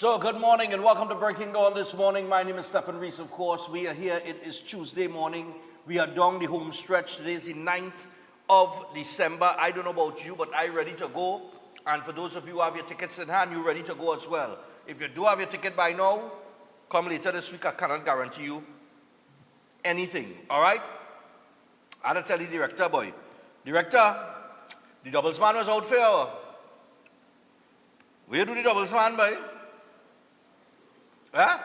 So, good morning and welcome to Breaking Dawn this morning. My name is Stephen Reese, of course. We are here. It is Tuesday morning. We are down the home stretch. Today is the 9th of December. I don't know about you, but I'm ready to go. And for those of you who have your tickets in hand, you're ready to go as well. If you do have your ticket by now, come later this week. I cannot guarantee you anything. All right? I had to tell the director, boy. Director, the doubles man was out for you. Where do the doubles man, boy? Huh?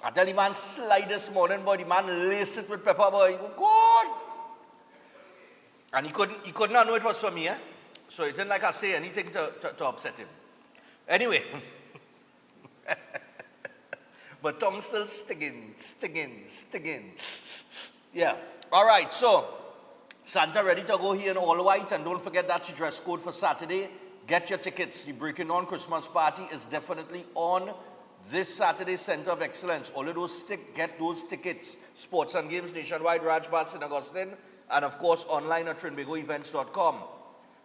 I tell the man slide this morning, boy. The man lace it with pepper, boy. Good. And he couldn't know it was for me, eh? So it didn't like I say anything to upset him. Anyway. But tongue still stinging. Yeah. All right, so Santa ready to go here in all white, and don't forget that's the dress code for Saturday. Get your tickets. The Breaking Dawn Christmas party is definitely on this Saturday, Center of Excellence. All of those get those tickets. Sports and Games Nationwide, Rajbar, St. Augustine, and of course online at trinbagoevents.com.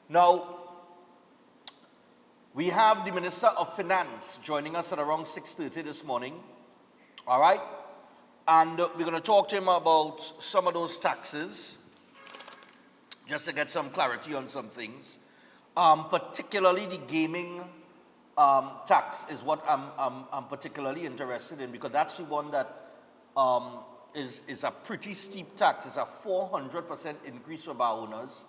Now, we have the Minister of Finance joining us at around 6:30 this morning. All right? And we're going to talk to him about some of those taxes, just to get some clarity on some things. Particularly the gaming tax is what I'm particularly interested in, because that's the one that is a pretty steep tax. It's a 400% increase for bar owners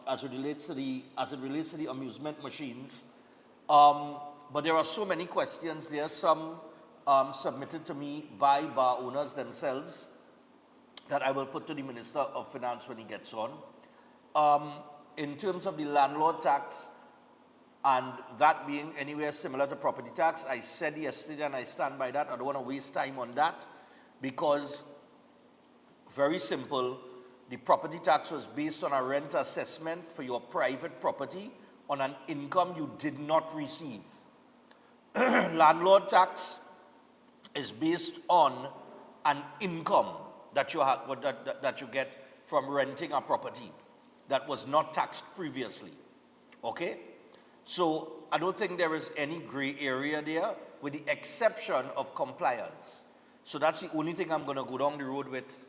as it relates to the amusement machines. But there are so many questions there. Some submitted to me by bar owners themselves that I will put to the Minister of Finance when he gets on. In terms of the landlord tax, and that being anywhere similar to property tax, I said yesterday, and I stand by that, I don't want to waste time on that, because, very simple, the property tax was based on a rent assessment for your private property on an income you did not receive. Landlord tax is based on an income that you get from renting a property that was not taxed previously. Okay? So I don't think there is any gray area there, with the exception of compliance. So that's the only thing I'm going to go down the road with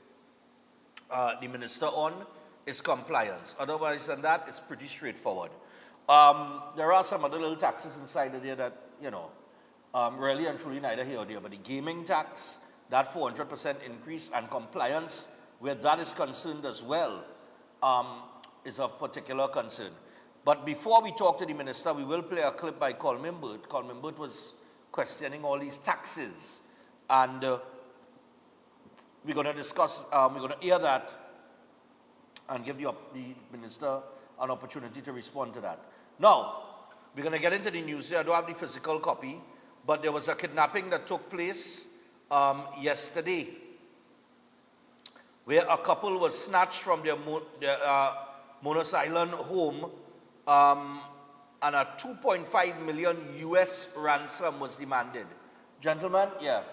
the minister on, is compliance. Otherwise than that, it's pretty straightforward. There are some other little taxes inside of there that, really and truly neither here or there. But the gaming tax, that 400% increase, and compliance, where that is concerned as well, is of particular concern. But before we talk to the minister, we will play a clip by Colman Burt. Colman Burt was questioning all these taxes. And we're going to discuss, we're going to hear that and give the minister an opportunity to respond to that. Now, we're going to get into the news here. I don't have the physical copy, but there was a kidnapping that took place yesterday, where a couple was snatched from their Monos Island home, and a 2.5 million US ransom was demanded. Gentlemen, yeah,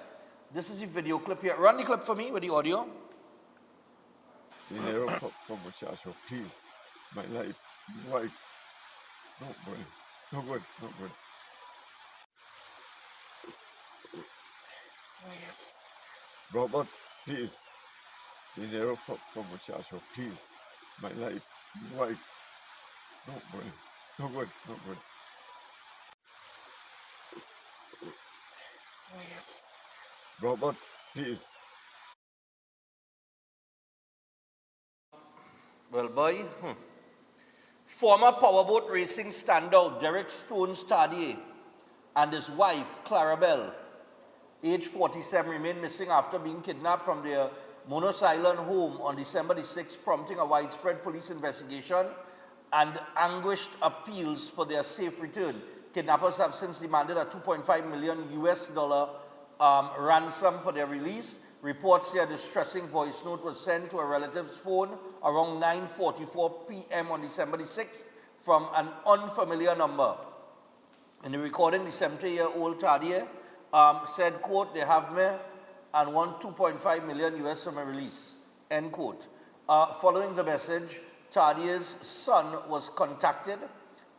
this is the video clip here. Run the clip for me with the audio. Dinero for muchacho, please. My life, no good. Robert, please. Dinero for muchacho, please. My life, no good. Robert, please. Well, boy, former powerboat racing standout Derek Stones-Tardier and his wife, Clarabelle, age 47, remain missing after being kidnapped from their Monos Island home on December the 6th, prompting a widespread police investigation and anguished appeals for their safe return. Kidnappers have since demanded a 2.5 million US dollar ransom for their release. Reports say a distressing voice note was sent to a relative's phone around 9:44 p.m. on December the 6th from an unfamiliar number. In the recording, the 70-year-old Tardier said, quote, "They have me and want 2.5 million US for my release," end quote. Following the message, Tardier's son was contacted,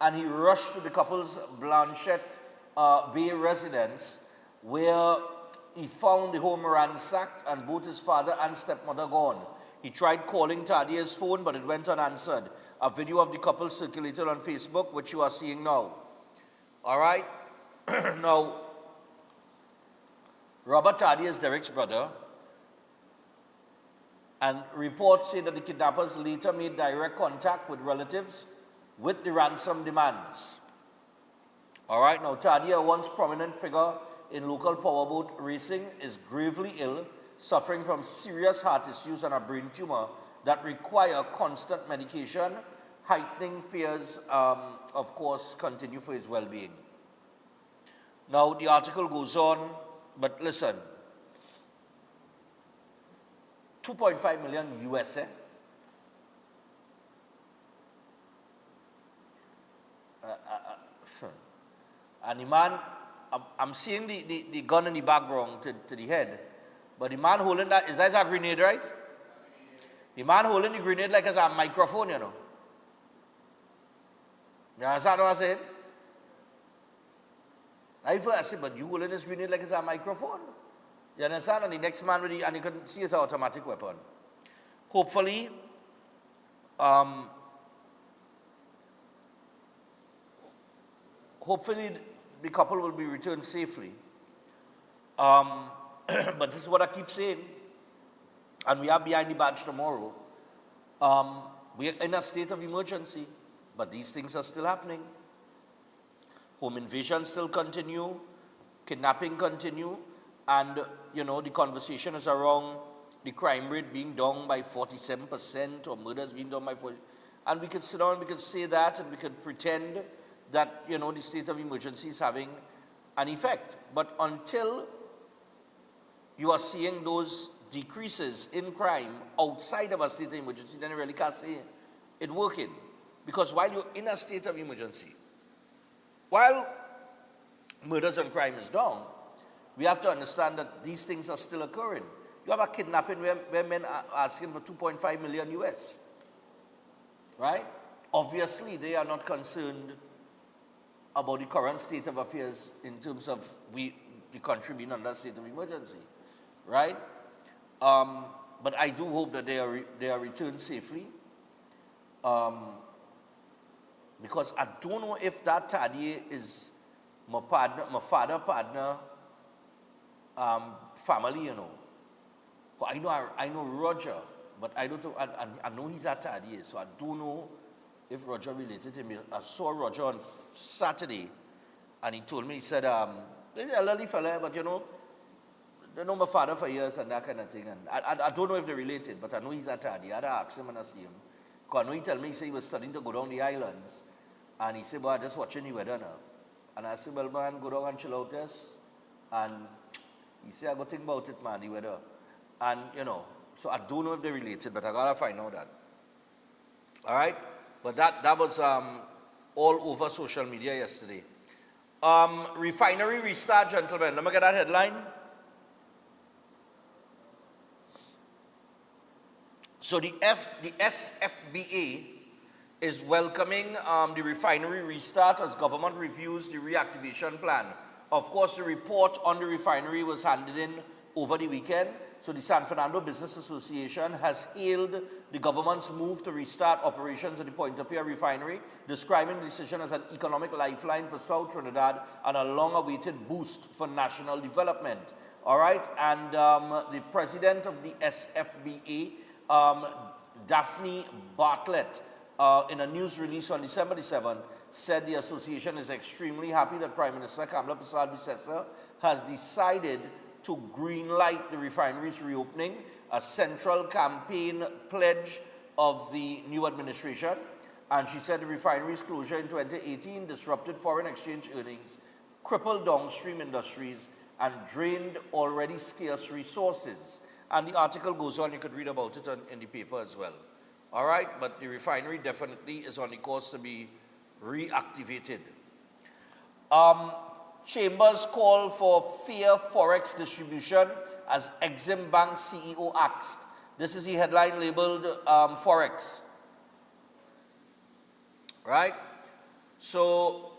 and he rushed to the couple's Blanchette Bay residence where he found the home ransacked and both his father and stepmother gone. He tried calling Tadia's phone, but it went unanswered. A video of the couple circulated on Facebook, which you are seeing now. All right? Now, Robert Tadia is Derek's brother, and reports say that the kidnappers later made direct contact with relatives with the ransom demands. All right, now Tadia, a once prominent figure in local powerboat racing, is gravely ill, suffering from serious heart issues and a brain tumor that require constant medication. Heightening fears, of course, continue for his well-being. Now, the article goes on, but listen, 2.5 million US, and the man, I'm seeing the gun in the background to the head, but the man holding that, is that a grenade, right? The man holding the grenade like it's a microphone, you know. You understand what I'm saying? I said, but you holding this grenade like it's a microphone. You understand? And the next man with and you can see it's an automatic weapon. Hopefully, the couple will be returned safely. But this is what I keep saying, and we are behind the badge tomorrow. We are in a state of emergency, but these things are still happening. Home invasions still continue, kidnapping continue, and the conversation is around the crime rate being down by 47% or murders being down by 40%. And we could sit down and we could say that and we could pretend that the state of emergency is having an effect. But until you are seeing those decreases in crime outside of a state of emergency, then you really can't say it working. Because while you're in a state of emergency, while murders and crime is down, we have to understand that these things are still occurring. You have a kidnapping where men are asking for 2.5 million US, right? Obviously, they are not concerned about the current state of affairs in terms of the country being under a state of emergency, right? But I do hope that they are returned safely. Because I don't know if that Tadia is my father partner, family, I know Roger, but I don't know, I know he's a Tadia, so I don't know if Roger related to me. I saw Roger on Saturday, and he told me, he said, he's an elderly fella, but they know my father for years and that kind of thing. And I don't know if they're related, but I know he's a Tadia. I had to ask him and I see him. Because I know he told me, he was studying to go down the islands. And he said, well, I'm just watching the weather now. And I said, well, man, go down and chill out this. And he said, I go think about it, man, the weather. And, so I don't know if they're related, but I got to find out that. All right? But that was all over social media yesterday. Refinery restart, gentlemen. Let me get that headline. So the SFBA is welcoming the refinery restart as government reviews the reactivation plan. Of course, the report on the refinery was handed in over the weekend. So the San Fernando Business Association has hailed the government's move to restart operations at the Pointe Pierre refinery, describing the decision as an economic lifeline for South Trinidad and a long-awaited boost for national development. All right, and the president of the SFBA, Daphne Bartlett, in a news release on December 7th, said the association is extremely happy that Prime Minister Kamla Persad-Bissessar has decided to greenlight the refinery's reopening, a central campaign pledge of the new administration. And she said the refinery's closure in 2018 disrupted foreign exchange earnings, crippled downstream industries, and drained already scarce resources. And the article goes on, you could read about it in the paper as well. All right, but the refinery definitely is on the course to be reactivated. Chambers call for fair forex distribution as Exim Bank CEO asked. This is the headline labeled Forex. Right? So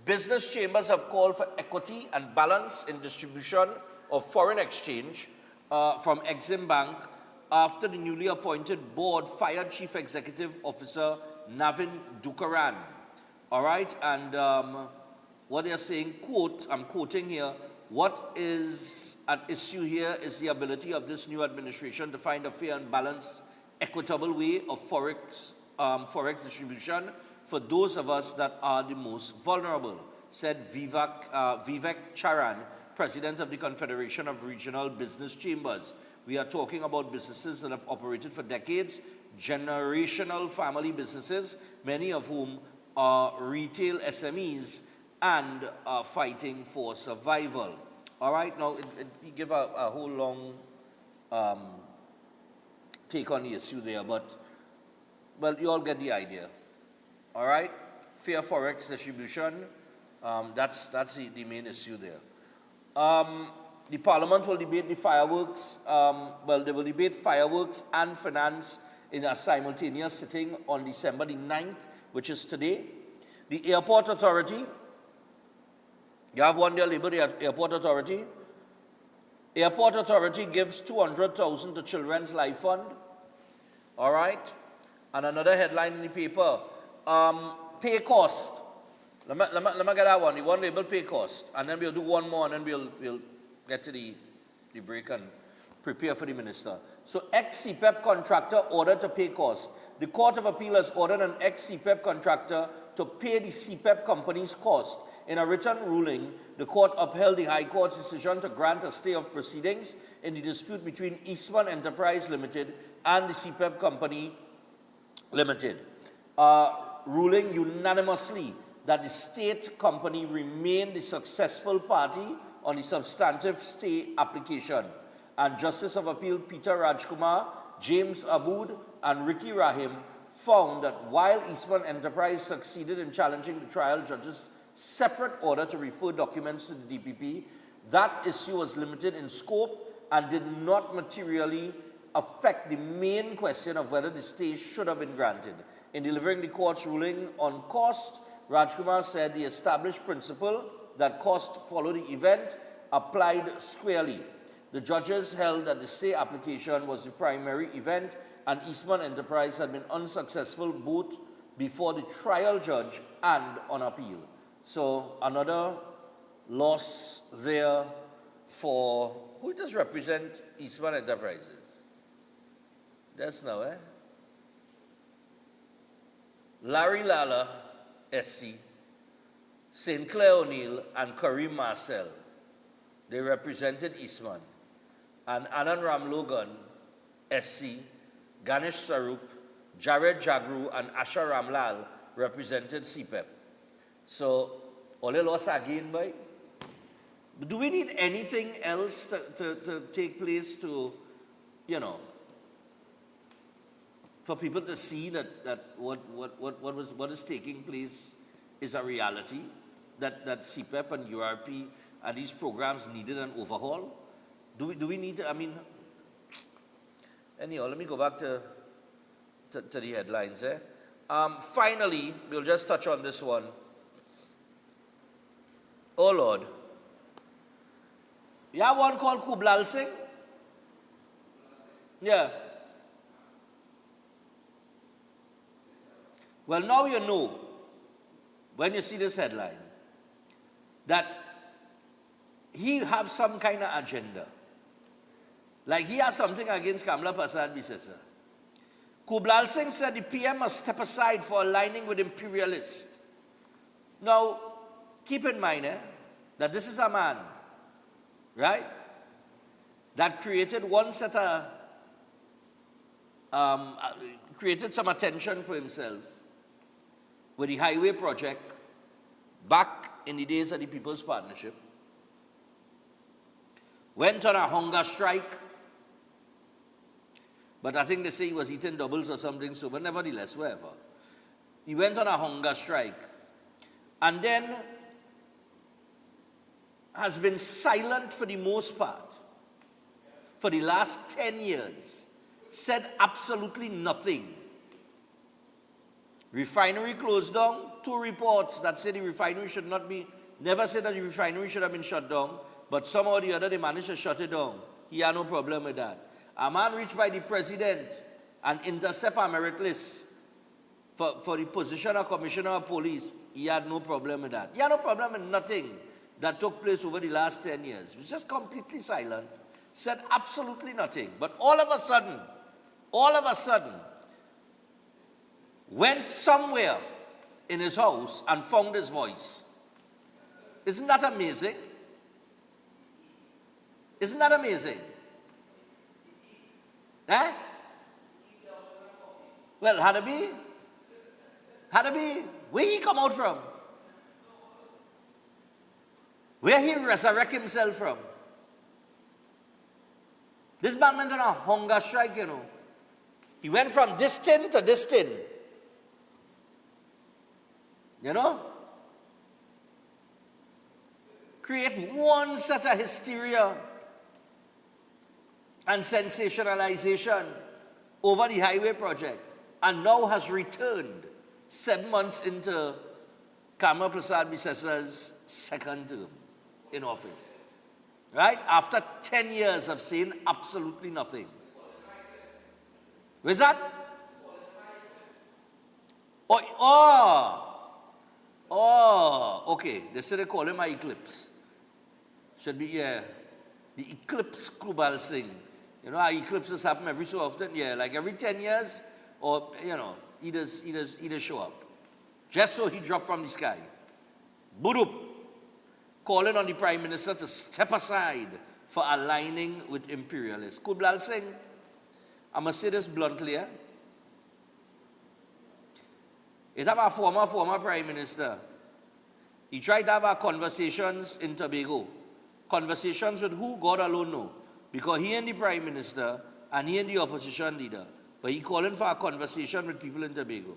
Business chambers have called for equity and balance in distribution of foreign exchange from Exim Bank after the newly appointed board fired Chief Executive Officer Navin Dukaran. All right, and what they're saying, quote, I'm quoting here, what is at issue here is the ability of this new administration to find a fair and balanced, equitable way of forex distribution for those of us that are the most vulnerable, said Vivek Charan, President of the Confederation of Regional Business Chambers. We are talking about businesses that have operated for decades, generational family businesses, many of whom are retail SMEs and are fighting for survival. All right, now you give a whole long take on the issue there, but well, you all get the idea. All right, fair forex distribution, that's the main issue there. The Parliament will debate the fireworks, they will debate fireworks and finance in a simultaneous sitting on December the 9th, which is today. The Airport Authority, you have one there labeled the Airport Authority. Airport Authority gives $200,000 to Children's Life Fund. All right, and another headline in the paper, pay cost. Let me get that one, the one labeled pay cost, and then we'll do one more, and then we'll get to the break and prepare for the minister. So ex-CPEP contractor ordered to pay cost. The Court of Appeal has ordered an ex-CPEP contractor to pay the CPEP company's cost. In a written ruling, the court upheld the High Court's decision to grant a stay of proceedings in the dispute between Eastman Enterprise Limited and the CPEP Company Limited, ruling unanimously that the state company remained the successful party on the substantive stay application. And Justice of Appeal Peter Rajkumar, James Abood, and Ricky Rahim found that while Eastman Enterprise succeeded in challenging the trial judge's separate order to refer documents to the DPP, that issue was limited in scope and did not materially affect the main question of whether the stay should have been granted. In delivering the court's ruling on cost, Rajkumar said the established principle that cost follow the event applied squarely. The judges held that the stay application was the primary event and Eastman Enterprise had been unsuccessful both before the trial judge and on appeal. So another loss there for, who does represent Eastman Enterprises? That's now, eh? Larry Lala, SC, St. Clair O'Neill, and Kareem Marcel. They represented Eastman. And Anand Ram Logan, SC, Ganesh Sarup, Jared Jagru, and Asha Ramlal represented CPEP. So, all the loss again, boy. Do we need anything else to take place to, you know, for people to see that what is taking place is a reality, that CPEP and URP and these programs needed an overhaul? Do we need to, I mean, anyhow, let me go back to the headlines. Finally, we'll just touch on this one. Oh Lord. You have one called Kublal Singh? Yeah. Well, now you know, when you see this headline, that he have some kind of agenda. Like he has something against Kamla Prasad Bisesa. Kublal Singh said the PM must step aside for aligning with imperialists. Now, keep in mind that this is a man, right, that created one set of, created some attention for himself with the highway project back in the days of the People's Partnership, went on a hunger strike, but I think they say he was eating doubles or something, so, but nevertheless, wherever. He went on a hunger strike, and then has been silent for the most part for the last 10 years, said absolutely nothing. Refinery closed down, two reports that say the refinery should not be, never said that the refinery should have been shut down, but somehow or the other they managed to shut it down. He had no problem with that. A man reached by the president and intercept a merit list for the position of commissioner of police. He had no problem with that. He had no problem with nothing that took place over the last 10 years. He was just completely silent, said absolutely nothing. But all of a sudden, went somewhere in his house and found his voice. Isn't that amazing? Isn't that amazing? Eh? Well, had to be. Where he come out from? Where he resurrect himself from? This man went on a hunger strike, you know. He went from this tin to this tin. You know? Create one set of hysteria and sensationalization over the highway project, and now has returned 7 months into Kamla Prasad Biseswa's second term in office. Right? After 10 years of saying absolutely nothing. Where's that? Okay. They say they call him my eclipse. Should be, the eclipse Krubal Singh. You know how eclipses happen every so often? Yeah, like every 10 years, or, you know, he does show up. Just so he dropped from the sky. Budup, calling on the Prime Minister to step aside for aligning with imperialists. Krubal Singh, I must say this bluntly, it have a former Prime Minister. He tried to have our conversations in Tobago. Conversations with who? God alone know. Because he and the Prime Minister and he and the opposition leader. But he calling for a conversation with people in Tobago.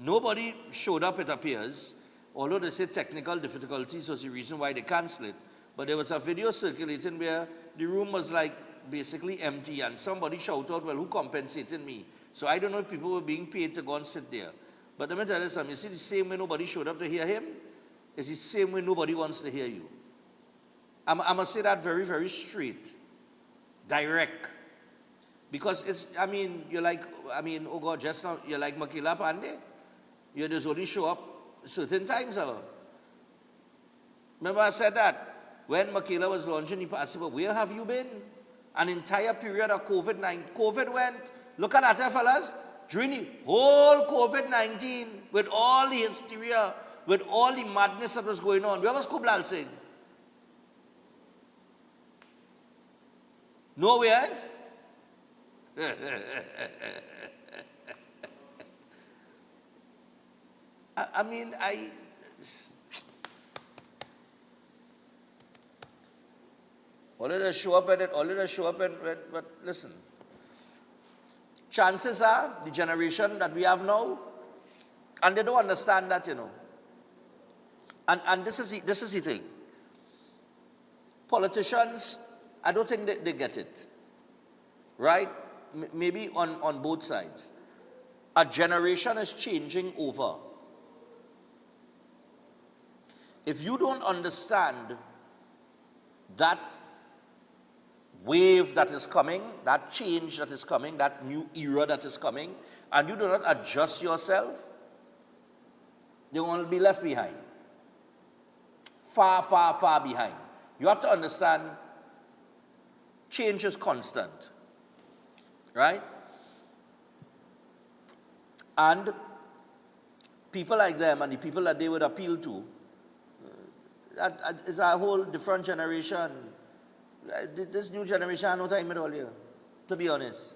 Nobody showed up, it appears, although they say technical difficulties was the reason why they cancelled it. But there was a video circulating where the room was like basically empty and somebody shouted out, well, who compensated me? So I don't know if people were being paid to go and sit there. But let me tell you something, you see the same way nobody showed up to hear him? It's the same way nobody wants to hear you. I must say that very, very straight. Direct. Because it's, you're like, oh God, just now, you're like Makila Pandey. You just only show up certain times. Remember I said that? When Makila was launching the passport, where have you been? An entire period of COVID-19. COVID went, look at that, fellas. During the whole COVID-19, with all the hysteria, with all the madness that was going on, where was Krubal Singh? Nowhere. All of us show up at it, but listen. Chances are, the generation that we have now, and they don't understand that, you know. And this is the thing. Politicians, I don't think they get it. Right? Maybe on both sides. A generation is changing over. If you don't understand that wave that is coming, that change that is coming, that new era that is coming, and you do not adjust yourself, you're going to be left behind. Far, far, far behind. You have to understand change is constant. Right? And people like them and the people that they would appeal to, that is a whole different generation. This new generation, I know time at all here, to be honest.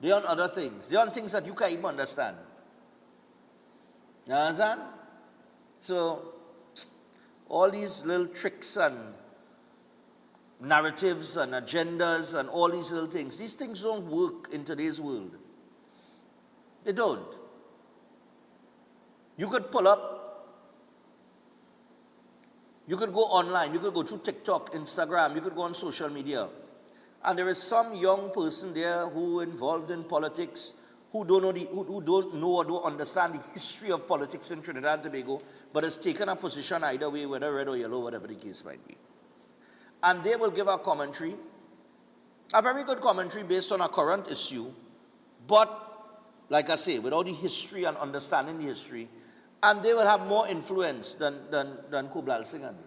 They're on other things. They're on things that you can't even understand. You understand? So, all these little tricks and narratives and agendas and all these little things, these things don't work in today's world. They don't. You could pull up, you could go online, you could go through TikTok, Instagram, you could go on social media, and there is some young person there who involved in politics who don't know who don't know or don't understand the history of politics in Trinidad and Tobago, but has taken a position either way, whether red or yellow, whatever the case might be. And they will give a commentary, a very good commentary based on a current issue, but like I say, without the history and understanding the history, and they will have more influence than Kublal Singh and me.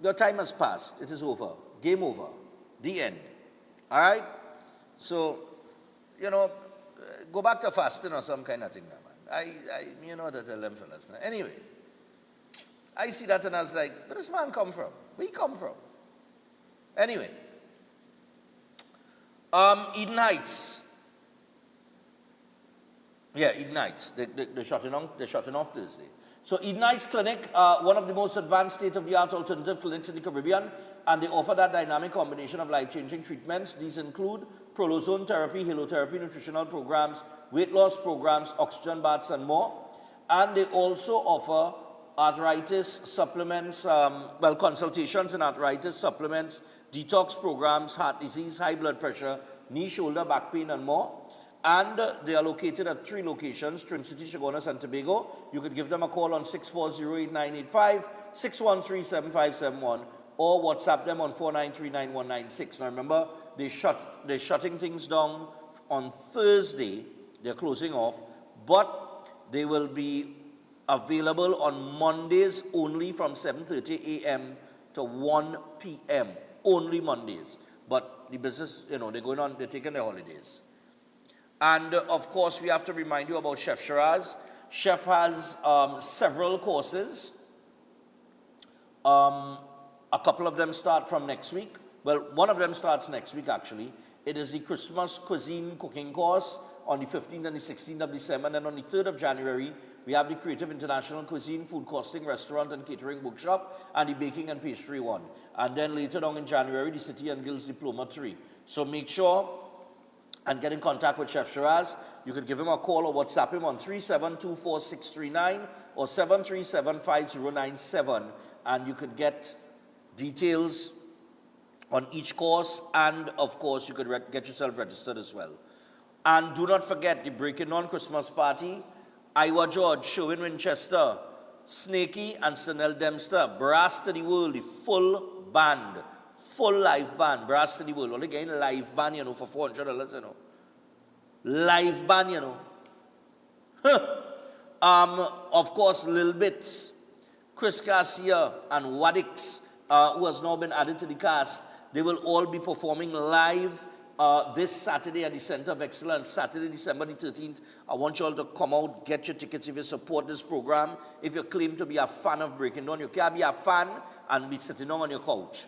Your time has passed. It is over. Game over. The end. All right? So, you know, go back to fasting or some kind of thing now, man. You know that I tell them fellas. Anyway, I see that and I was like, where does this man come from? Where he come from? Anyway, Eden Heights. Yeah, Eden Heights. They're shutting off Thursday. So Eden Heights Clinic, one of the most advanced state-of-the-art alternative clinics in the Caribbean, and they offer that dynamic combination of life-changing treatments. These include prolozone therapy, halotherapy, nutritional programs, weight loss programs, oxygen baths, and more. And they also offer arthritis supplements, consultations in arthritis, supplements, detox programs, heart disease, high blood pressure, knee, shoulder, back pain, and more. And they are located at 3 locations, Trin City, Chaguanas, and Tobago. You could give them a call on 640-8985, 613-7571, or WhatsApp them on 493-9196. Now remember, they're shutting things down on Thursday. They're closing off, but they will be available on Mondays only from 7:30 a.m. to 1 p.m. Only Mondays. But the business, you know, they're taking their holidays. And of course, we have to remind you about Chef Shiraz. Chef has several courses. A couple of them start from next week. Well, one of them starts next week, actually. It is the Christmas cuisine cooking course on the 15th and the 16th of December. And then on the 3rd of January, we have the Creative International Cuisine, Food Costing, Restaurant and Catering Bookshop, and the Baking and Pastry one. And then later on in January, the City and Guilds Diploma 3. So make sure and get in contact with Chef Shiraz. You could give him a call or WhatsApp him on 3724639 or 7375097, and you could get details on each course, and of course you could get yourself registered as well. And do not forget the Breaking On Christmas Party. Iowa George, Sherwin Winchester, Snakey, and Sanel Dempster. Brass to the World, the full band. Full live band, Brass to the World. Only getting live band, you know, for $400, you know. Live band, you know. Of course, Lil Bits, Chris Garcia, and Wadix, who has now been added to the cast. They will all be performing live this Saturday at the Center of Excellence, Saturday, December the 13th. I want you all to come out, get your tickets if you support this program. If you claim to be a fan of Breaking Dawn, you can't be a fan and be sitting down on your couch.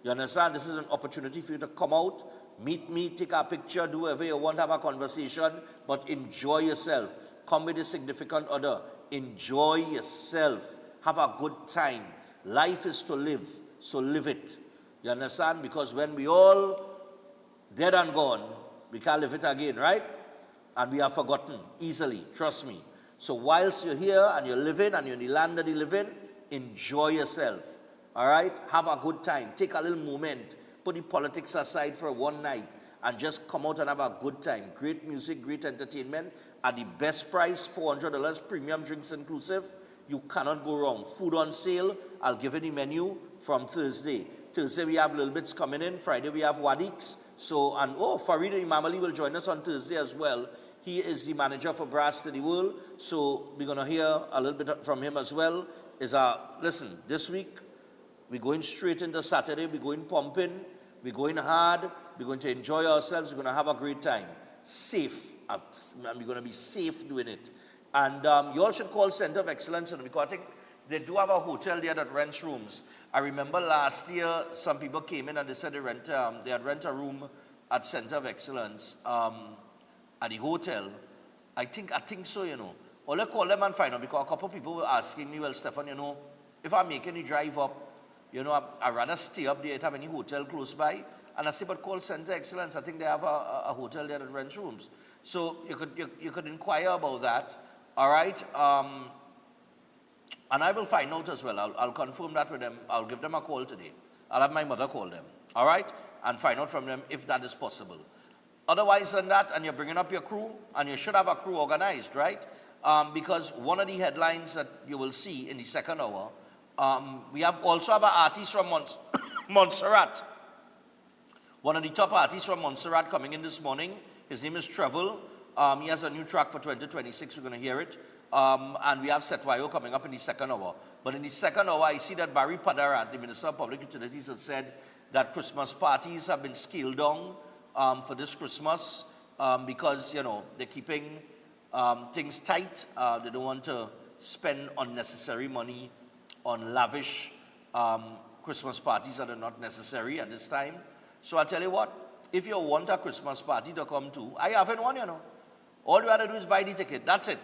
You understand? This is an opportunity for you to come out, meet me, take a picture, do whatever you want, have a conversation, but enjoy yourself. Come with a significant other. Enjoy yourself. Have a good time. Life is to live, so live it. You understand? Because when we all dead and gone, we can't live it again, right? And we are forgotten easily, trust me. So whilst you're here and you're living and you're in the land that you live in, enjoy yourself. All right? Have a good time. Take a little moment. Put the politics aside for one night and just come out and have a good time. Great music, great entertainment at the best price, $400, premium drinks inclusive. You cannot go wrong. Food on sale. I'll give you the menu from Thursday. Thursday we have Little Bits coming in. Friday we have Wadix. So, and Farid Imamali will join us on Thursday as well. He is the manager for Brass to the World. So we're going to hear a little bit from him as well. Listen, this week, we're going straight into Saturday. We're going pumping. We're going hard. We're going to enjoy ourselves. We're going to have a great time. Safe. And we're going to be safe doing it. And you all should call Center of Excellence, because I think they do have a hotel there that rents rooms. I remember last year, some people came in and they said they had rent a room at Center of Excellence at the hotel. I think so, you know. Or let's call them and find out, because a couple of people were asking me, well, Stefan, you know, if I'm making the drive up, you know, I'd rather stay up there. If have any hotel close by. And I said, but call Center Excellence. I think they have a hotel there that rents rooms. So you could inquire about that. All right. And I will find out as well. I'll confirm that with them. I'll give them a call today. I'll have my mother call them. All right. And find out from them if that is possible. Otherwise than that, and you're bringing up your crew, and you should have a crew organized, right? Because one of the headlines that you will see in the second hour, we also have an artist from Montserrat. One of the top artists from Montserrat coming in this morning. His name is Trevel. He has a new track for 2026. We're going to hear it. And we have Setwayo coming up in the second hour. But in the second hour, I see that Barry Padarat, the Minister of Public Utilities, has said that Christmas parties have been scaled down for this Christmas because, they're keeping things tight. They don't want to spend unnecessary money on lavish Christmas parties that are not necessary at this time. So I'll tell you what, if you want a Christmas party to come to, I haven't one, All you have to do is buy the ticket. That's it.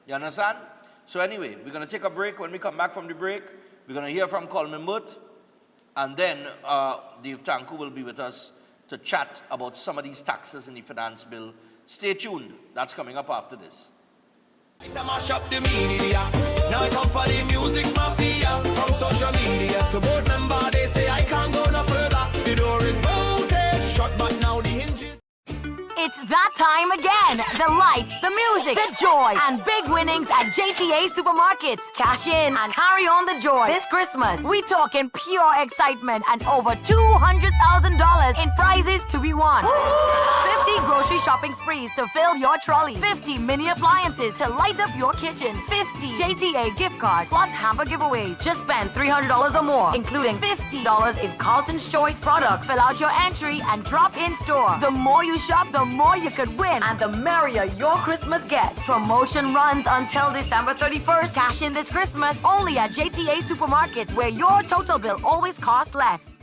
You understand? So anyway, we're going to take a break. When we come back from the break, we're going to hear from Coleman Booth. And then Dave Tanku will be with us to chat about some of these taxes in the finance bill. Stay tuned. That's coming up after this. I mash up the media. Now I come for the music mafia. From social media to board member, they say I can't go no further. The door is bolted shut, but now the hinges. It's that time again. The lights, the music, the joy, and big winnings at JTA Supermarkets. Cash in and carry on the joy this Christmas. We talking pure excitement and over $200,000 in prizes to be won. 50 grocery shopping sprees to fill your trolley. 50 mini appliances to light up your kitchen. 50 JTA gift cards plus hamper giveaways. Just spend $300 or more, including $50 in Carlton's Choice products. Fill out your entry and drop in store. The more you shop, the more you could win, and the merrier your Christmas gets. Promotion runs until December 31st. Cash in this Christmas only at JTA Supermarkets, where your total bill always costs less.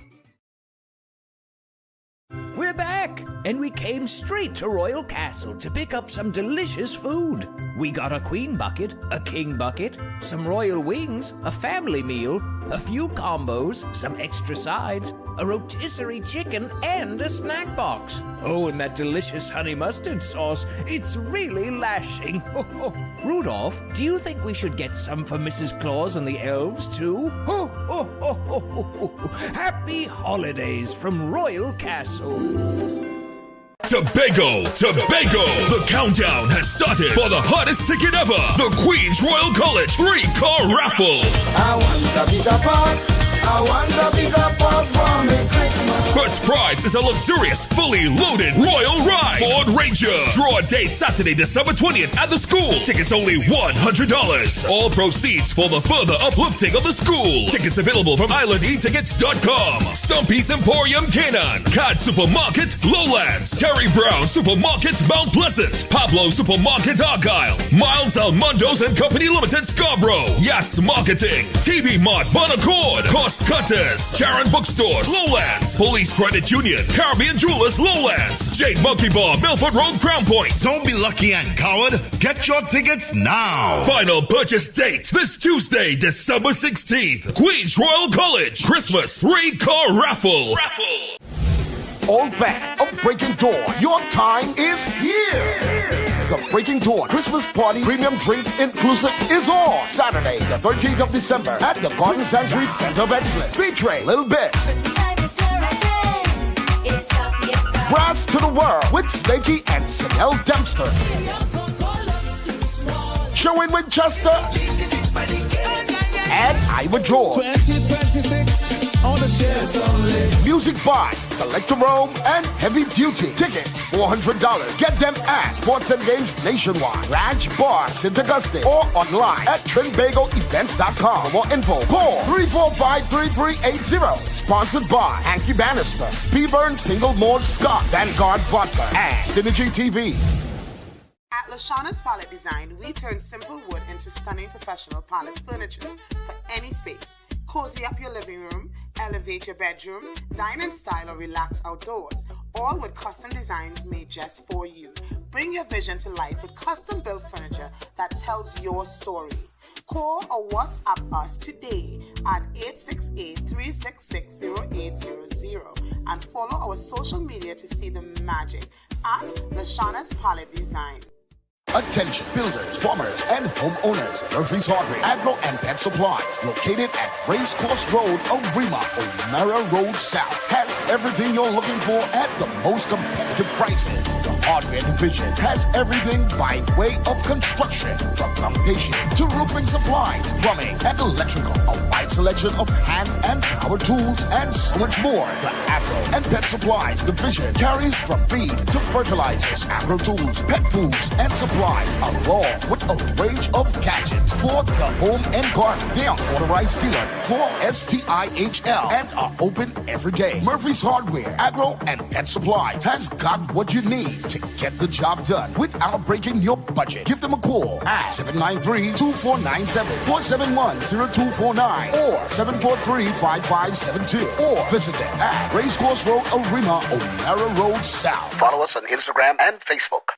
We're back, and we came straight to Royal Castle to pick up some delicious food. We got a queen bucket, a king bucket, some royal wings, a family meal, a few combos, some extra sides, a rotisserie chicken, and a snack box. Oh, and that delicious honey mustard sauce, it's really lashing. Rudolph, do you think we should get some for Mrs. Claus and the elves, too? Happy holidays from Royal Castle. Tobago! The countdown has started for the hottest ticket ever, the Queen's Royal College 3-car raffle. I want a piece of pork. I want a piece of pork from the Christmas. First prize is a luxurious, fully loaded Royal Ride Ford Ranger. Draw date Saturday, December 20th at the school. Tickets only $100. All proceeds for the further uplifting of the school. Tickets available from islandetickets.com. Stumpy's Emporium Canaan, Cad Supermarket Lowlands, Terry Brown Supermarket Mount Pleasant, Pablo Supermarket Argyle, Miles Almondo's and Company Limited Scarborough, Yachts Marketing, TV Mart Bonaccord, Cost Cutters, Sharon Bookstores Lowlands, Police Credit Union, Caribbean Jewelers Lowlands, Jade Monkey Bar, Milford Road, Crown Point. Don't be lucky and coward. Get your tickets now. Final purchase date this Tuesday, December 16th. Queen's Royal College Christmas 3-car raffle. All fan of Breaking Dawn, your time is here. The Breaking Dawn Christmas Party Premium Drinks Inclusive is on Saturday, the 13th of December at the Garden Sanctuary Center of Excellence. Featuring Lil Bit, Brass to the World with Snakey and Sanel Dempster, Sherwin Winchester, and Ivor George. 2026 on the shares only. Music by Selector Rome and Heavy Duty. Tickets $400. Get them at Sports and Games Nationwide, Ranch Bar, St. Augustine, or online at TrinbagoEvents.com. For more info, call 345-3380. Sponsored by Hanky Bannister, Speedburn Single Malt Scott, Vanguard Vodka, and Synergy TV. At Lashana's Palette Design, we turn simple wood into stunning professional palette furniture for any space. Cozy up your living room, elevate your bedroom, dine in style, or relax outdoors, all with custom designs made just for you. Bring your vision to life with custom-built furniture that tells your story. Call or WhatsApp us today at 868-366-0800 and follow our social media to see the magic at Lashana's Palette Design. Attention builders, farmers, and homeowners. Murphy's Hardware, Agro and Pet Supplies, located at Racecourse Road, Arima, O'Mara Road South, has everything you're looking for at the most competitive prices. Hardware Division has everything by way of construction, from foundation to roofing supplies, plumbing and electrical, a wide selection of hand and power tools, and so much more. The Agro and Pet Supplies Division carries from feed to fertilizers, agro tools, pet foods, and supplies, along with a range of gadgets for the home and garden. They are authorized dealers for STIHL and are open every day. Murphy's Hardware, Agro, and Pet Supplies has got what you need to get the job done without breaking your budget. Give them a call at 793-2497, 471-0249, or 743-5572, or visit them at Racecourse Road, Arima, O'Mara Road South. Follow us on Instagram and Facebook.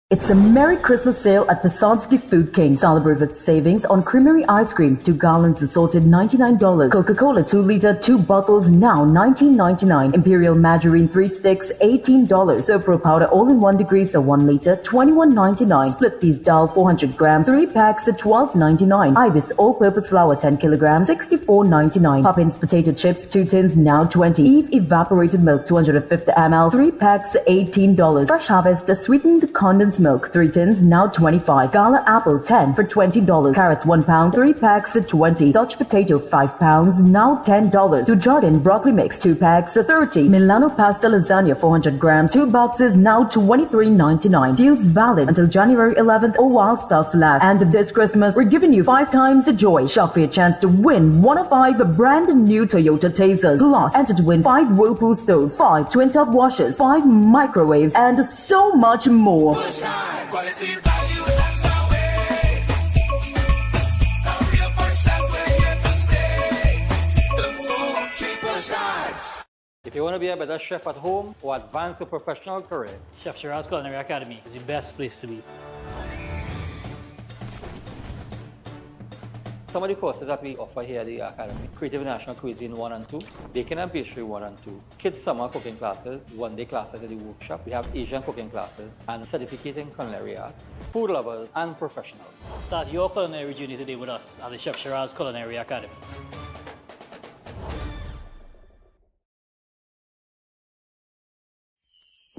It's a Merry Christmas sale at the Sonsty Food King. Celebrate with savings on creamery ice cream, 2 gallons assorted $99. Coca-Cola 2 liter, 2 bottles now $19.99. Imperial margarine 3 sticks $18. Sopro powder all-in-1 degreaser 1 liter $21.99. Split piece dal 400 grams 3 packs at $12.99. Ibis all-purpose flour 10 kilograms $64.99. Poppins potato chips 2 tins now $20. Eve evaporated milk 250 ml 3 packs $18. Fresh Harvest sweetened condensed milk 3 tins now $25. Gala apple 10 for $20. Carrots 1 pound 3 packs at $20. Dutch potato 5 pounds now $10. To Jordan broccoli mix 2 packs at $30. Milano pasta lasagna 400 grams 2 boxes now $23.99. Deals valid until January 11th or while stocks last. And this Christmas we're giving you 5 times the joy. Shop for your chance to win 1 of 5 brand new Toyota Tasers. Plus enter to win 5 Whirlpool stoves, 5 twin top washers, 5 microwaves, and so much more. Quality value, that's our way. A real person's way here to stay. The food keeper sides. If you want to be a better chef at home or advance your professional career, Chef Shiraz Culinary Academy is the best place to be. some of the courses that we offer here at the Academy: Creative National Cuisine 1 and 2, Baking and Pastry 1 and 2, Kids Summer Cooking Classes, one-day classes at the workshop. We have Asian cooking classes and certificating culinary arts, food lovers and professionals. Start your culinary journey today with us at the Chef Shiraz Culinary Academy.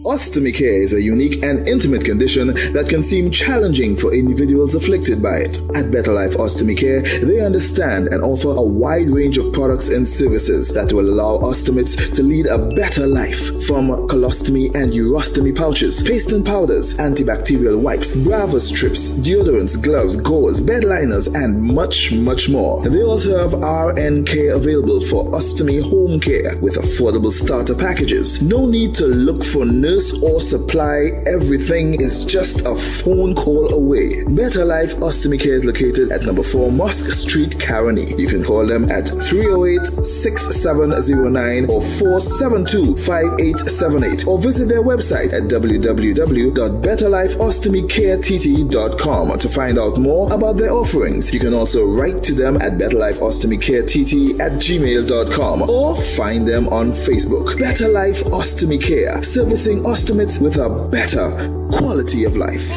Ostomy care is a unique and intimate condition that can seem challenging for individuals afflicted by it. At Better Life Ostomy Care, they understand and offer a wide range of products and services that will allow ostomates to lead a better life. From colostomy and urostomy pouches, paste and powders, antibacterial wipes, Brava strips, deodorants, gloves, gauze, bed liners, and much, much more. They also have RN care available for ostomy home care with affordable starter packages. No need to look for nurse or supply. Everything is just a phone call away. Better Life Ostomy Care is located at number 4 Mosque Street, Caroni. You can call them at 308-6709 or 472-5878 or visit their website at www.betterlifeostomycareTT.com to find out more about their offerings. You can also write to them at betterlifeostomycareTT@gmail.com or find them on Facebook. Better Life Ostomy Care, servicing ostomates with a better quality of life.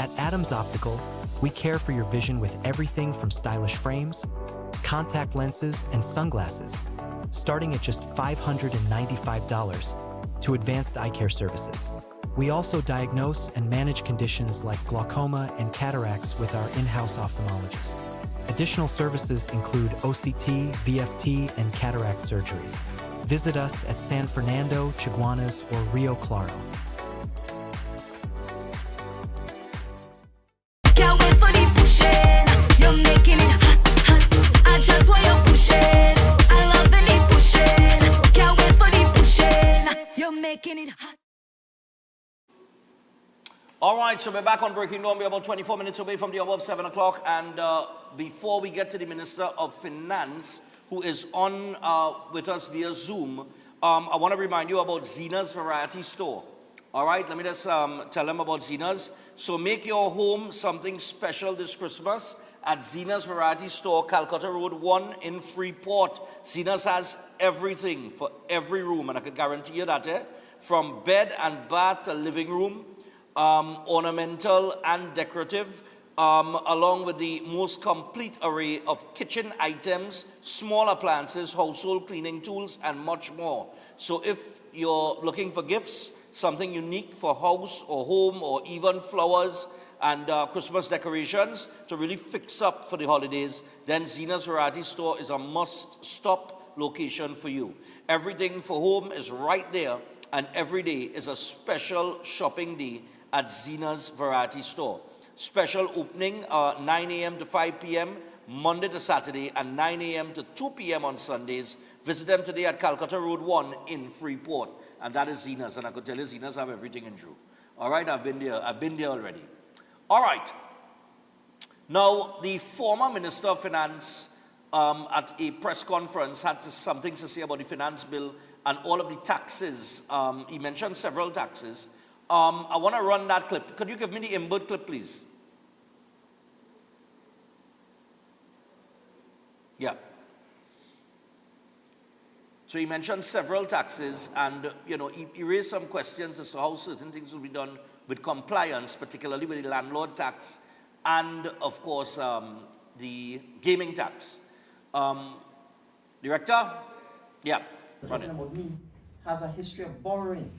At Adams Optical, we care for your vision with everything from stylish frames, contact lenses, and sunglasses, starting at just $595, to advanced eye care services. We also diagnose and manage conditions like glaucoma and cataracts with our in-house ophthalmologist. Additional services include OCT, VFT, and cataract surgeries. Visit us at San Fernando, Chaguanas, or Rio Claro. Can't wait for the pushing. You're making it hot, hot. I just want you pushing. I love the pushing. Can't wait for the pushing. You're making it hot. All right, so we're back on Breaking Dawn. We're about 24 minutes away from the hour of 7 o'clock. And before we get to the Minister of Finance, who is on with us via Zoom, I want to remind you about Zena's Variety Store. All right, let me just tell them about Zena's. So make your home something special this Christmas at Zena's Variety Store, Calcutta Road 1 in Freeport. Zena's has everything for every room, and I can guarantee you that, from bed and bath to living room, ornamental and decorative. along with the most complete array of kitchen items, small appliances, household cleaning tools, and much more. So if you're looking for gifts, something unique for house or home, or even flowers and Christmas decorations to really fix up for the holidays, then Zena's Variety Store is a must-stop location for you. Everything for home is right there, and every day is a special shopping day at Zena's Variety Store. Special opening 9 a.m. to 5 p.m. Monday to Saturday, and 9 a.m. to 2 p.m. on Sundays. Visit them today at Calcutta Road 1 in Freeport. And that is Zena's. And I could tell you, Zena's have everything in Drew. All right, I've been there already. All right. Now, the former Minister of Finance at a press conference had some things to say about the finance bill and all of the taxes. He mentioned several taxes. I want to run that clip. Could you give me the input clip, please? Yeah. So he mentioned several taxes, and he raised some questions as to how certain things will be done with compliance, particularly with the landlord tax and, of course, the gaming tax. Director? Yeah, run it. About me has a history of borrowing,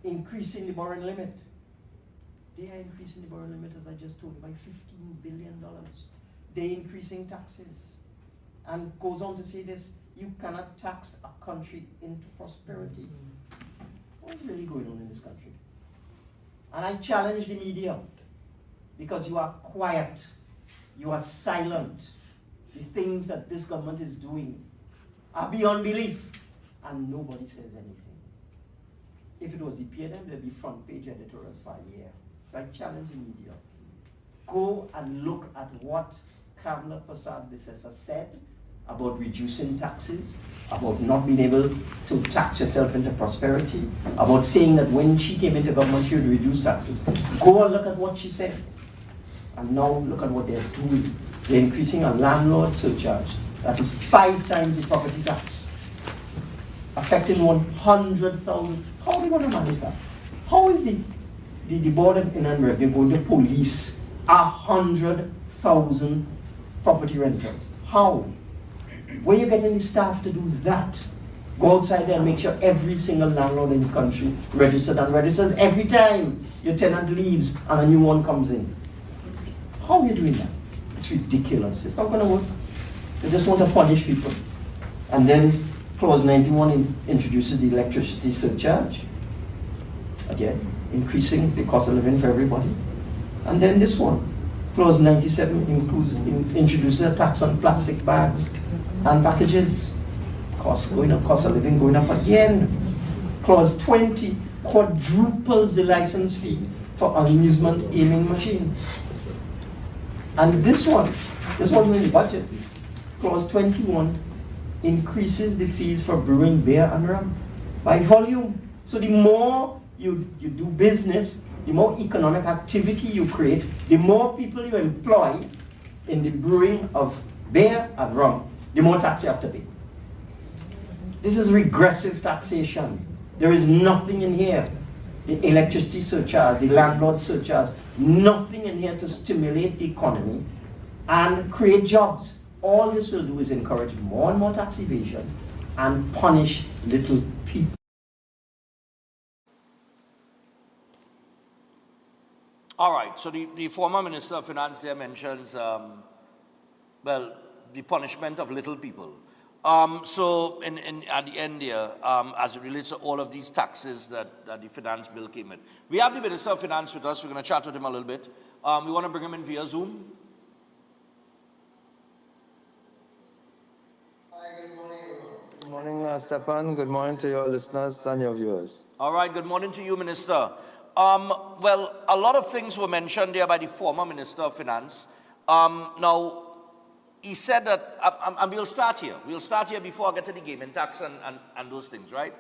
increasing the borrowing limit. They are increasing the borrowing limit, as I just told you, by $15 billion. They're increasing taxes. And goes on to say this: you cannot tax a country into prosperity. What's really going on in this country? And I challenge the media, because you are quiet, you are silent. The things that this government is doing are beyond belief, and nobody says anything. If it was the PNM, there'd be front page editorials for a year. So I challenge the media. Go and look at what Kamla Persad-Bissessar said about reducing taxes, about not being able to tax yourself into prosperity, about saying that when she came into government she would reduce taxes. Go and look at what she said. And now look at what they're doing. They're increasing a landlord surcharge that is 5 times the property tax, affecting 100,000. How are they going to manage that? How is the Board of Inland Revenue going to police 100,000 property rentals? How? Where are you getting the staff to do that? Go outside there and make sure every single landlord in the country registered and registers every time your tenant leaves and a new one comes in. How are you doing that? It's ridiculous. It's not going to work. They just want to punish people. And then Clause 91 introduces the electricity surcharge. Again, increasing the cost of living for everybody. And then this one, Clause 97 introduces a tax on plastic bags and packages. Cost going up, cost of living going up again. Clause 20 quadruples the license fee for amusement gaming machines. And this one wasn't in the budget. Clause 21 increases the fees for brewing beer and rum by volume. So the more you do business, the more economic activity you create, the more people you employ in the brewing of beer and rum, the more tax you have to pay. This is regressive taxation. There is nothing in here. The electricity surcharge, the landlord surcharge, nothing in here to stimulate the economy and create jobs. All this will do is encourage more and more tax evasion and punish little people. All right, so the former Minister of Finance there mentions, the punishment of little people. So at the end there, as it relates to all of these taxes that the finance bill came in. We have the Minister of Finance with us. We're going to chat with him a little bit. We want to bring him in via Zoom. Hi, good morning. Good morning, Stefan. Good morning to your listeners and your viewers. All right, good morning to you, Minister. Well, a lot of things were mentioned there by the former Minister of Finance. Now, he said that, and we'll start here. We'll start here before I get to the gaming tax and those things, right?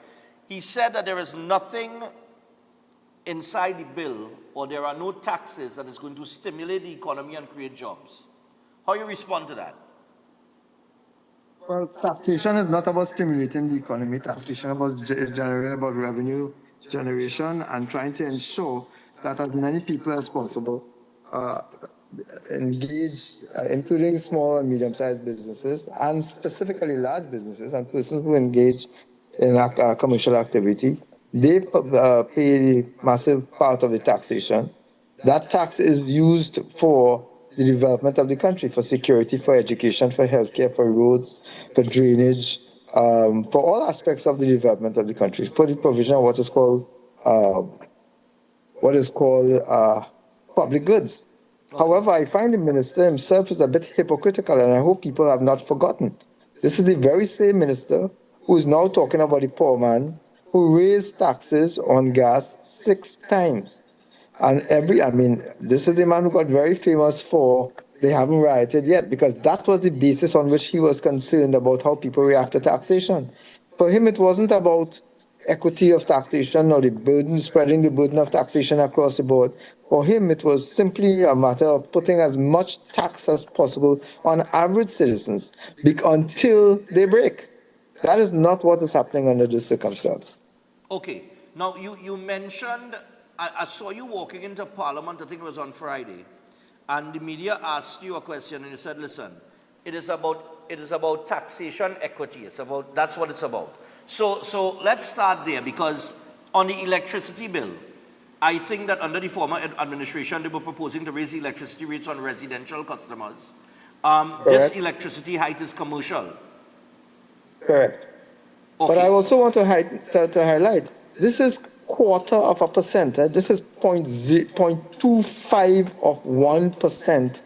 He said that there is nothing inside the bill, or there are no taxes that is going to stimulate the economy and create jobs. How do you respond to that? Well, taxation is not about stimulating the economy. Taxation is generally about revenue generation and trying to ensure that as many people as possible engage, including small and medium-sized businesses, and specifically large businesses and persons who engage in commercial activity. They pay a massive part of the taxation. That tax is used for the development of the country, for security, for education, for healthcare, for roads, for drainage, for all aspects of the development of the country, for the provision of what is called public goods. However, I find the minister himself is a bit hypocritical, and I hope people have not forgotten. This is the very same minister who is now talking about the poor man who raised taxes on gas 6 times. And this is the man who got very famous for they haven't rioted yet, because that was the basis on which he was concerned about how people react to taxation. For him, it wasn't about equity of taxation or the burden, spreading the burden of taxation across the board. For him, it was simply a matter of putting as much tax as possible on average citizens until they break. That is not what is happening under this circumstance. Okay. Now, you mentioned, I saw you walking into Parliament, I think it was on Friday, and the media asked you a question, and you said, listen, it is about taxation equity. That's what it's about. So let's start there, because on the electricity bill, I think that under the former administration, they were proposing to raise the electricity rates on residential customers. This electricity height is commercial. Correct. Okay. But I also want to highlight, this is 0.25%. This is 0.25 of 1%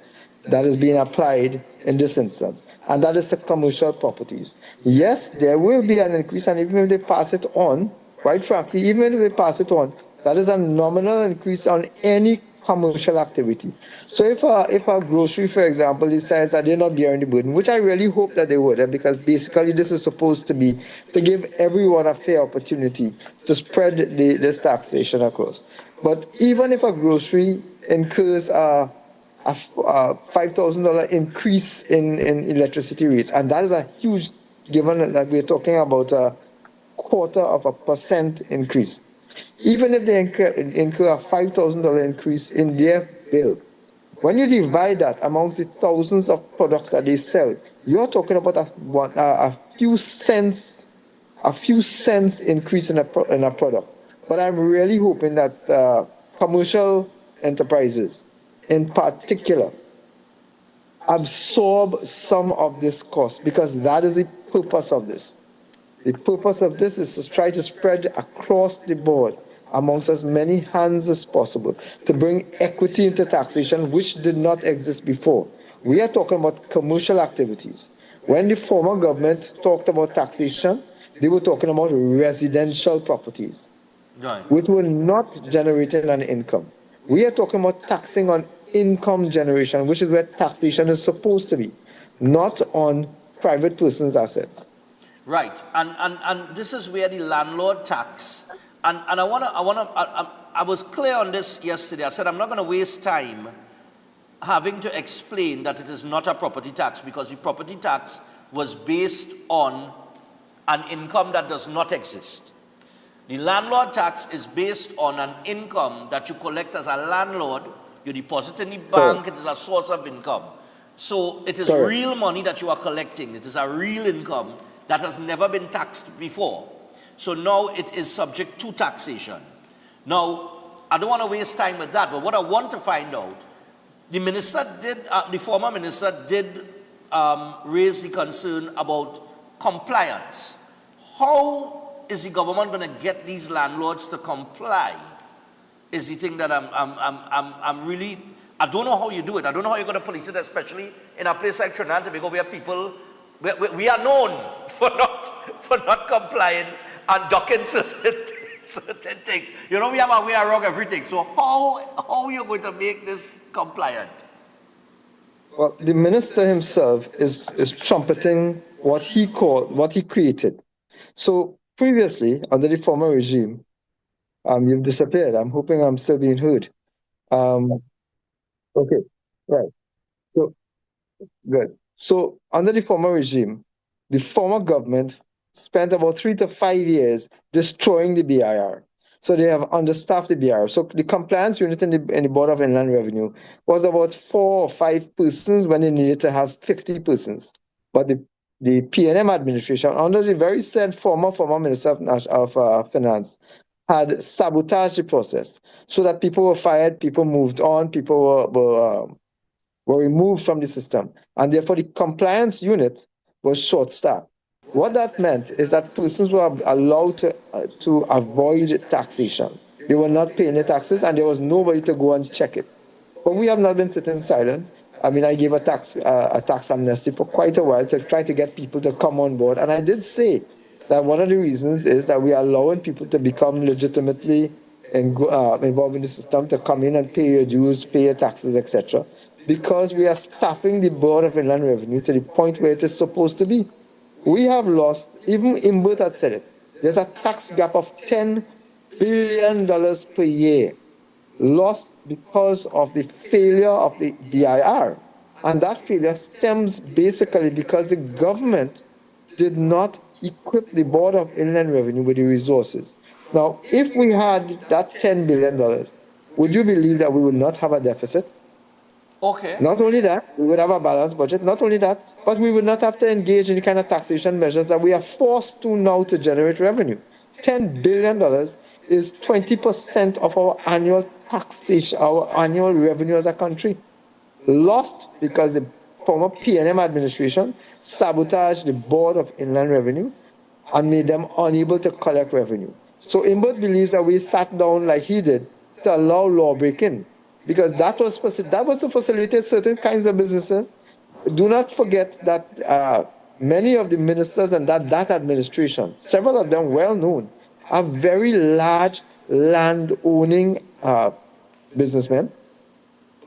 that is being applied in this instance, and that is the commercial properties. Yes, there will be an increase, and even if they pass it on, quite frankly, even if they pass it on, that is a nominal increase on any commercial activity. So if a grocery, for example, decides that they're not bearing the burden, which I really hope that they would, because basically this is supposed to be to give everyone a fair opportunity to spread this taxation across. But even if a grocery incurs a $5,000 increase in electricity rates, and that is a huge, given that we're talking about a 0.25% increase. Even if they incur a $5,000 increase in their bill, when you divide that amongst the thousands of products that they sell, you're talking about a few cents increase in a product. But I'm really hoping that commercial enterprises, in particular, absorb some of this cost, because that is the purpose of this. The purpose of this is to try to spread across the board amongst as many hands as possible to bring equity into taxation, which did not exist before. We are talking about commercial activities. When the former government talked about taxation, they were talking about residential properties, which were not generating an income. We are talking about taxing on income generation, which is where taxation is supposed to be, not on private persons' assets. Right, and this is where the landlord tax, and I was clear on this yesterday. I said I'm not going to waste time having to explain that it is not a property tax, because the property tax was based on an income that does not exist. The landlord tax is based on an income that you collect as a landlord. You deposit in the bank, it is a source of income. So it is real money that you are collecting. It is a real income that has never been taxed before. So now it is subject to taxation. Now, I don't want to waste time with that, but what I want to find out, the former minister did raise the concern about compliance. How is the government going to get these landlords to comply? Is the thing that I'm really, I don't know how you do it. I don't know how you're going to police it, especially in a place like Trinidad and Tobago, where people, we are known for not complying and ducking certain things. You know, we have our way around everything. So how are you going to make this compliant? Well, the minister himself is trumpeting what he created. So previously, under the former regime, you've disappeared. I'm hoping I'm still being heard. Okay, right. So, good. So, under the former regime, the former government spent about 3 to 5 years destroying the BIR. So they have understaffed the BIR. So the compliance unit in the Board of Inland Revenue was about 4 or 5 persons when they needed to have 50 persons. But the PNM administration, under the very said former Minister of Finance, had sabotaged the process so that people were fired, people moved on, people were removed from the system. And therefore the compliance unit was short-staffed. What that meant is that persons were allowed to avoid taxation. They were not paying the taxes and there was nobody to go and check it. But we have not been sitting silent. I mean, I gave a tax amnesty for quite a while to try to get people to come on board. And I did say that one of the reasons is that we are allowing people to become legitimately involved in the system, to come in and pay your dues, pay your taxes, etc. Because we are staffing the Board of Inland Revenue to the point where it is supposed to be. We have lost, even Imbert had said it, there's a tax gap of $10 billion per year lost because of the failure of the BIR. And that failure stems basically because the government did not equip the Board of Inland Revenue with the resources. Now, if we had that $10 billion, would you believe that we would not have a deficit? Okay. Not only that, we would have a balanced budget. Not only that, but we would not have to engage in the kind of taxation measures that we are forced to now to generate revenue. $10 billion is 20% of our annual taxation, our annual revenue as a country. Lost because the former PNM administration sabotaged the Board of Inland Revenue and made them unable to collect revenue. So Imbert believes that we sat down like he did to allow law breaking, because that was to facilitate certain kinds of businesses. Do not forget that many of the ministers and that administration, several of them well known, are very large land-owning businessmen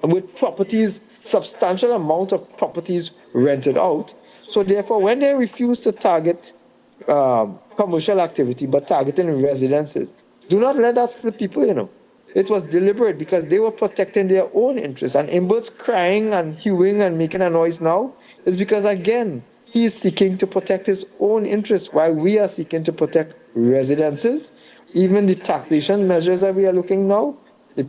with properties, substantial amount of properties rented out. So therefore, when they refuse to target commercial activity but targeting residences, do not let that slip people, you know. It was deliberate because they were protecting their own interests. And Imbert's crying and hewing and making a noise now is because, again, he is seeking to protect his own interests while we are seeking to protect residences. Even the taxation measures that we are looking now, the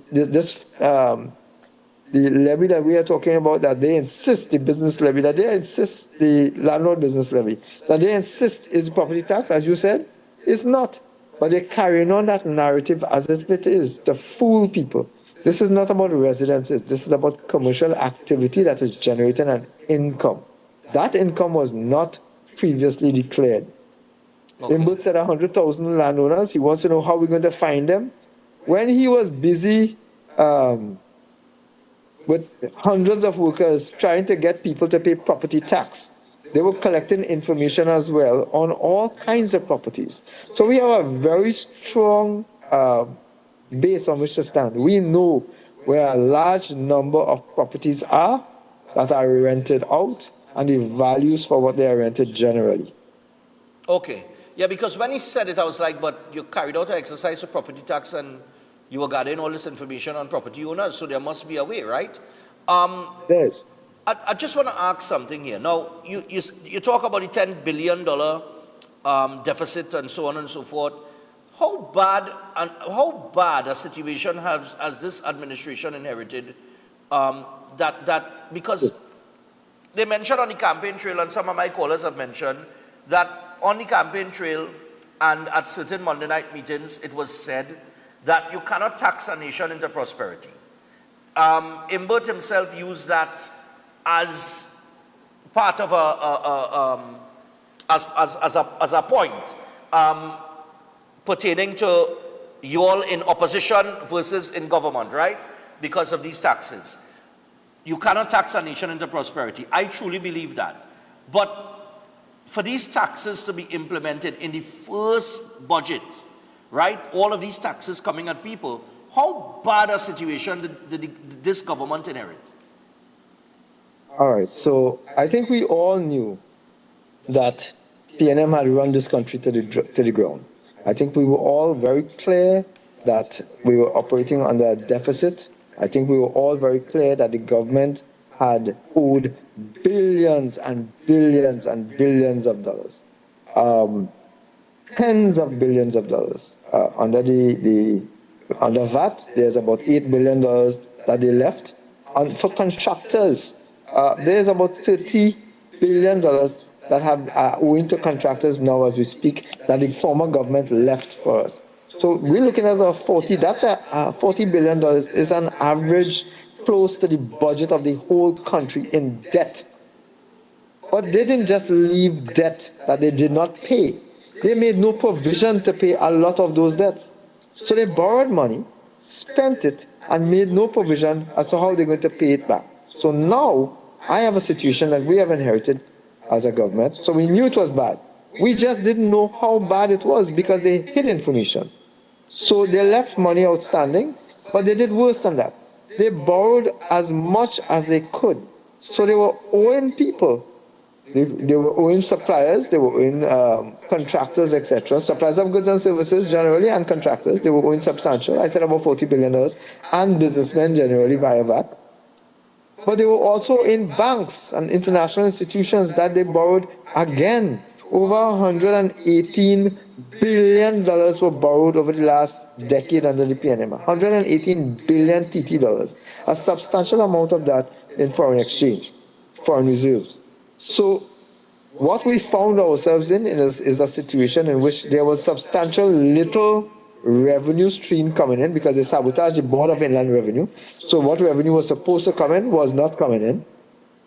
levy that we are talking about, that they insist, the business levy, that they insist, the landlord business levy, that they insist is property tax, as you said, is not. But they're carrying on that narrative as if it is, to fool people. This is not about residences. This is about commercial activity that is generating an income. That income was not previously declared. Okay. Imbert said 100,000 landowners. He wants to know how we're going to find them. When he was busy with hundreds of workers trying to get people to pay property tax, they were collecting information as well on all kinds of properties. So we have a very strong base on which to stand. We know where a large number of properties are that are rented out and the values for what they are rented generally. Okay. Yeah, because when he said it, I was like, but you carried out an exercise of property tax and you were gathering all this information on property owners, so there must be a way, right? Yes. I just want to ask something here. Now, you talk about the $10 billion deficit and so on and so forth. How bad a situation has this administration inherited? Because they mentioned on the campaign trail, and some of my callers have mentioned that on the campaign trail and at certain Monday night meetings, it was said that you cannot tax a nation into prosperity. Imbert himself used that as part of a point pertaining to you all in opposition versus in government, right? Because of these taxes. You cannot tax a nation into prosperity. I truly believe that. But for these taxes to be implemented in the first budget, right? All of these taxes coming at people, how bad a situation did this government inherit? All right, so I think we all knew that PNM had run this country to the ground. I think we were all very clear that we were operating under a deficit. I think we were all very clear that the government had owed billions and billions and billions of dollars. tens of billions of dollars. Under under VAT, there's about $8 billion that they left. And for contractors, there's about $30 billion that have owing to contractors now as we speak that the former government left for us. So we're looking at $40 billion is an average close to the budget of the whole country in debt. But they didn't just leave debt that they did not pay. They made no provision to pay a lot of those debts. So they borrowed money, spent it, and made no provision as to how they're going to pay it back. So now I have a situation that we have inherited as a government. So we knew it was bad. We just didn't know how bad it was because they hid information. So they left money outstanding, but they did worse than that. They borrowed as much as they could. So they were owing people. They were owing suppliers, they were owing contractors, etc. Suppliers of goods and services generally, and contractors. They were owing substantial, I said about $40 billion, and businessmen generally via VAT. But they were also in banks and international institutions that they borrowed again. Over $118 billion were borrowed over the last decade under the PNM. 118 billion TT dollars. A substantial amount of that in foreign exchange, foreign reserves. So what we found ourselves in is a situation in which there was substantial little revenue stream coming in because they sabotaged the Board of Inland Revenue. So what revenue was supposed to come in was not coming in.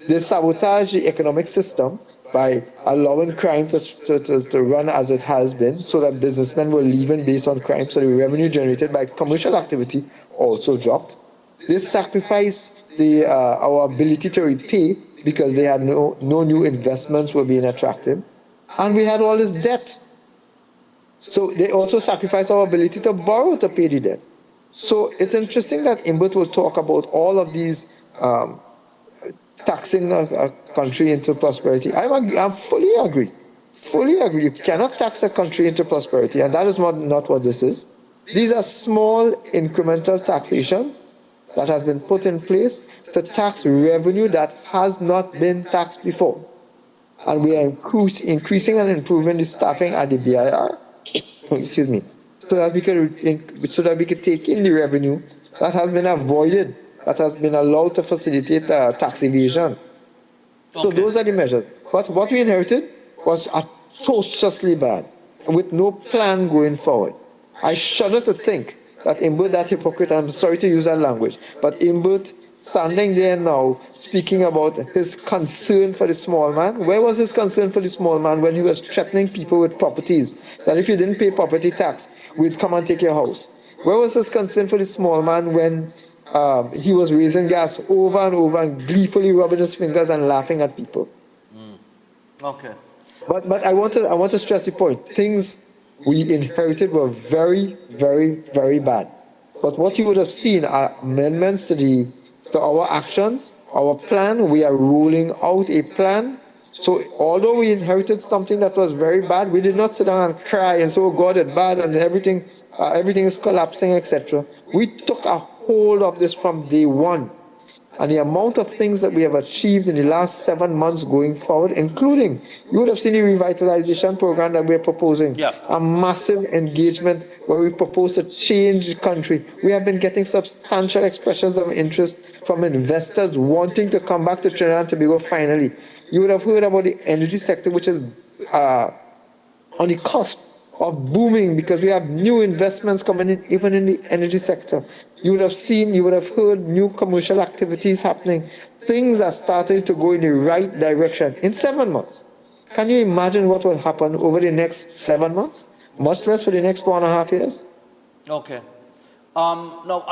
They sabotaged the economic system by allowing crime to run as it has been, so that businessmen were leaving based on crime, so the revenue generated by commercial activity also dropped. They sacrificed our ability to repay because they had no new investments were being attractive. And we had all this debt. So they also sacrificed our ability to borrow to pay the debt. So it's interesting that Imbert will talk about all of these taxing a country into prosperity. I fully agree. Fully agree. You cannot tax a country into prosperity, and that is not what this is. These are small incremental taxation that has been put in place to tax revenue that has not been taxed before. And we are increasing and improving the staffing at the BIR, excuse me, so that we can take in the revenue that has been avoided, that has been allowed to facilitate tax evasion. Okay. So those are the measures. But what we inherited was atrociously bad, with no plan going forward. I shudder to think that Imbert, that hypocrite, I'm sorry to use that language, but Imbert standing there now speaking about his concern for the small man. Where was his concern for the small man when he was threatening people with properties, that if you didn't pay property tax, we'd come and take your house? Where was his concern for the small man when he was raising gas over and over and gleefully rubbing his fingers and laughing at people? Okay. But I want to stress the point. Things we inherited were very, very, very bad. But what you would have seen are amendments to our actions, our plan. We are rolling out a plan. So although we inherited something that was very bad, we did not sit down and cry and say, oh God, it's bad and everything is collapsing, etc. We took a hold of this from day one. And the amount of things that we have achieved in the last 7 months going forward, including, you would have seen the revitalization program that we're proposing. Yeah. A massive engagement where we propose to change the country. We have been getting substantial expressions of interest from investors wanting to come back to Trinidad and Tobago finally. You would have heard about the energy sector, which is on the cusp of booming because we have new investments coming in, even in the energy sector. You would have heard new commercial activities happening. Things are starting to go in the right direction in 7 months. Can you imagine what will happen over the next 7 months? Much less for the next 4.5 years. Okay. Now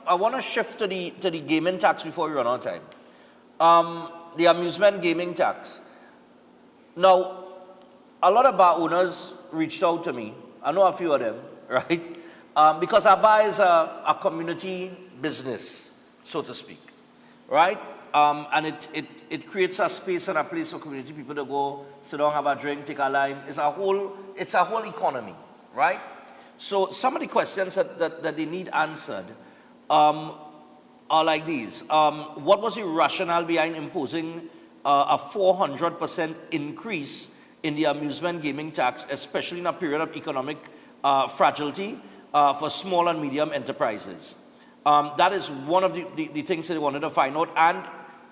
I wanna shift to the gaming tax before we run out of time. The amusement gaming tax. Now, a lot of bar owners reached out to me. I know a few of them, right? Because our bar is a community business, so to speak, right? And it creates a space and a place for community people to go, sit down, have a drink, take a lime. It's a whole economy, right? So some of the questions that they need answered are like these. What was the rationale behind imposing a 400% increase in the amusement gaming tax, especially in a period of economic fragility for small and medium enterprises? That is one of the things that I wanted to find out. And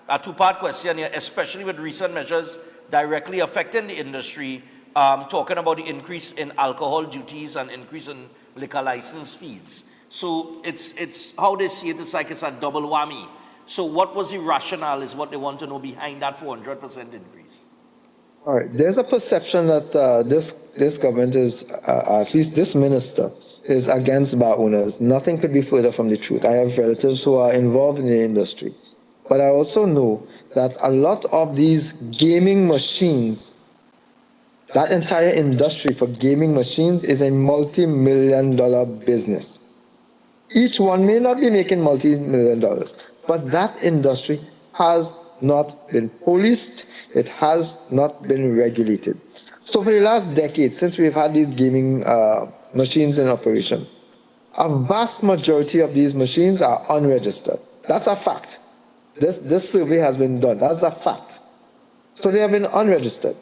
a two-part question here, especially with recent measures directly affecting the industry, talking about the increase in alcohol duties and increase in liquor license fees. So it's how they see it, it's like it's a double whammy. So what was the rationale is what they want to know behind that 400% increase? All right, there's a perception that this government is, at least this minister, is against bar owners. Nothing could be further from the truth. I have relatives who are involved in the industry. But I also know that a lot of these gaming machines, that entire industry for gaming machines is a multi-million-dollar business. Each one may not be making multi-million dollars, but that industry has not been policed, it has not been regulated. So for the last decade, since we've had these gaming machines in operation, a vast majority of these machines are unregistered. That's a fact. This survey has been done. That's a fact. So they have been unregistered.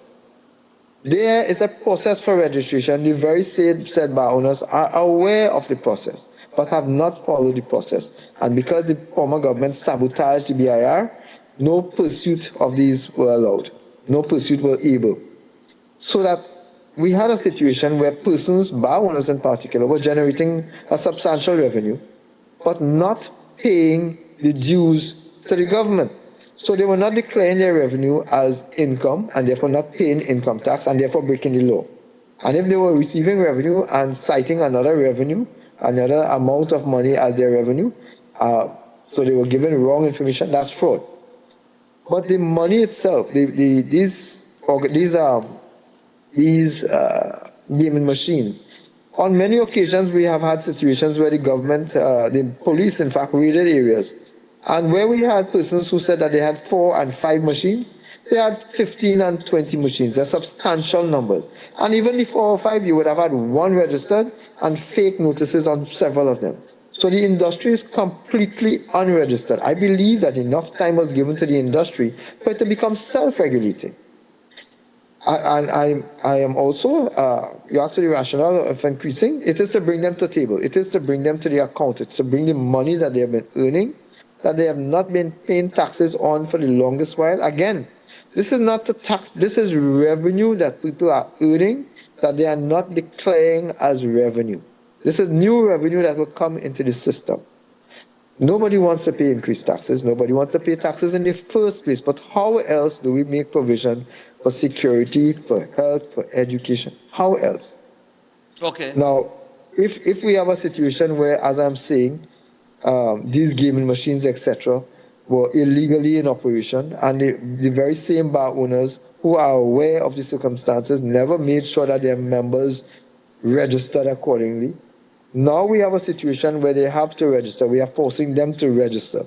There is a process for registration. The very said bar owners are aware of the process, but have not followed the process. And because the former government sabotaged the BIR, no pursuit of these were allowed. No pursuit were able. So that we had a situation where persons, bar owners in particular, were generating a substantial revenue, but not paying the dues to the government. So they were not declaring their revenue as income and therefore not paying income tax and therefore breaking the law. And if they were receiving revenue and citing another revenue, another amount of money as their revenue, so they were given wrong information, that's fraud. But the money itself, these gaming machines, on many occasions we have had situations where the government, the police in fact raided areas. And where we had persons who said that they had 4 and 5 machines, they had 15 and 20 machines. They're substantial numbers. And even the 4 or 5, you would have had 1 registered and fake notices on several of them. So the industry is completely unregistered. I believe that enough time was given to the industry for it to become self-regulating. And I am also, you asked for the rationale of increasing, it is to bring them to the table. It is to bring them to the account. It's to bring the money that they have been earning, that they have not been paying taxes on for the longest while. Again, this is not the tax, this is revenue that people are earning that they are not declaring as revenue. This is new revenue that will come into the system. Nobody wants to pay increased taxes. Nobody wants to pay taxes in the first place. But how else do we make provision for security, for health, for education? How else? Okay. Now, if we have a situation where, as I'm saying, these gaming machines, etc., were illegally in operation, and the very same bar owners who are aware of the circumstances never made sure that their members registered accordingly. Now we have a situation where they have to register. We are forcing them to register.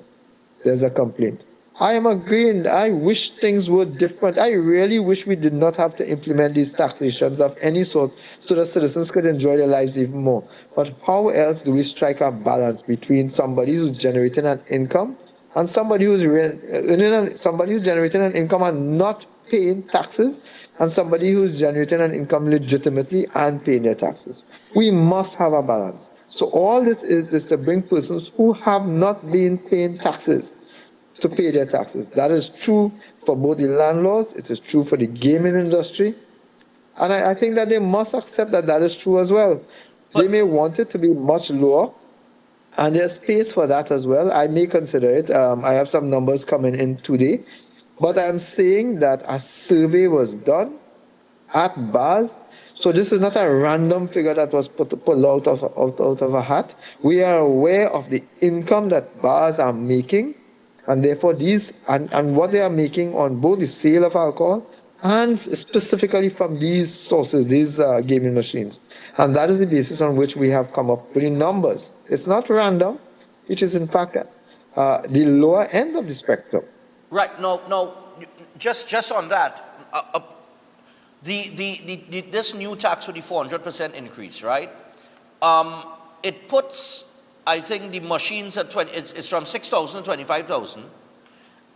There's a complaint. I am agreeing. I wish things were different. I really wish we did not have to implement these taxations of any sort so that citizens could enjoy their lives even more. But how else do we strike a balance between somebody who's generating an income and somebody who's generating an income and not paying taxes, and somebody who's generating an income legitimately and paying their taxes? We must have a balance. So all this is to bring persons who have not been paying taxes to pay their taxes. That is true for both the landlords, it is true for the gaming industry, and I think that they must accept that that is true as well. They may want it to be much lower, and there's space for that as well. I may consider it. I have some numbers coming in today, but I'm saying that a survey was done at bars. So this is not a random figure that was pulled out of a hat. We are aware of the income that bars are making, and therefore these and what they are making on both the sale of alcohol and specifically from these sources, these gaming machines. And that is the basis on which we have come up with the numbers. It's not random. It is in fact the lower end of the spectrum. Right. No. Just on that, this new tax with the 400% increase, right? It puts, I think, the machines at 20. It's from 6,000 to 25,000,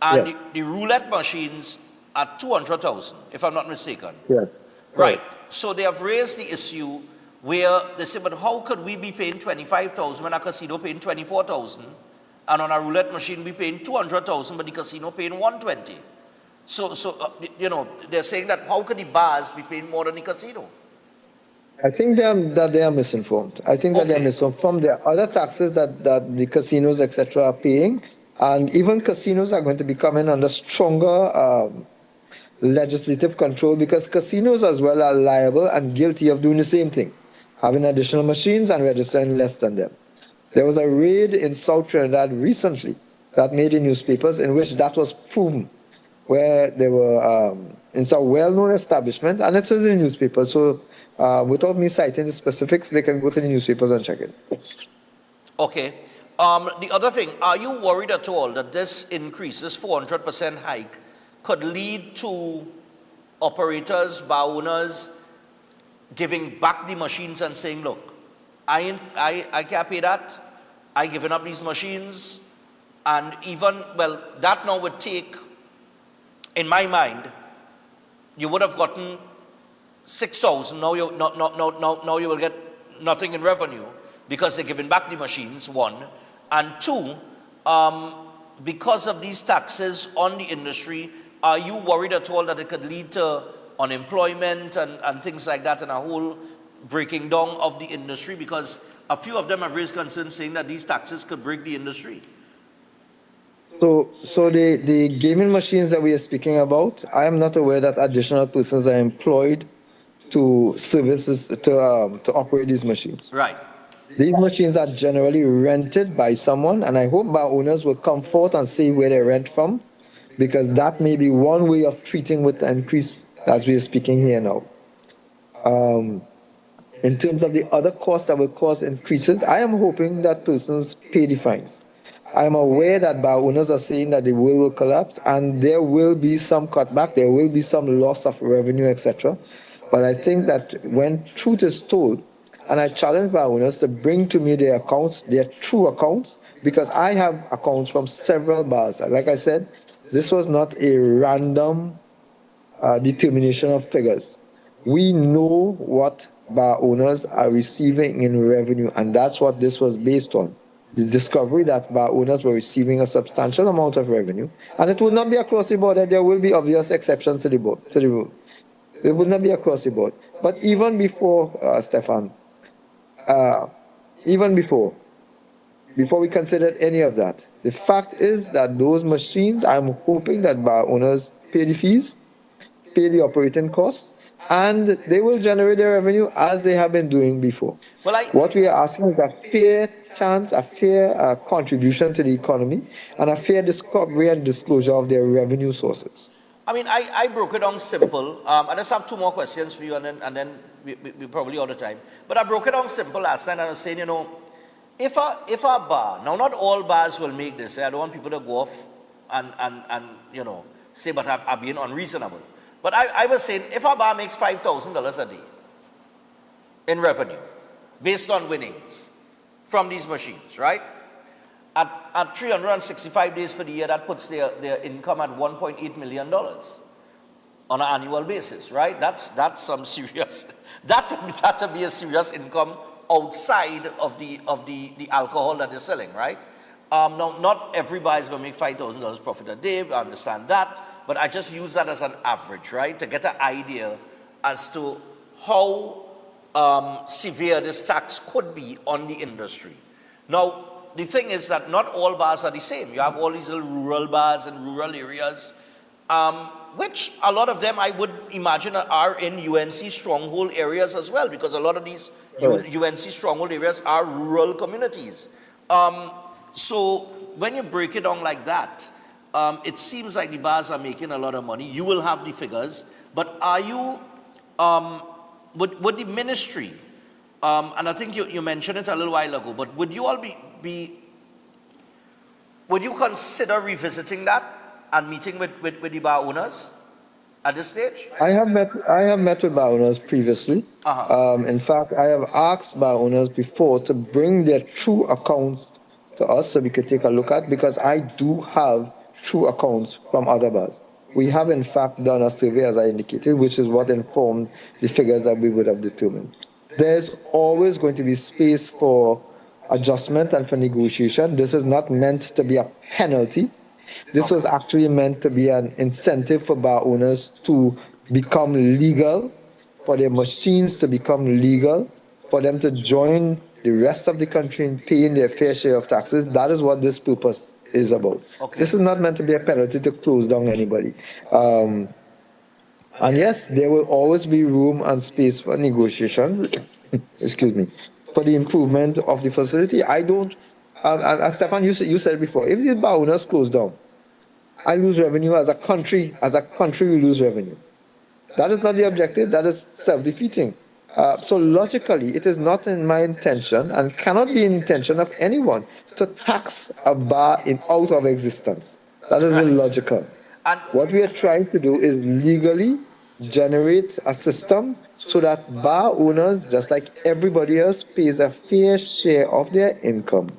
and Yes. the roulette machines at 200,000, if I'm not mistaken. Yes. Right. So they have raised the issue where they say, but how could we be paying 25,000 when a casino paying 24,000, and on a roulette machine we paying 200,000, but the casino paying 120? So they're saying that how could the bars be paying more than the casino? I think that they are misinformed. I think that they are misinformed from the other taxes that the casinos, etc., are paying. And even casinos are going to be coming under stronger legislative control, because casinos as well are liable and guilty of doing the same thing, having additional machines and registering less than them. There was a raid in South Trinidad recently that made the newspapers in which that was proven, where they were in some well-known establishment, and it was in the newspaper. So without me citing the specifics, they can go to the newspapers and check it. Okay. The other thing, are you worried at all that this increase, this 400% hike, could lead to operators, bar owners, giving back the machines and saying, look, I can't pay that, I given up these machines, and even, well, that now would take, in my mind, you would have gotten 6,000, now you will get nothing in revenue because they're giving back the machines, one, and two, because of these taxes on the industry, are you worried at all that it could lead to unemployment and things like that, and a whole breaking down of the industry? Because a few of them have raised concerns saying that these taxes could break the industry. So the gaming machines that we are speaking about, I am not aware that additional persons are employed to operate these machines. Right. These machines are generally rented by someone, and I hope bar owners will come forth and say where they rent from, because that may be one way of treating with the increase as we are speaking here now. In terms of the other costs that will cause increases, I am hoping that persons pay the fines. I am aware that bar owners are saying that the world will collapse and there will be some cutback, there will be some loss of revenue, etc. But I think that when truth is told, and I challenge bar owners to bring to me their accounts, their true accounts, because I have accounts from several bars. Like I said, this was not a random determination of figures. We know what bar owners are receiving in revenue, and that's what this was based on. The discovery that bar owners were receiving a substantial amount of revenue, and it would not be across the board, that there will be obvious exceptions to the rule. It would not be across the board. But even before, Stefan, even before we considered any of that, the fact is that those machines, I'm hoping that bar owners pay the fees, pay the operating costs, and they will generate their revenue as they have been doing before. What we are asking is a fair chance, a fair contribution to the economy, and a fair discovery and disclosure of their revenue sources. I mean, I broke it down simple. I just have two more questions for you, and then we probably out of time. But I broke it down simple last night, and I was saying, if a bar, now not all bars will make this. I don't want people to go off and say, but I'm being unreasonable. But I was saying, if a bar makes $5,000 a day in revenue, based on winnings from these machines, right? At 365 days for the year, that puts their income at $1.8 million on an annual basis, right? That's some serious, that would be a serious income outside of the alcohol that they're selling, right? Now, not every bar is going to make $5,000 profit a day, I understand that, but I just use that as an average, right? To get an idea as to how severe this tax could be on the industry. Now, the thing is that not all bars are the same. You have all these little rural bars in rural areas, which a lot of them I would imagine are in UNC stronghold areas as well, because a lot of these UNC stronghold areas are rural communities. So when you break it down like that, it seems like the bars are making a lot of money. You will have the figures, but are you, would the ministry, and I think you mentioned it a little while ago, but would you all would you consider revisiting that and meeting with the bar owners at this stage? I have met with bar owners previously. In fact, I have asked bar owners before to bring their true accounts to us so we could take a look at, because I do have true accounts from other bars. we have in fact done a survey, as I indicated, which is what informed the figures that we would have determined. There's always going to be space for adjustment and for negotiation. This is not meant to be a penalty. This was actually meant to be an incentive for bar owners to become legal, for their machines to become legal, for them to join the rest of the country in paying their fair share of taxes. That is what this purpose is about. This is not meant to be a penalty to close down anybody. And yes, there will always be room and space for negotiation, excuse me, for the improvement of the facility. I don't, Stefan, you said it before, if these bar owners close down, I lose revenue as a country we lose revenue. That is not the objective, that is self-defeating. So logically, it is not in my intention and cannot be in intention of anyone to tax a bar out of existence. That is illogical. And what we are trying to do is legally generate a system so that bar owners, just like everybody else, pays a fair share of their income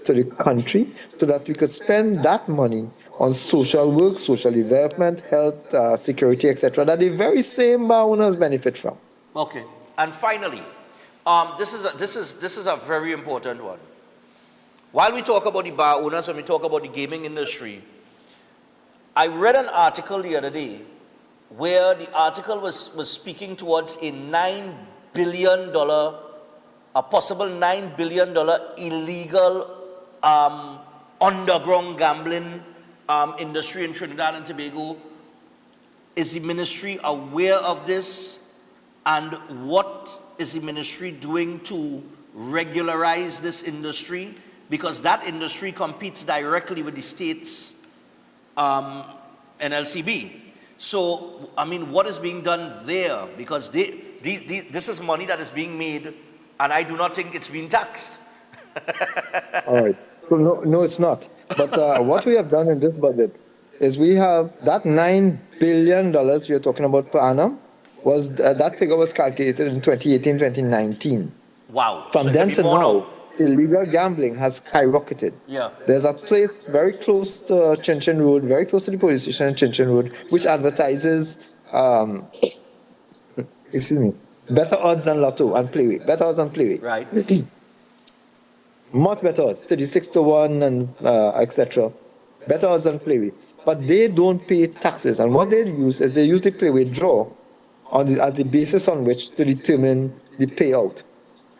to the country so that we could spend that money on social work, social development, health, security, etc., that the very same bar owners benefit from. Okay. And finally, this is a very important one. While we talk about the bar owners and we talk about the gaming industry, I read an article the other day where the article was speaking towards a $9 billion, a possible $9 billion illegal underground gambling industry in Trinidad and Tobago. Is the ministry aware of this? And what is the ministry doing to regularize this industry? Because that industry competes directly with the state's NLCB. So, I mean, what is being done there? Because this is money that is being made, and I do not think it's being taxed. All right. So no, it's not. But what we have done in this budget is we have that $9 billion we are talking about per annum. That figure was calculated in 2018, 2019. Wow. From So then it to could be more now, illegal gambling has skyrocketed. Yeah. There's a place very close to Chinchin Road, very close to the police station in Chinchin Road, which advertises, better odds than Lotto and Playway. Better odds than Playway. Right. Much better odds, 36-1 and etc. Better odds than Playway. But they don't pay taxes. And what they use is they use the Playway draw as the basis on which to determine the payout.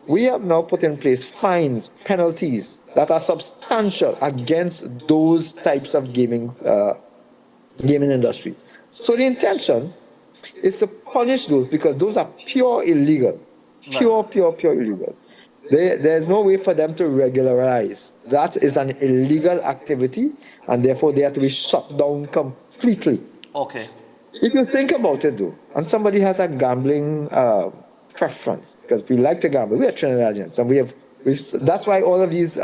We have now put in place fines, penalties that are substantial against those types of gaming industries. So the intention is to punish those because those are pure illegal. Pure illegal. There's no way for them to regularize. That is an illegal activity, and therefore they have to be shut down completely. Okay. If you think about it, though, and somebody has a gambling preference, because we like to gamble, we are Trinidadians, and that's why all of these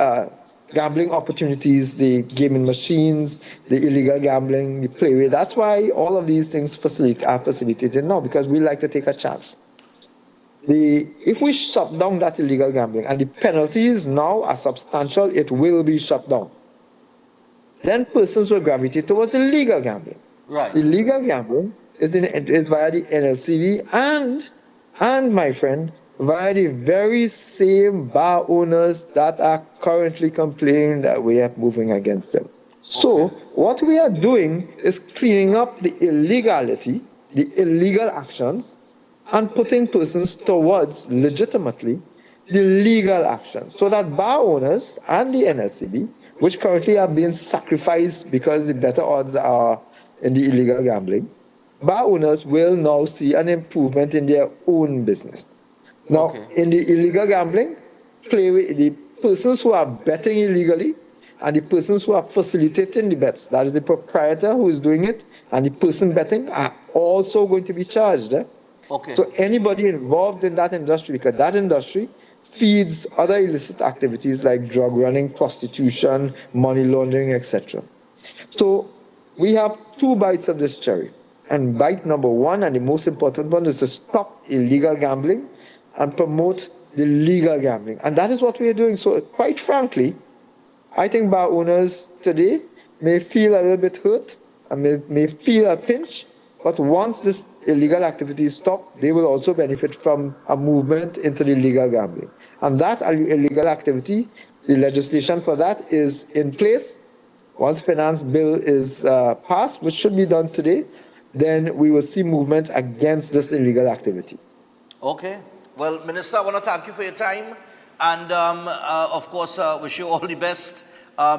gambling opportunities, the gaming machines, the illegal gambling, the Playway, that's why all of these things are facilitated now, because we like to take a chance. If we shut down that illegal gambling, and the penalties now are substantial, it will be shut down, then persons will gravitate towards illegal gambling. Right. Illegal gambling is via the NLCB and my friend, via the very same bar owners that are currently complaining that we are moving against them. So what we are doing is cleaning up the illegality, the illegal actions, and putting persons towards legitimately the legal actions, so that bar owners and the NLCB, which currently are being sacrificed because the better odds are in the illegal gambling, bar owners will now see an improvement in their own business. Now, in the illegal gambling, the persons who are betting illegally and the persons who are facilitating the bets, that is the proprietor who is doing it, and the person betting are also going to be charged. Okay. So anybody involved in that industry, because that industry feeds other illicit activities like drug running, prostitution, money laundering, etc. So we have two bites of this cherry. And bite number one, and the most important one, is to stop illegal gambling and promote the legal gambling. And that is what we are doing. So quite frankly, I think bar owners today may feel a little bit hurt and may feel a pinch, but once this illegal activity is stopped, they will also benefit from a movement into the legal gambling. And that illegal activity, the legislation for that is in place. Once finance bill is passed, which should be done today, then we will see movement against this illegal activity. Okay. Well, Minister, I want to thank you for your time. And, of course, wish you all the best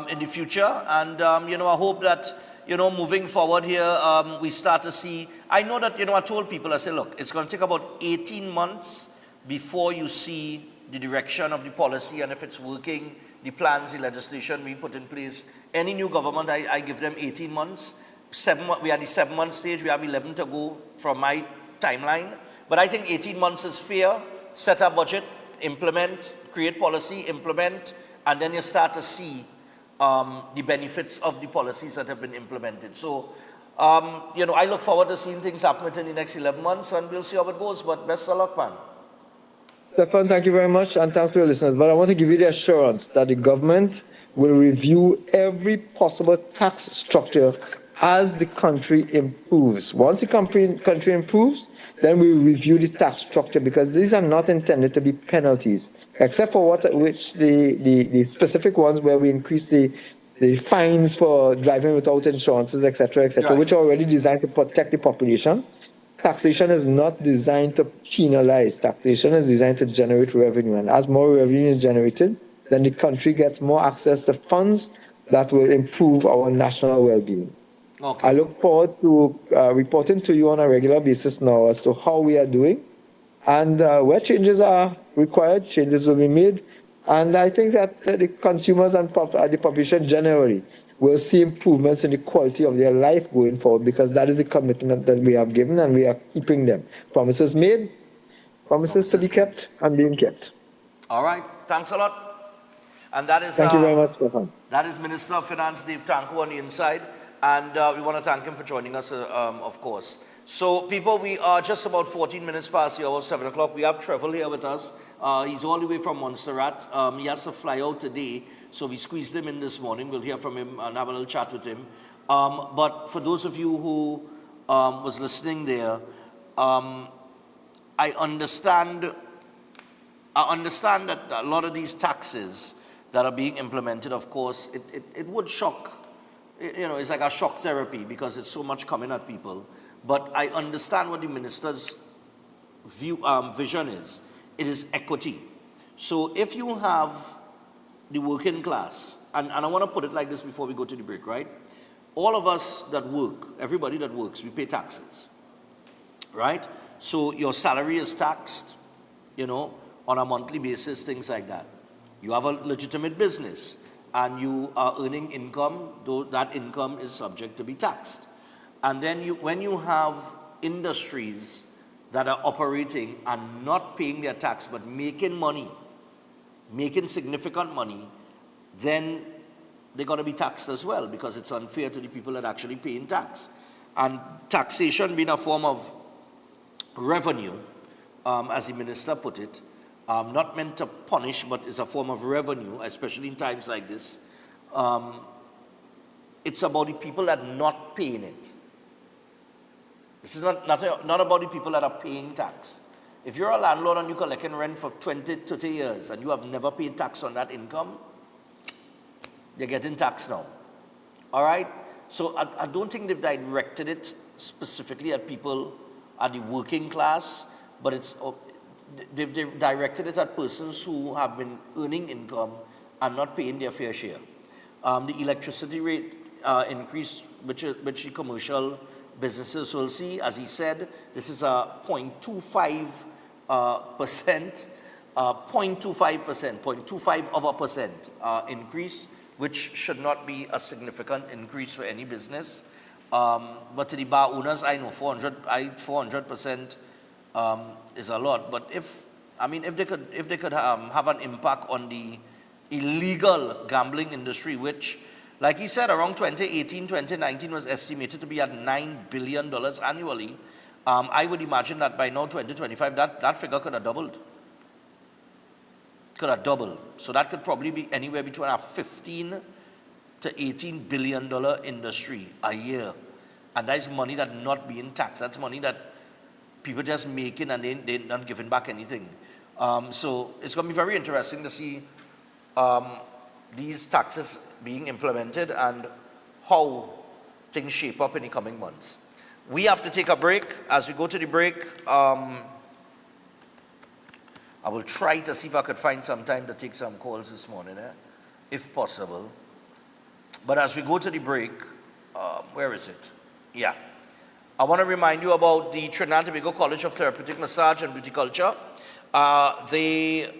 in the future. And, I hope that, moving forward here, we start to see. I know that, I told people, I said, look, it's going to take about 18 months before you see the direction of the policy and if it's working, the plans, the legislation being put in place. Any new government, I give them 18 months. We are the 7-month stage. We have 11 to go from my timeline. But I think 18 months is fair. Set a budget, implement, create policy, implement, and then you start to see the benefits of the policies that have been implemented. So, I look forward to seeing things happen within the next 11 months, and we'll see how it goes. But best of luck, man. Stefan, thank you very much, and thanks for your listeners. But I want to give you the assurance that the government will review every possible tax structure as the country improves. Once the country improves, then we will review the tax structure, because these are not intended to be penalties, except for the specific ones where we increase the fines for driving without insurances, etc., Right. which are already designed to protect the population. Taxation is not designed to penalize. Taxation is designed to generate revenue. And as more revenue is generated, then the country gets more access to funds that will improve our national well-being. Okay. I look forward to reporting to you on a regular basis now as to how we are doing. And where changes are required, changes will be made. And I think that the consumers and the population generally will see improvements in the quality of their life going forward, because that is the commitment that we have given, and we are keeping them. Promises made, promises to be kept, and being kept. All right. Thanks a lot. And that is... Thank you very much, Stefan. That is Minister of Finance Dave Tanko on the inside. And we want to thank him for joining us, of course. So, people, we are just about 14 minutes past the hour of 7 o'clock. We have Trevor here with us. He's all the way from Montserrat. He has to fly out today, so we squeezed him in this morning. We'll hear from him and have a little chat with him. But for those of you who was listening there, I understand that a lot of these taxes that are being implemented, of course, it would shock. It's like a shock therapy because it's so much coming at people. But I understand what the minister's vision is. It is equity. So if you have the working class, and I want to put it like this before we go to the break, right? All of us that work, everybody that works, we pay taxes, right? So your salary is taxed, on a monthly basis, things like that. You have a legitimate business and you are earning income, though that income is subject to be taxed. And then when you have industries that are operating and not paying their tax but making money, making significant money, then they're going to be taxed as well, because it's unfair to the people that actually paying tax. And taxation being a form of revenue, as the minister put it, not meant to punish, but is a form of revenue, especially in times like this. It's about the people that are not paying it. This is not about the people that are paying tax. If you're a landlord and you're collecting rent for 20, 30 years and you have never paid tax on that income, you're getting taxed now. All right? So I don't think they've directed it specifically at people at the working class, but they've directed it at persons who have been earning income and not paying their fair share. The electricity rate increase, which the commercial businesses will see, as he said, this is a 0.25% increase, which should not be a significant increase for any business. But to the bar owners, I know 400% is a lot. But if they could have an impact on the illegal gambling industry, which, like he said, around 2018, 2019 was estimated to be at $9 billion annually. I would imagine that by now, 2025, that figure could have doubled. So that could probably be anywhere between a $15 to $18 billion industry a year. And that's money that's not being taxed. That's money that people just making and they're not giving back anything. So it's going to be very interesting to see these taxes being implemented and how things shape up in the coming months. We have to take a break. As we go to the break, I will try to see if I could find some time to take some calls this morning, if possible. But as we go to the break, where is it? Yeah. I want to remind you about the Trinidad and Tobago College of Therapeutic Massage and Beauty Culture. They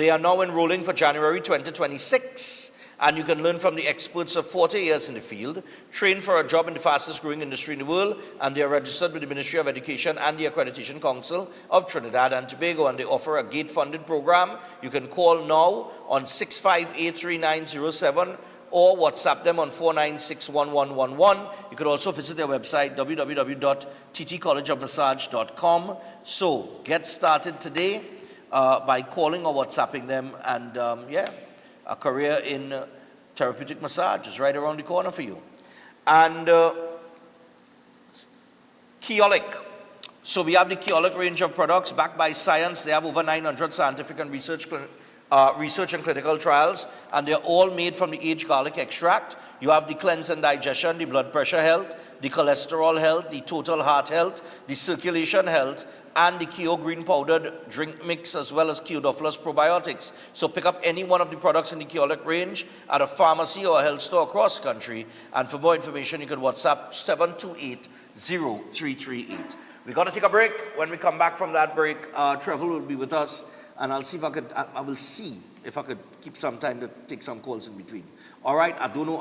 are now enrolling for January 2026. And you can learn from the experts of 40 years in the field, train for a job in the fastest growing industry in the world, and they are registered with the Ministry of Education and the Accreditation Council of Trinidad and Tobago, and they offer a gate-funded program. You can call now on 6583907 or WhatsApp them on 4961111. You could also visit their website, www.ttcollegeofmassage.com. So get started today by calling or WhatsApping them, and a career in therapeutic massage is right around the corner for you. And Keolic. So we have the Keolic range of products backed by science. They have over 900 scientific and research and clinical trials, and they're all made from the aged garlic extract. You have the cleanse and digestion, the blood pressure health, the cholesterol health, the total heart health, the circulation health, and the Keo Green powdered drink mix, as well as Keodophilus probiotics. So pick up any one of the products in the Keolic range at a pharmacy or a health store across the country. And for more information, you can WhatsApp 728-0338. We're going to take a break. When we come back from that break, Trevor will be with us, and I'll see if I will see if I could keep some time to take some calls in between. All right, I don't know,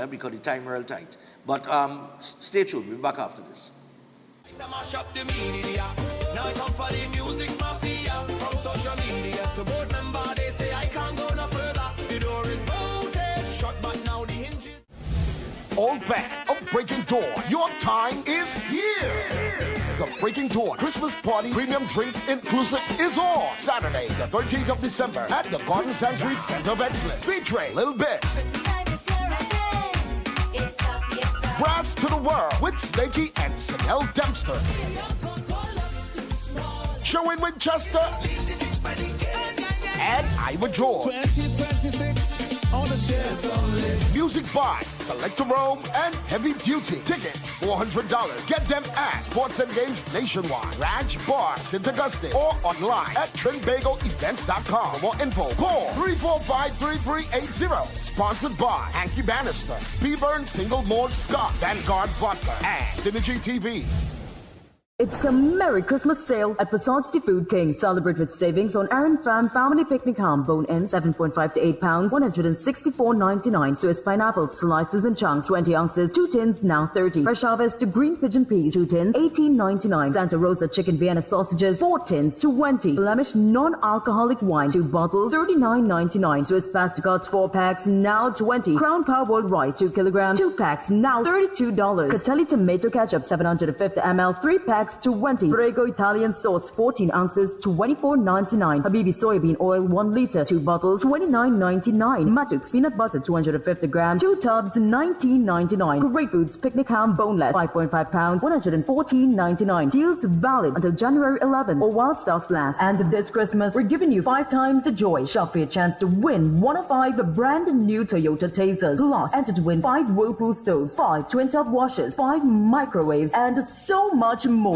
because the time is real tight. But stay tuned. We'll be back after this. Mash up the media. Now I come for the music mafia. From social media to board member, they say I can't go no further. The door is bolted shut, but now the hinges. All fan of Breaking Dawn, your time is here. The Breaking Dawn Christmas Party Premium Drinks Inclusive is on Saturday, the 13th of December at the Garden Sanctuary Center of Excellence, featuring Lil Bit, Brass to the World with Snakey and Chanel Dempster, Sherwin Winchester, and Ivor George. 2026 on the shares on Music by Selector Rome and Heavy Duty. Tickets $400. Get them at Sports and Games Nationwide, Ranch Bar, St. Augustine, or online at TrinBagoEvents.com. For more info, call 345-3380. Sponsored by Hanky Bannister, Speedburn Single Malt Scott, Vanguard Vodka, and Synergy TV. It's a Merry Christmas sale at Passage de Food King. Celebrate with savings on Aaron Farm Family Picnic Ham, bone ends 7.5 to 8 pounds, $164.99. Swiss pineapples, slices and chunks, 20 ounces, 2 tins, now 30. Fresh harvest to green pigeon peas, 2 tins, $18.99. Santa Rosa chicken Vienna sausages, 4 tins, 20. Flemish non-alcoholic wine, 2 bottles, $39.99. Swiss pasticots, 4 packs, now 20. Crown Powerboiled rice, 2 kilograms, 2 packs, now $32. Catelli tomato ketchup, 750 ml, 3 packs, 20. Prego Italian sauce, 14 ounces, $24.99. Habibi soybean oil, 1 liter, 2 bottles, $29.99. Matux peanut butter, 250 grams, 2 tubs, $19.99. Great Foods picnic ham, boneless, 5.5 pounds, $114.99. Deals valid until January 11th or while stocks last. And this Christmas, we're giving you 5 times the joy. Shop for your chance to win 1 of 5 brand new Toyota Tasers. Plus, enter to win 5 Whirlpool stoves, 5 twin top washers, 5 microwaves, and so much more.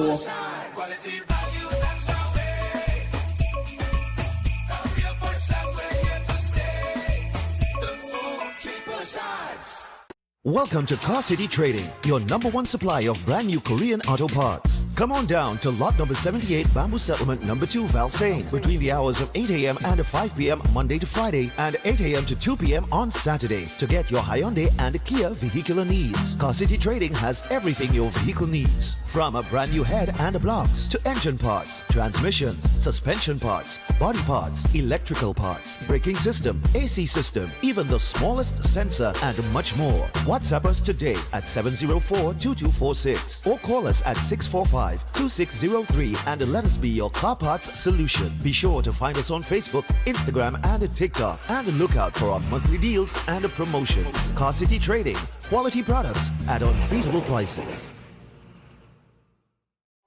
Welcome to Car City Trading, your #1 supply of brand new Korean auto parts. Come on down to lot number 78, Bamboo Settlement number 2, Valsain, between the hours of 8 a.m. and 5 p.m. Monday to Friday, and 8 a.m. to 2 p.m. on Saturday to get your Hyundai and Kia vehicular needs. Car City Trading has everything your vehicle needs, from a brand new head and blocks to engine parts, transmissions, suspension parts, body parts, electrical parts, braking system, AC system, even the smallest sensor, and much more. WhatsApp us today at 704-2246 or call us at 645 845-2603 and let us be your car parts solution. Be sure to find us on Facebook, Instagram, and TikTok, and look out for our monthly deals and promotions. Car City Trading, quality products at unbeatable prices.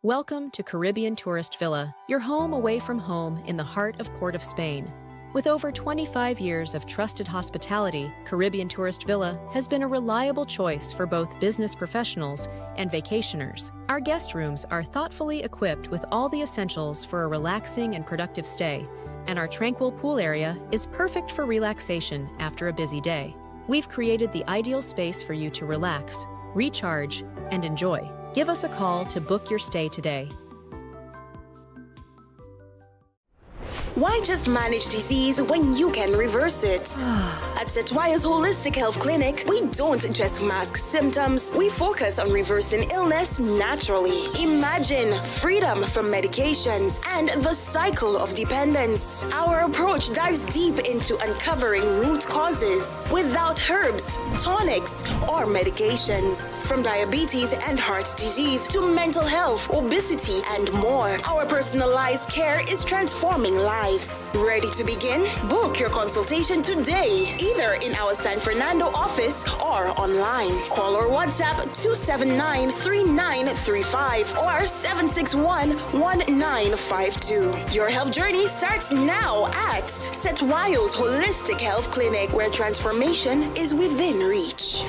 Welcome to Caribbean Tourist Villa, your home away from home in the heart of Port of Spain. With over 25 years of trusted hospitality, Caribbean Tourist Villa has been a reliable choice for both business professionals and vacationers. Our guest rooms are thoughtfully equipped with all the essentials for a relaxing and productive stay, and our tranquil pool area is perfect for relaxation after a busy day. We've created the ideal space for you to relax, recharge, and enjoy. Give us a call to book your stay today. Why just manage disease when you can reverse it? At Setwaya's Holistic Health Clinic, we don't just mask symptoms, we focus on reversing illness naturally. Imagine freedom from medications and the cycle of dependence. Our approach dives deep into uncovering root causes without herbs, tonics, or medications. From diabetes and heart disease to mental health, obesity, and more, our personalized care is transforming lives. Ready to begin? Book your consultation today, either in our San Fernando office or online. Call or WhatsApp 279-3935 or 761-1952. Your health journey starts now at Setwayo's Holistic Health Clinic, where transformation is within reach.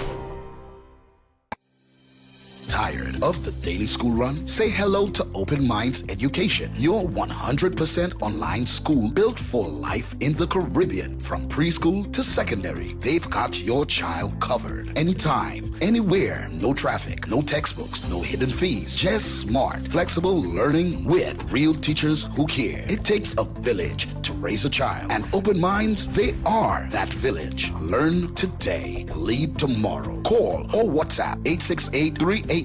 Tired of the daily school run? Say hello to Open Minds Education, your 100% online school built for life in the Caribbean. From preschool to secondary, they've got your child covered. Anytime, anywhere, no traffic, no textbooks, no hidden fees. Just smart, flexible learning with real teachers who care. It takes a village to raise a child, and Open Minds, they are that village. Learn today, lead tomorrow. Call or WhatsApp 868-388-6635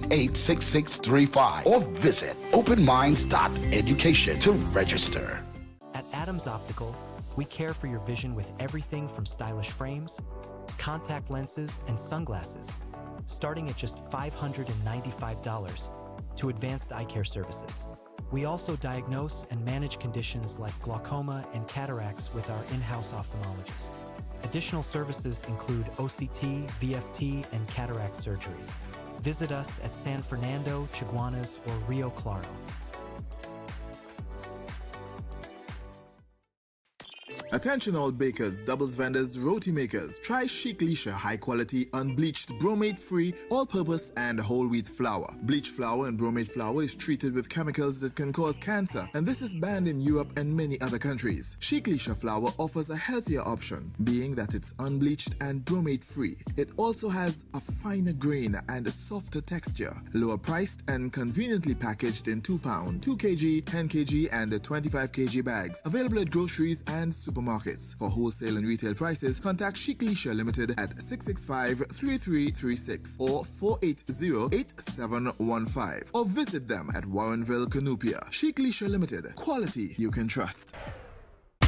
or visit openminds.education to register. At Adams Optical, we care for your vision with everything from stylish frames, contact lenses, and sunglasses, starting at just $595 to advanced eye care services. We also diagnose and manage conditions like glaucoma and cataracts with our in-house ophthalmologist. Additional services include OCT, VFT, and cataract surgeries. Visit us at San Fernando, Chaguanas, or Rio Claro. Attention all bakers, doubles vendors, roti makers. Try Chic Lisha high quality, unbleached, bromate free, all purpose and whole wheat flour. Bleached flour and bromate flour is treated with chemicals that can cause cancer, and this is banned in Europe and many other countries. Chic Lisha flour offers a healthier option, being that it's unbleached and bromate free. It also has a finer grain and a softer texture, lower priced and conveniently packaged in 2 pound, 2 kg, 10 kg and 25 kg bags. Available at groceries and supermarkets. For wholesale and retail prices, contact Chic Lisha Limited at 665-3336 or 480-8715 or visit them at Warrenville, Canupia. Chic Lisha Limited. Quality you can trust.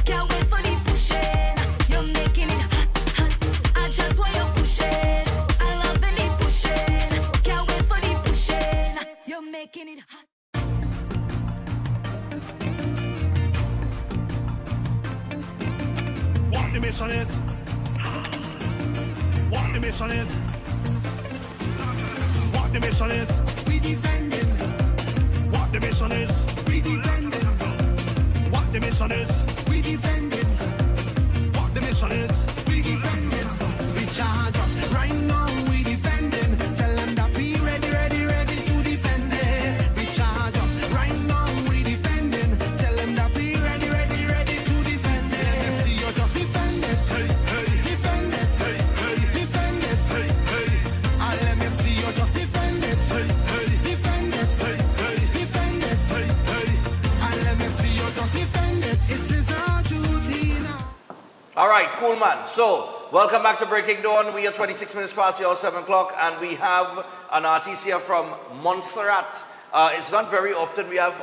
Can't wait for the pushing. You're making it hot, hot. I just want you pushing. I love when they pushing. Can't wait for the pushing. You're making it hot. What the mission is? What the mission is? What the mission is? We defending. What the mission is? We defending. What the mission is? We defending. What the mission is? We defending. We charge up. Right now we defending. Tell them that we ready, ready, ready to defend it. We charge up. Right now we defending. Tell them that we ready, ready, ready to defend it. Let me see you just defend it. Hey, hey. Defend it. Hey, hey. Defend it. Hey, hey. And let me see you just defend it. Hey, hey. Defend it. Hey, hey. Defend it. Hey, hey. And let me see you just defend it. It is our duty now. All right, cool, man. So, welcome back to Breaking Dawn. We are 26 minutes past the hour, 7 o'clock, and we have an artist here from Montserrat. It's not very often we have,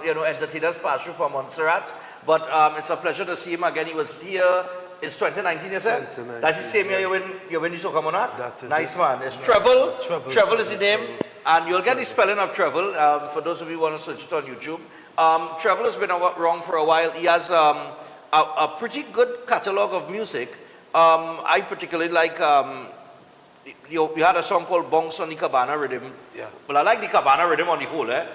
entertainers pass through from Montserrat, but it's a pleasure to see him again. He was here. It's 2019, you said? 2019. That's the same year you win the Soca Monarch? That is nice, man. It's Treble. Treble is the name. And you'll get the spelling of Treble, for those of you who want to search it on YouTube. Treble has been around for a while. He has a pretty good catalog of music. I particularly like, you had a song called Bongs on the Cabana Rhythm. Yeah. Well, I like the Cabana Rhythm on the whole, eh?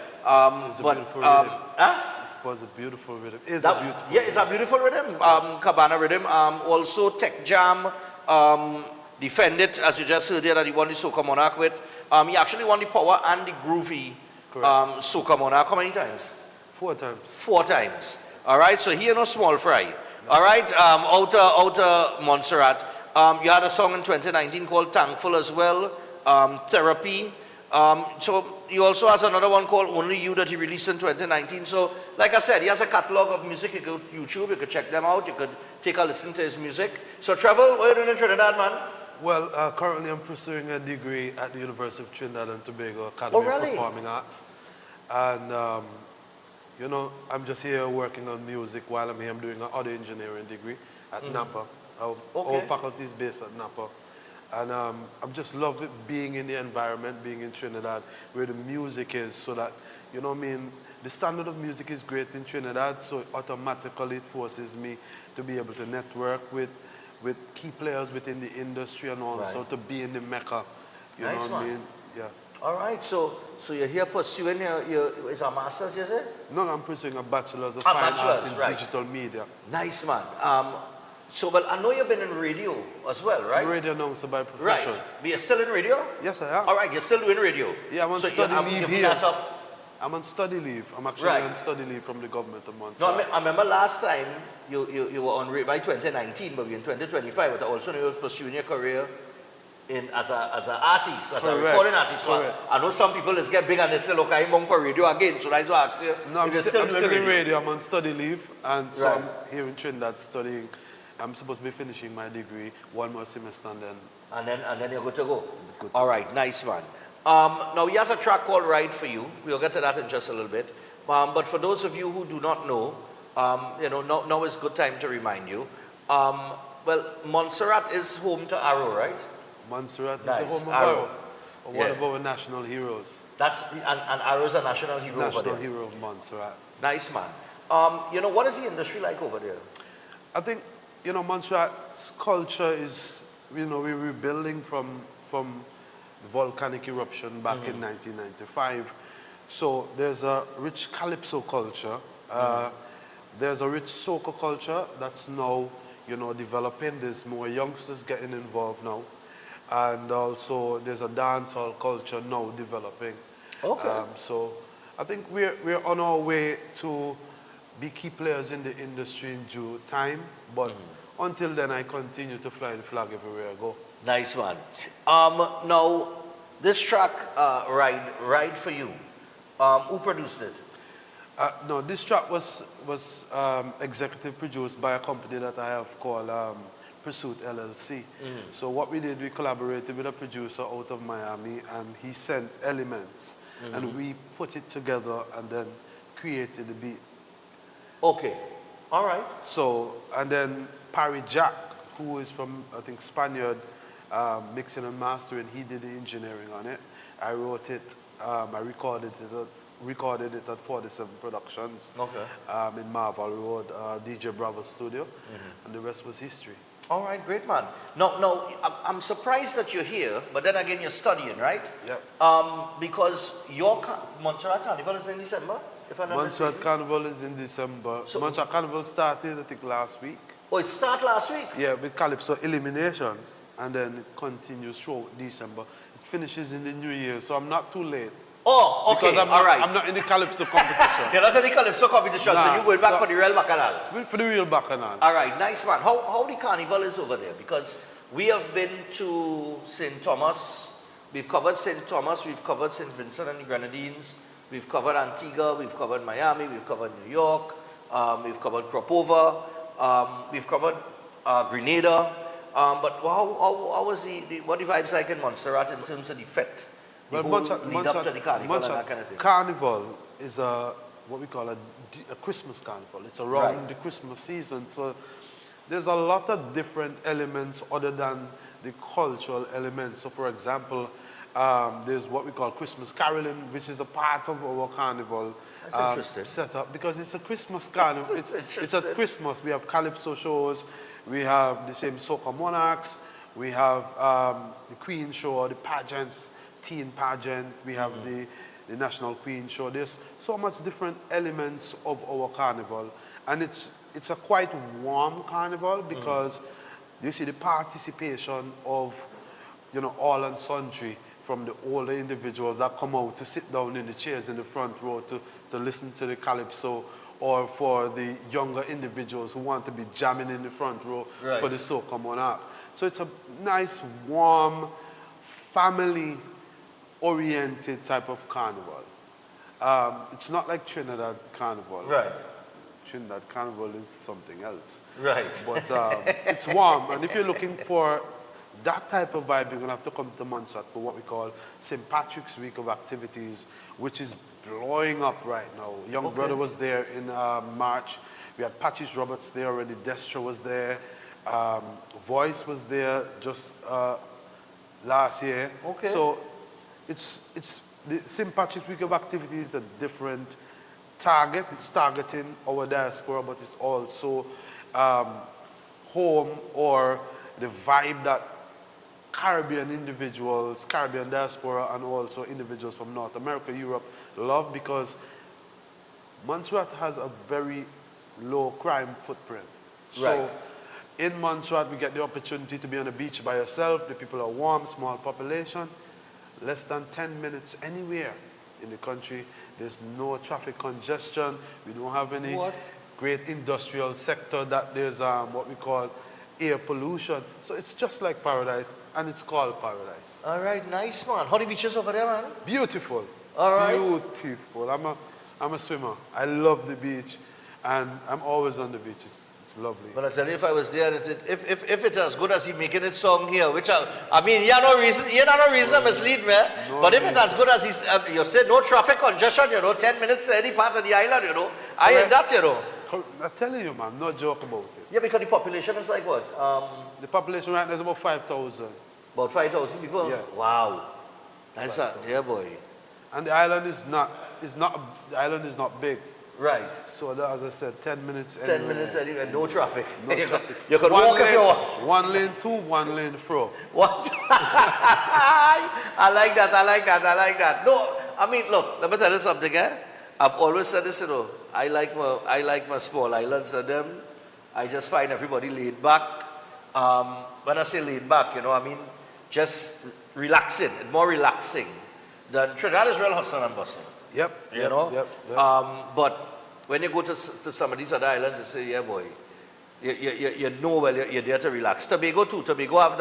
It's a beautiful rhythm. Huh? It was a beautiful rhythm. It's That- a beautiful Yeah, it's a beautiful rhythm. Cabana Rhythm. Also Tech Jam, Defend It, as you just heard there, that he won the Soca Monarch with. He actually won the Power and the Groovy Soca Monarch. How many times? 4 times. 4 times. All right, so he ain't no small fry. All right, outer Montserrat. You had a song in 2019 called Thankful as well, Therapy. So he also has another one called Only You that he released in 2019. So, like I said, he has a catalog of music. You could YouTube, you could check them out, you could take a listen to his music. So, Treble, what are you doing in Trinidad, man? Well, currently I'm pursuing a degree at the University of Trinidad and Tobago Academy of Performing Arts. And, you know, I'm just here working on music while I'm here. I'm doing an audio engineering degree at Napa. Our faculty is based at Napa. And I'm just love it being in the environment, being in Trinidad, where the music is, so that, you know what I mean, the standard of music is great in Trinidad, so automatically it forces me to be able to network with key players within the industry and all, so to be in the Mecca, you know what I mean? Yeah. All right, so you're here pursuing your is a master's, is it? No, I'm pursuing a bachelor's of fine arts in digital media. Nice, man. So, well, I know you've been in radio as well, right? Radio announcer by profession. Right. But you're still in radio? Yes, I am. All right, you're still doing radio? Yeah, I'm on so study leave giving here. That up. I'm on study leave. I'm actually on study leave from the government of Montserrat. No, I remember last time you were on radio by 2019, but we're in 2025, but I also know you're pursuing your career as an artist, as a recording artist. So I know some people just get big and they say, look, I'm on for radio again, so that's why I ask you. No, I'm still in radio. I'm on study leave, and so I'm here in Trinidad studying. I'm supposed to be finishing my degree, 1 more semester, and then you're good to go. All right, nice one. Now he has a track called Ride For You. We'll get to that in just a little bit. But for those of you who do not know, you know, now is a good time to remind you. Well, Montserrat is home to Arrow, right? Montserrat is the home of Arrow. One of our national heroes. And Arrow's a national hero over there. National hero of Montserrat. Nice, man. You know, what is the industry like over there? I think, you know, Montserrat's culture is, you know, we're rebuilding from the volcanic eruption back in 1995. So there's a rich calypso culture. There's a rich soca culture that's now, you know, developing. There's more youngsters getting involved now. And also there's a dancehall culture now developing. Okay. So I think we're on our way to be key players in the industry in due time. But until then, I continue to fly the flag everywhere I go. Nice one. Now, this track, Ride For You, who produced it? No, this track was executive produced by a company that I have called Pursuit LLC. So what we did, we collaborated with a producer out of Miami, and he sent elements, and we put it together and then created the beat. Okay, all right. So, and then Parry Jack, who is from, I think, Spaniard, mixing and mastering, he did the engineering on it. I wrote it, I recorded it at 47 Productions in Marval Road, DJ Bravo Studio, and the rest was history. All right, great, man. No, I'm surprised that you're here, but then again, you're studying, right? Yeah. Because your Montserrat Carnival is in December, if I'm not mistaken. Montserrat Carnival is in December. So Montserrat Carnival started, I think, last week. Oh, it started last week? Yeah, with Calypso Eliminations, and then it continues throughout December. It finishes in the new year, so I'm not too late. Oh, okay, because I'm not in the Calypso competition. You're not in the Calypso competition, so you're going back for the real Bacchanal? For the real Bacchanal. All right, nice, man. How the carnival is over there? Because we have been to St. Thomas, we've covered St. Thomas, we've covered St. Vincent and the Grenadines, we've covered Antigua, we've covered Miami, we've covered New York, we've covered Cropova, we've covered Grenada. But how was what the vibes like in Montserrat in terms of the fete? Well, lead up to the carnival and that kind of thing. Carnival is what we call a Christmas carnival. It's around the Christmas season. So there's a lot of different elements other than the cultural elements. So for example, There's what we call Christmas caroling, which is a part of our carnival That's interesting. setup because it's a Christmas carnival. It's at Christmas. We have calypso shows. We have the same Soca Monarchs. We have the Queen Show, the pageants, teen pageant. We have the National Queen Show. There's so much different elements of our carnival. And it's a quite warm carnival because you see the participation of, all and sundry from the older individuals that come out to sit down in the chairs in the front row to listen to the calypso, or for the younger individuals who want to be jamming in the front row for the Soca Monarch. So it's a nice, warm, family-oriented type of carnival. It's not like Trinidad Carnival. Right. Trinidad Carnival is something else. Right. But it's warm, and if you're looking for that type of vibe, you're going to have to come to Montserrat for what we call St. Patrick's Week of Activities, which is blowing up right now. Young Brother was there in March. We had Patches Roberts there already. Destra was there. Voice was there just last year. Okay. So it's the St. Patrick's Week of Activities is a different target. It's targeting our diaspora, but it's also home or the vibe that Caribbean individuals, Caribbean diaspora, and also individuals from North America, Europe love, because Montserrat has a very low crime footprint. So in Montserrat, we get the opportunity to be on the beach by yourself. The people are warm, small population, less than 10 minutes anywhere in the country. There's no traffic congestion. We don't have any great industrial sector that there's what we call air pollution. So it's just like paradise, and it's called paradise. All right, nice, man. How are the beaches over there, man? Beautiful. All right. Beautiful. I'm a swimmer. I love the beach, and I'm always on the beach. It's lovely. But I tell you, if I was there, if it's as good as he making it song here, which I mean, you no reason to mislead me. But if it's as good as he's, you said no traffic congestion, 10 minutes to any part of the island, I ain't that, I'm telling you, man, no joke about it. Yeah, because the population is like what? The population right now is about 5,000. About 5,000 people? Yeah. Wow. That's a dear boy. And the island is not big. Right. So that, as I said, 10 minutes 10 minutes anyway, no traffic. No traffic. You could walk if you want. 1 lane to, 1 lane fro. What? I like that. No, I mean, look, let me tell you something, I've always said this, I like my small islands and them. I just find everybody laid back. When I say laid back, I mean just relaxing, more relaxing. Than Trinidad is real hustle and bustle. Yep. Yep. But when you go to some of these other islands, you say, yeah, boy, you know well you're there to relax. Tobago too. Tobago have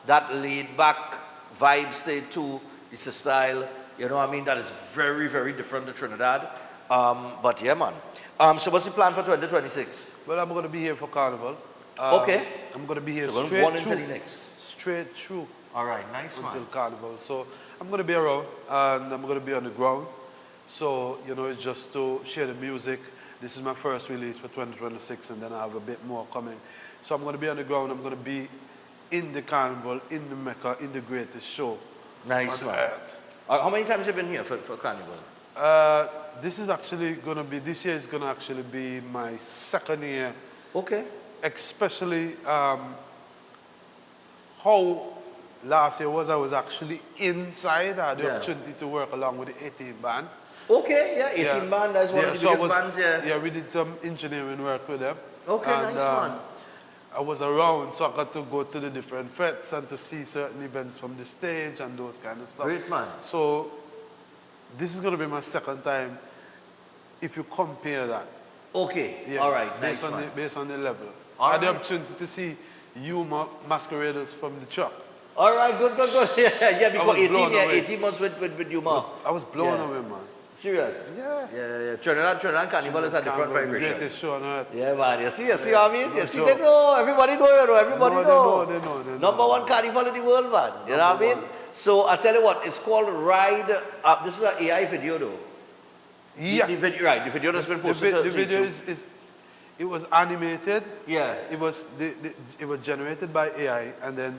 that laid back vibe state too. It's a style. I mean, that is very, very different to Trinidad. But yeah, man. So what's the plan for 2026? Well, I'm going to be here for Carnival. Okay. I'm going to be here so straight through. All right, nice, until man. Carnival. So I'm going to be around, and I'm going to be on the ground. So, it's just to share the music. This is my first release for 2026, and then I have a bit more coming. So I'm going to be on the ground. I'm going to be in the Carnival, in the Mecca, in the greatest show. Nice, man. How many times have you been here for Carnival? This year is going to actually be my second year. Okay. Especially how last year was, I was actually inside. I had the opportunity to work along with the 18 band. Okay, 18 band, that's one of the biggest bands, Yeah, we did some engineering work with them. Okay, nice one. I was around, so I got to go to the different fetes and to see certain events from the stage and those kind of stuff. Great, man. So this is going to be my second time if you compare that. Okay, yeah, all right, nice, man. Based on the level. All I had the right. opportunity to see you masqueraders from the truck. All right, good. Yeah, because 18 months with Yuma. I was blown away, man. Serious? Yeah. Trinidad Carnival is a different vibration. Greatest show on earth. Yeah, man. You see what I mean? They know. Everybody know, Everybody know. They know. Number one carnival in the world, man. You know what I mean? So I tell you what, it's called Ride Up. This is an AI video, though. Yeah. The video that's been posted. The video it was animated. Yeah. It was generated by AI, and then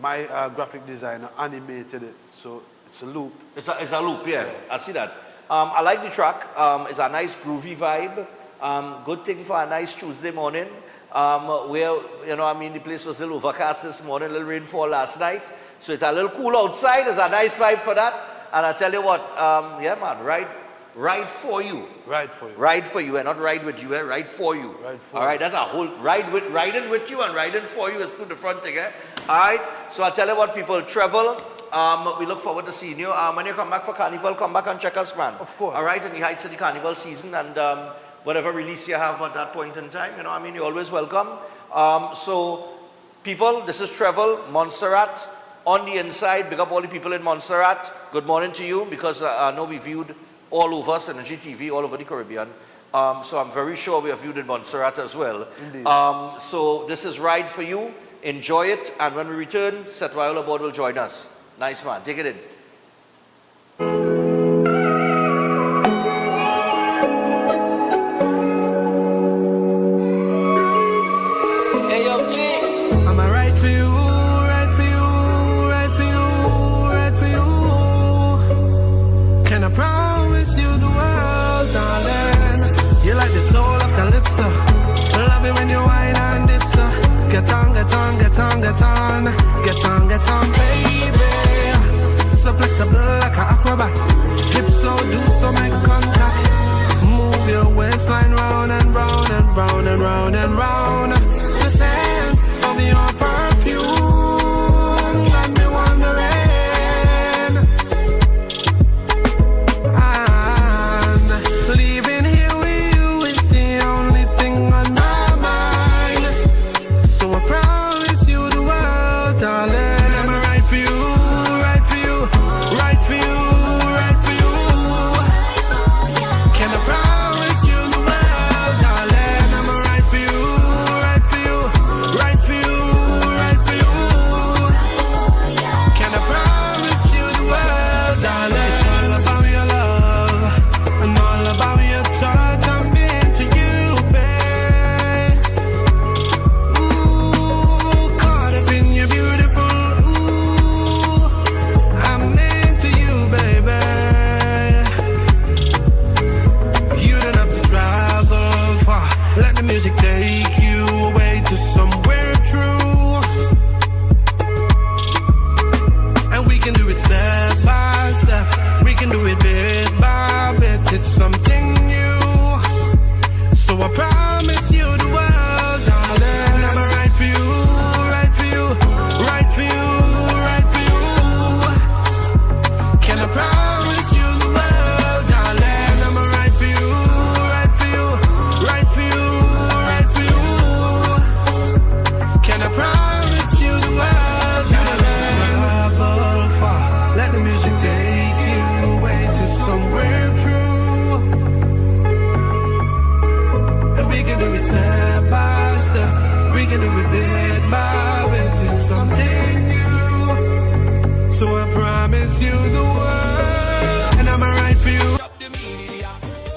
my graphic designer animated it, so it's a loop. It's a loop, yeah. I see that. I like the track. It's a nice groovy vibe. Good thing for a nice Tuesday morning. Where, the place was a little overcast this morning, a little rainfall last night. So it's a little cool outside. It's a nice vibe for that. And I tell you what, yeah, man, ride for you. Ride for you. Ride for you, and not ride with you, ride for you. Ride for All right, that's a whole, riding with you and riding for you is to the front again. All right, so I tell you what, people, travel. We look forward to seeing you. When you come back for Carnival, come back and check us, man. Of course. All right, in the heights of the Carnival season, and whatever release you have at that point in time, you're always welcome. So, people, this is Travel, Montserrat. On the inside, big up all the people in Montserrat. Good morning to you, because I know we viewed all over Synergy TV, all over the Caribbean. So I'm very sure we are viewed in Montserrat as well. Indeed. So this is Ride for You. Enjoy it. And when we return, Seth Royal aboard will join us. Nice, man. Take it in. I'ma ride for you, ride for you, ride for you, ride for you. Can I promise you the world, darling? You like the soul of Calypso. Love it when you whine and dip, so get on, get on, get on, get on, get on, get on, baby. So flexible like an acrobat. Hips so do so make contact. Move your waistline round and round and round and round and round. The scent of your perfume got me wondering. And leaving here with you is the only thing on my mind. So I promise you the world, darling. I'ma ride for you, ride for you, ride for you, ride for you. Can I promise you the world, darling? I'ma ride for you, ride for you, ride for you, ride for you. Can I promise you the world, darling? It's all about your love and all about your touch. I'm into you, babe. Ooh, caught up in your beautiful. Ooh, I'm into you, baby. You don't have to travel far. Let the music take you away to somewhere true. And we can do it step by step. We can do it bit by bit. It's something new. So I promise you the world, darling. I'ma ride for you, ride for you, ride for you, ride for you. Can I promise you the world, darling? I'ma ride for you, ride for you, ride for you, ride for you. Can I promise you the world, darling? Travel far, let the music take you away to somewhere true. And we can do it step by step. We can do it bit by bit. It's something new. So I promise you the world, and I'ma ride for you. The media.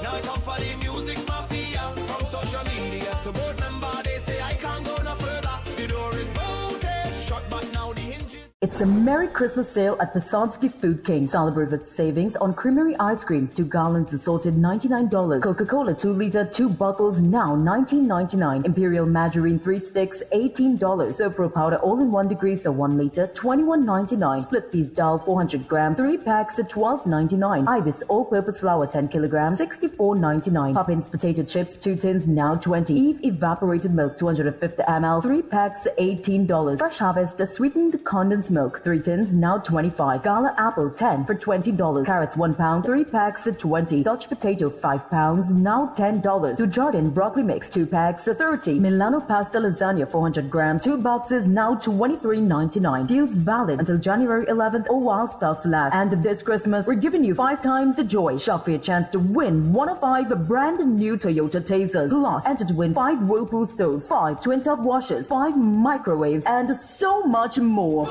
Now I come for the music mafia. From social media to board member, they say I can't go no further. The door is bolted shut, but now the hinges. It's a Merry Christmas sale at Passage de Food King. Celebrate with savings on creamery ice cream, 2 gallons assorted $99. Coca-Cola 2 liter, 2 bottles now $19.99. Imperial margarine 3 sticks $18. Sopro powder all-in-1 degreaser 1 liter $21.99. Split peas dal 400 grams 3 packs at $12.99. Ibis all-purpose flour 10 kilograms $64.99. Poppins potato chips 2 tins now $20. Eve evaporated milk 250 ml 3 packs $18. Fresh Harvest sweetened condensed milk 3 tins now $25. Gala apple 10 for $20. Carrots 1 pound 3 packs at $20. Dutch potato 5 pounds now $10. To Jordan broccoli mix 2 packs at $30. Milano pasta lasagna 400 grams 2 boxes now $23.99. Deals valid until January 11th or while stocks last. And this Christmas we're giving you 5 times the joy. Shop for your chance to win 1 of 5 brand new Toyota Tasers. Plus enter to win 5 Whirlpool stoves, 5 twin top washers, 5 microwaves, and so much more.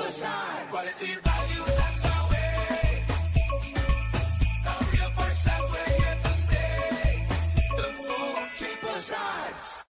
Quality value, that's our way. A real person, we're here to stay. The food cheaper sides.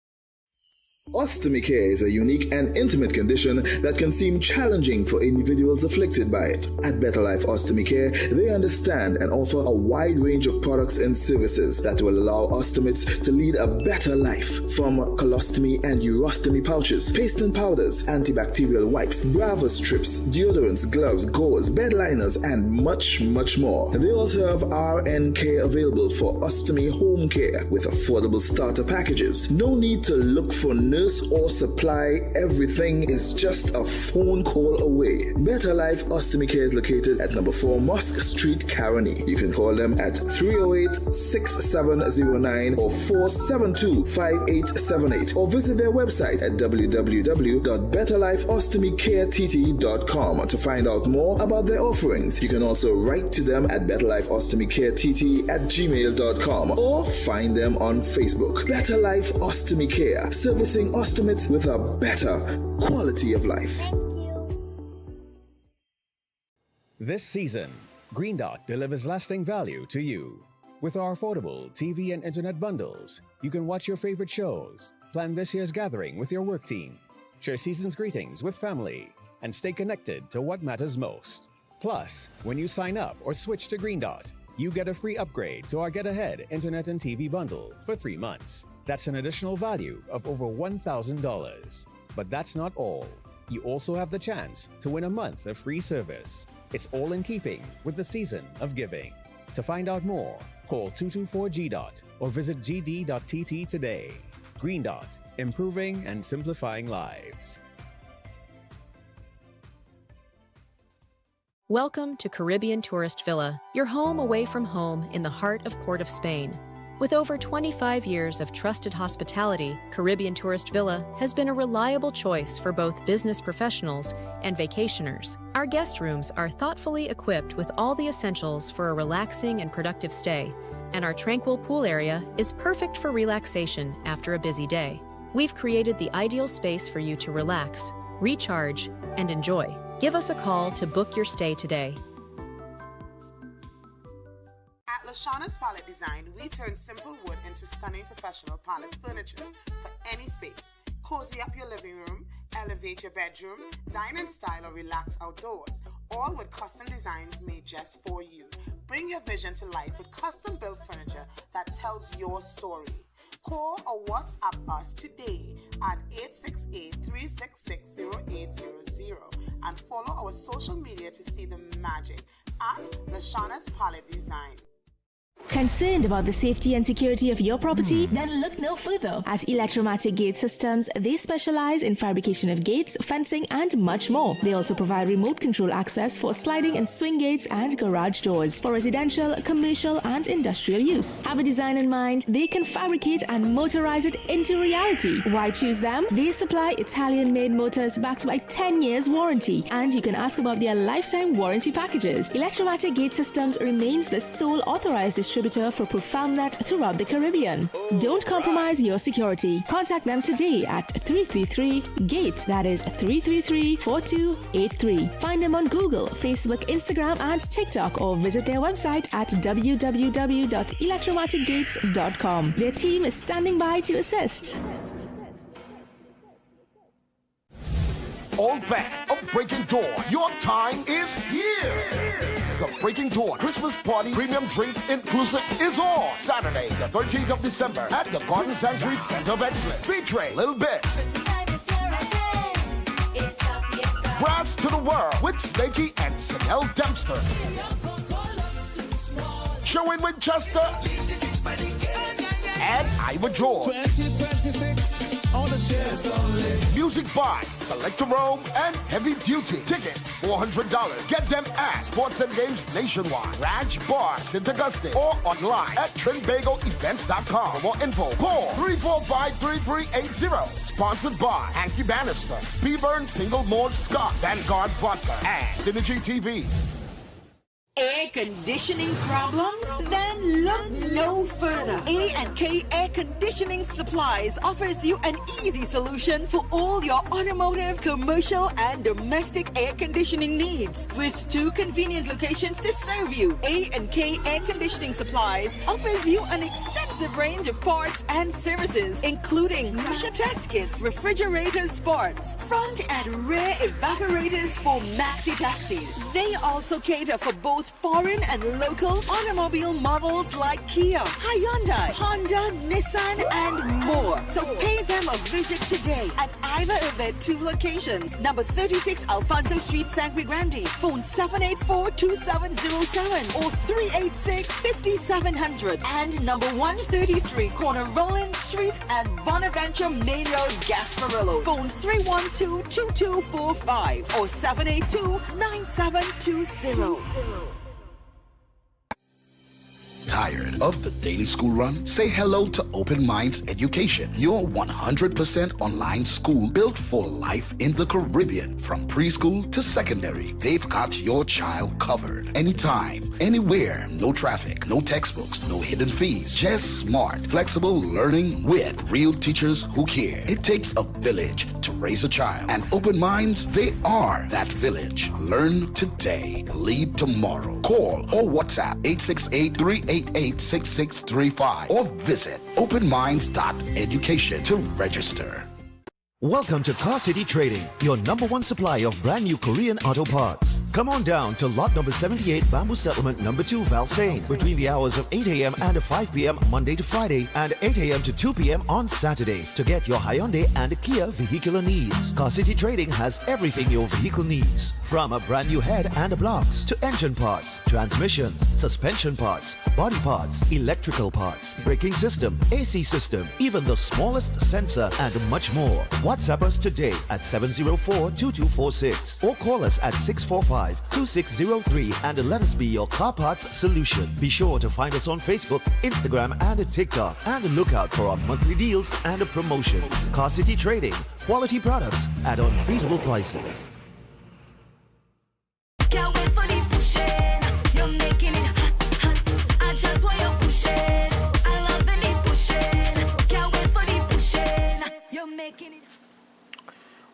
Ostomy care is a unique and intimate condition that can seem challenging for individuals afflicted by it. At Better Life Ostomy Care, they understand and offer a wide range of products and services that will allow ostomates to lead a better life. From colostomy and urostomy pouches, paste and powders, antibacterial wipes, Brava strips, deodorants, gloves, gauze, bed liners, and much, much more. They also have RN care available for ostomy home care with affordable starter packages. No need to look for nurse or supply. Everything is just a phone call away. Better Life Ostomy Care is located at number 4 Mosque Street, Caroni. You can call them at 308-6709 or 472-5878 or visit their website at www.betterlifeostomycareTT.com to find out more about their offerings. You can also write to them at betterlifeostomycareTT@gmail.com or find them on Facebook. Better Life Ostomy Care, servicing ostomates with a better quality of life. This season, Green Dot delivers lasting value to you. With our affordable TV and internet bundles, you can watch your favorite shows, plan this year's gathering with your work team, share season's greetings with family, and stay connected to what matters most. Plus, when you sign up or switch to Green Dot, you get a free upgrade to our Get Ahead internet and TV bundle for 3 months. That's an additional value of over $1,000. But that's not all. You also have the chance to win a month of free service. It's all in keeping with the season of giving. To find out more, call 224-GDOT or visit gd.tt today. Green Dot, improving and simplifying lives. Welcome to Caribbean Tourist Villa, your home away from home in the heart of Port of Spain. With over 25 years of trusted hospitality, Caribbean Tourist Villa has been a reliable choice for both business professionals and vacationers. Our guest rooms are thoughtfully equipped with all the essentials for a relaxing and productive stay, and our tranquil pool area is perfect for relaxation after a busy day. We've created the ideal space for you to relax, recharge, and enjoy. Give us a call to book your stay today. At Lashana's Palette Design, we turn simple wood into stunning professional palette furniture for any space. Cozy up your living room, elevate your bedroom, dine in style or relax outdoors, all with custom designs made just for you. Bring your vision to life with custom-built furniture that tells your story. Call or WhatsApp us today at 868-366-0800 and follow our social media to see the magic at Lashana's Palette Design. Concerned about the safety and security of your property? Then look no further. At Electromatic Gate Systems, they specialize in fabrication of gates, fencing, and much more. They also provide remote control access for sliding and swing gates and garage doors for residential, commercial, and industrial use. Have a design in mind? They can fabricate and motorize it into reality. Why choose them? They supply Italian-made motors backed by 10 years warranty, and you can ask about their lifetime warranty packages. Electromatic Gate Systems remains the sole authorized distributor for ProfoundNet throughout the Caribbean. Don't compromise your security. Contact them today at 333-GATE, that is 333-4283. Find them on Google, Facebook, Instagram, and TikTok, or visit their website at www.electromaticgates.com. Their team is standing by to assist. All fan of Breaking Dawn, your time is here. The Breaking Dawn Christmas Party Premium Drinks Inclusive is on Saturday, the 13th of December at the Garden Sanctuary Center of Excellence, featuring Lil Bit, Brass to the World with Snakey and Chanel Dempster, Sherwin Winchester, and Ivor George. 2026. Music by Selector Rome and Heavy Duty. Tickets $400. Get them at Sports and Games Nationwide, Raj Bar, St. Augustine, or online at TrinBagoEvents.com. For more info, call 345-3380. Sponsored by Hanky Bannister, Speedburn Single Malt Scott, Vanguard Vodka, and Synergy TV. Hey, conditioning problems? Then look no further. A&K Air Conditioning Supplies offers you an easy solution for all your automotive, commercial, and domestic air conditioning needs. With 2 convenient locations to serve you, A&K Air Conditioning Supplies offers you an extensive range of parts and services, including pressure test kits, refrigerators parts, front and rear evaporators for maxi taxis. They also cater for both foreign and local automobile models like Kia, Hyundai, Honda, Nissan, and more. So pay them a visit today at either of their 2 locations. Number 36 Alfonso Street, Sangre Grande. Phone 784-2707 or 386-5700. And number 133 Corner Roland Street and Bonaventure Main Road, Gasparillo. Phone 312-2245 or 782-9720. Tired of the daily school run? Say hello to Open Minds Education, your 100% online school built for life in the Caribbean. From preschool to secondary, they've got your child covered. Anytime, anywhere, no traffic, no textbooks, no hidden fees. Just smart, flexible learning with real teachers who care. It takes a village to raise a child, and Open Minds, they are that village. Learn today, lead tomorrow. Call or WhatsApp 868-388-6635 or visit openminds.education to register. Welcome to Car City Trading, your #1 supply of brand new Korean auto parts. Come on down to lot number 78, Bamboo Settlement number 2, Valsain, between the hours of 8 a.m. and 5 p.m. Monday to Friday and 8 a.m. to 2 p.m. on Saturday to get your Hyundai and Kia vehicular needs. Car City Trading has everything your vehicle needs, from a brand new head and blocks to engine parts, transmissions, suspension parts, body parts, electrical parts, braking system, AC system, even the smallest sensor, and much more. WhatsApp us today at 704-2246 or call us at 645-2603 and let us be your car parts solution. Be sure to find us on Facebook, Instagram, and TikTok, and look out for our monthly deals and promotions. Car City Trading, quality products at unbeatable prices. Can't wait for the pushing. You're making it hot, hot. I just want you pushing. I love the pushing. Can't wait for the pushing. You're making it.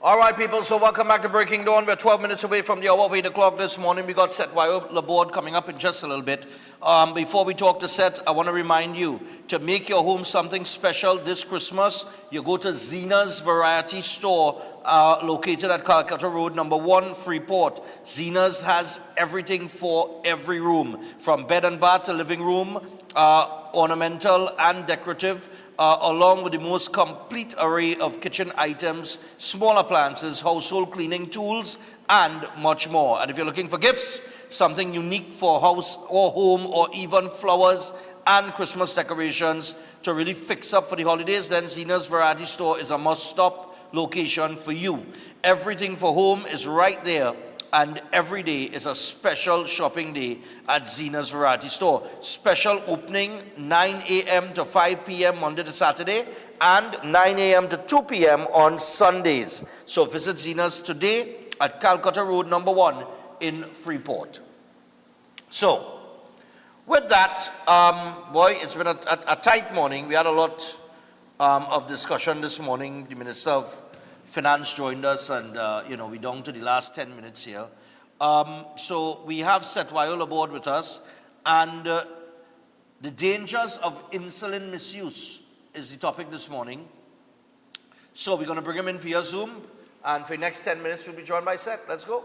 All right, people, so welcome back to Breaking Dawn. We're 12 minutes away from the hour of 8 o'clock this morning. We got Seth Laborde coming up in just a little bit. Before we talk to Seth, I want to remind you to make your home something special this Christmas. You go to Zena's Variety Store, located at Calcutta Road, number 1, Freeport. Zena's has everything for every room, from bed and bath to living room, ornamental and decorative, along with the most complete array of kitchen items, small appliances, household cleaning tools, and much more. And if you're looking for gifts, something unique for house or home, or even flowers and Christmas decorations to really fix up for the holidays, then Zena's Variety Store is a must-stop location for you. Everything for home is right there, and every day is a special shopping day at Zena's Variety Store. Special opening 9 a.m. to 5 p.m. Monday to Saturday, and 9 a.m. to 2 p.m. on Sundays. So visit Zena's today at Calcutta Road, number 1 in Freeport. So, with that, boy, it's been a tight morning. We had a lot of discussion this morning. The Minister of Finance joined us, and we're down to the last 10 minutes here. So we have Seth Laborde with us, and the dangers of insulin misuse is the topic this morning. So we're going to bring him in via Zoom, and for the next 10 minutes we'll be joined by Seth. Let's go.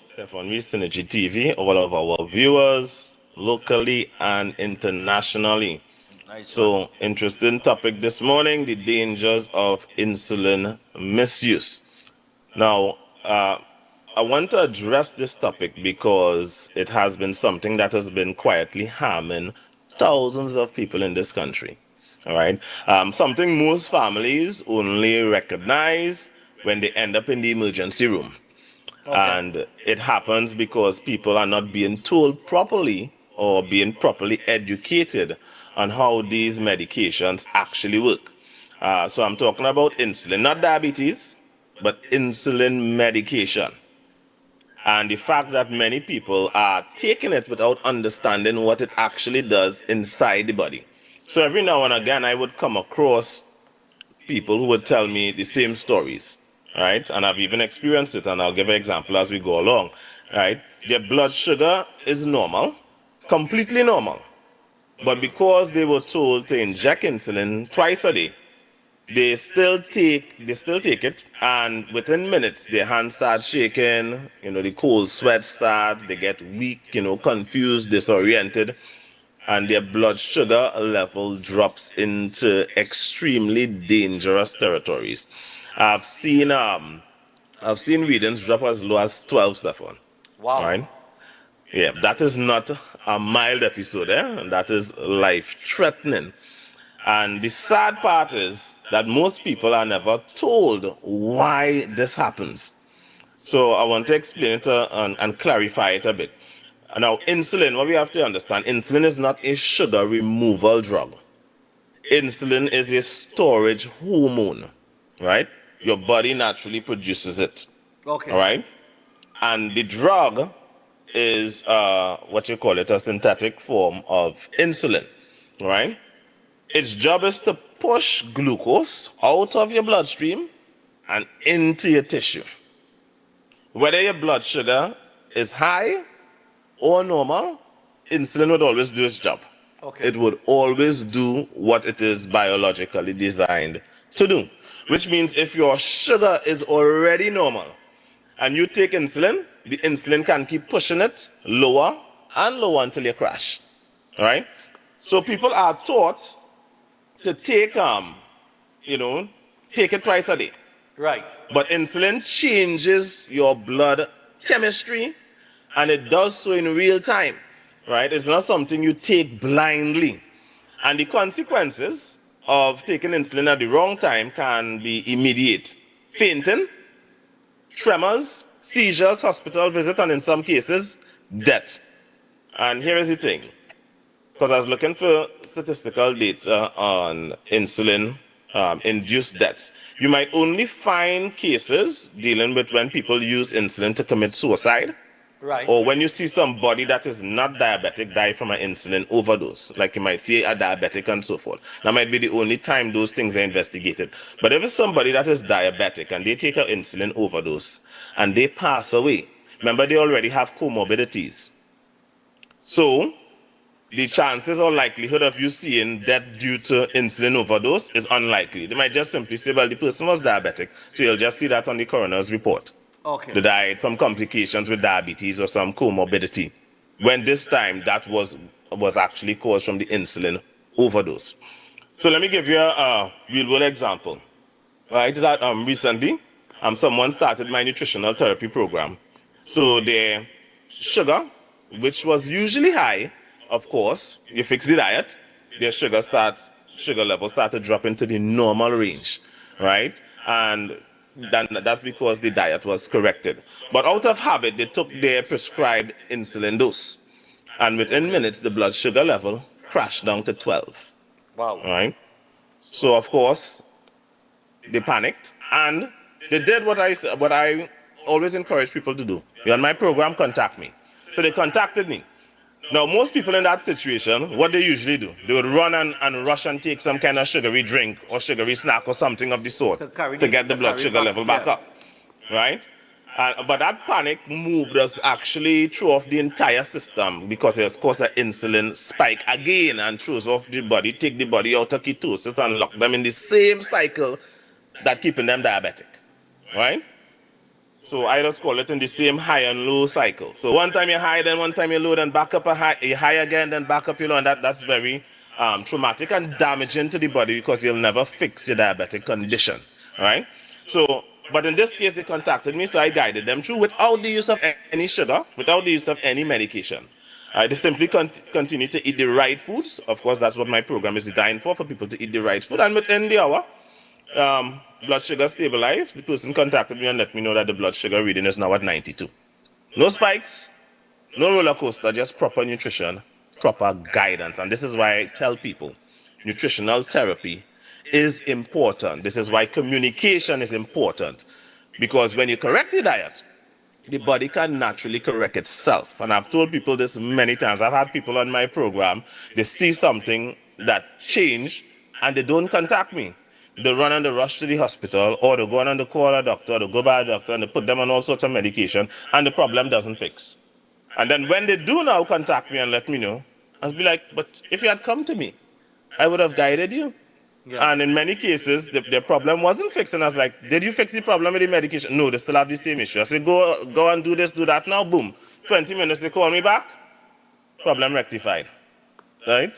Stefan V, Synergy TV, all of our viewers, locally and internationally. Nice. So, interesting topic this morning, the dangers of insulin misuse. Now, I want to address this topic because it has been something that has been quietly harming thousands of people in this country. All right. Something most families only recognize when they end up in the emergency room. Okay. And it happens because people are not being told properly or being properly educated on how these medications actually work. So I'm talking about insulin, not diabetes, but insulin medication. and the fact that many people are taking it without understanding what it actually does inside the body. So every now and again, I would come across people who would tell me the same stories, right? And I've even experienced it, and I'll give an example as we go along, right? Their blood sugar is normal, completely normal. But because they were told to inject insulin twice a day, they still take it, and within minutes their hands start shaking, the cold sweat starts, they get weak, confused, disoriented, and their blood sugar level drops into extremely dangerous territories. I've seen readings drop as low as 12, Stefan. Wow. Right? Yeah, that is not a mild episode, and that is life-threatening. And the sad part is that most people are never told why this happens. So I want to explain it and clarify it a bit. Now, insulin, what we have to understand, insulin is not a sugar removal drug. Insulin is a storage hormone, right? Your body naturally produces it. Okay. All right? And the drug is what you call it, a synthetic form of insulin, right? Its job is to push glucose out of your bloodstream and into your tissue. Whether your blood sugar is high or normal, insulin would always do its job. Okay. It would always do what it is biologically designed to do. Which means if your sugar is already normal and you take insulin, the insulin can keep pushing it lower and lower until you crash. All right? So people are taught to take it twice a day. Right. But insulin changes your blood chemistry, and it does so in real time, right? It's not something you take blindly. And the consequences of taking insulin at the wrong time can be immediate. Fainting, tremors, seizures, hospital visit, and in some cases, death. And here is the thing, because I was looking for statistical data on insulin-induced deaths. You might only find cases dealing with when people use insulin to commit suicide, right? Or when you see somebody that is not diabetic die from an insulin overdose, like you might see a diabetic and so forth. That might be the only time those things are investigated. But if it's somebody that is diabetic and they take an insulin overdose and they pass away, remember they already have comorbidities. So the chances or likelihood of you seeing death due to insulin overdose is unlikely. They might just simply say, well, the person was diabetic, so you'll just see that on the coroner's report. Okay. They died from complications with diabetes or some comorbidity. When this time that was actually caused from the insulin overdose. So let me give you a real-world example. Right, that recently, someone started my nutritional therapy program. So their sugar, which was usually high, of course, you fix the diet, their sugar level start to drop into the normal range, right? And then that's because the diet was corrected. But out of habit, they took their prescribed insulin dose. And within minutes, the blood sugar level crashed down to 12. Wow. Right? So, of course, they panicked. And they did what I always encourage people to do. You're on my program, contact me. So they contacted me. Now, most people in that situation, what they usually do, they would run and rush and take some kind of sugary drink or sugary snack or something of the sort to get the blood sugar level back up, right? But that panic moved us actually through off the entire system because it has caused an insulin spike again and throws off the body, take the body out of ketosis and lock them in the same cycle that keeping them diabetic, right? So I just call it in the same high and low cycle. So one time you're high, then one time you're low, then back up you're high again, then back up you're low, and that's very traumatic and damaging to the body because you'll never fix your diabetic condition, right? So, but in this case, they contacted me, so I guided them through without the use of any sugar, without the use of any medication. They simply continue to eat the right foods. Of course, that's what my program is designed for people to eat the right food. And within the hour, blood sugar stabilized. The person contacted me and let me know that the blood sugar reading is now at 92. No spikes, no roller coaster, just proper nutrition, proper guidance. And this is why I tell people nutritional therapy is important. This is why communication is important. Because when you correct the diet, the body can naturally correct itself. And I've told people this many times. I've had people on my program, they see something that changed and they don't contact me. They run and they rush to the hospital, or they go on and they call a doctor, or they go by a doctor and they put them on all sorts of medication, and the problem doesn't fix. And then when they do now contact me and let me know, I'll be like, but if you had come to me, I would have guided you. Yeah. And in many cases, the problem wasn't fixed. And I was like, did you fix the problem with the medication? No, they still have the same issue. I said, go and do this, do that now, boom. 20 minutes, they call me back, problem rectified, right?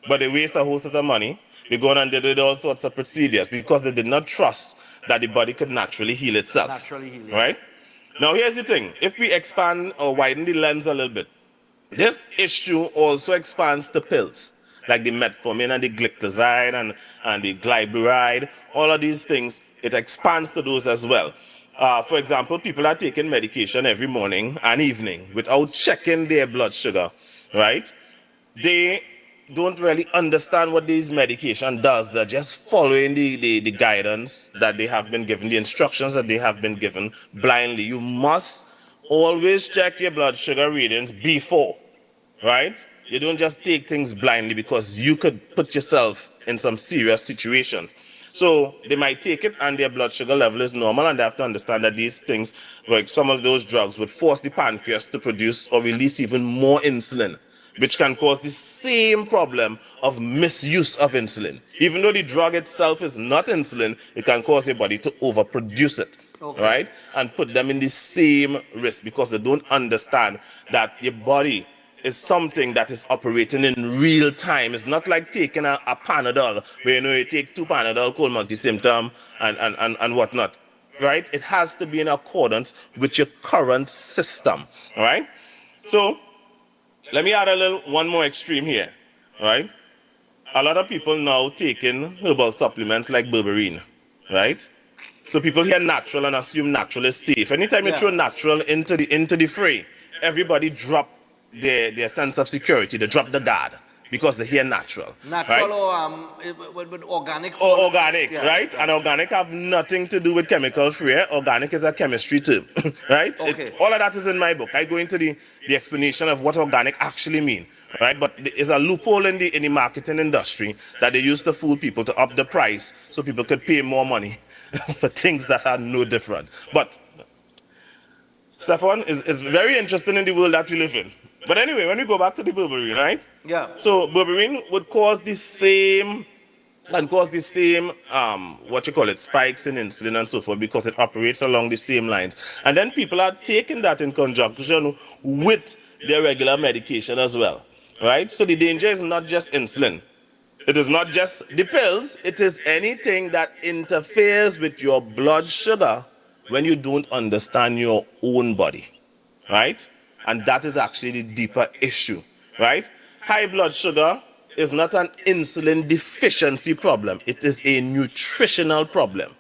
But they waste a whole lot of money. They go on and they did all sorts of procedures because they did not trust that the body could naturally heal itself. Naturally heal, yeah. Right? Now, here's the thing. If we expand or widen the lens a little bit, this issue also expands to pills, like the metformin and the glycoside and the glyburide, all of these things, it expands to those as well. For example, people are taking medication every morning and evening without checking their blood sugar, right? They don't really understand what this medication does. They're just following the guidance that they have been given, the instructions that they have been given blindly. You must always check your blood sugar readings before, right? You don't just take things blindly because you could put yourself in some serious situations. So they might take it and their blood sugar level is normal, and they have to understand that these things, like some of those drugs, would force the pancreas to produce or release even more insulin, which can cause the same problem of misuse of insulin. Even though the drug itself is not insulin, it can cause your body to overproduce it, right? And put them in the same risk because they don't understand that your body is something that is operating in real time. It's not like taking a Panadol, where you take 2 Panadol, cold multi-symptom, and whatnot, right? It has to be in accordance with your current system, all right? So, let me add one more extreme here, right? A lot of people now taking herbal supplements like berberine, right? So people hear natural and assume natural is safe. Anytime you throw natural into the fray, everybody drop their sense of security. They drop the guard because they hear natural. Natural, right? or with organic. Or organic, yeah, right? yeah. And organic have nothing to do with chemical free. Organic is a chemistry term, right? Okay. All of that is in my book. I go into the explanation of what organic actually mean, right? But there's a loophole in the marketing industry that they use to fool people to up the price so people could pay more money for things that are no different. But Stefan is very interesting in the world that we live in. But anyway, when we go back to the berberine, right? Yeah. So berberine would cause the same, spikes in insulin and so forth because it operates along the same lines. And then people are taking that in conjunction with their regular medication as well, right? So the danger is not just insulin. It is not just the pills. It is anything that interferes with your blood sugar when you don't understand your own body, right? And that is actually the deeper issue, right? High blood sugar is not an insulin deficiency problem. It is a nutritional problem.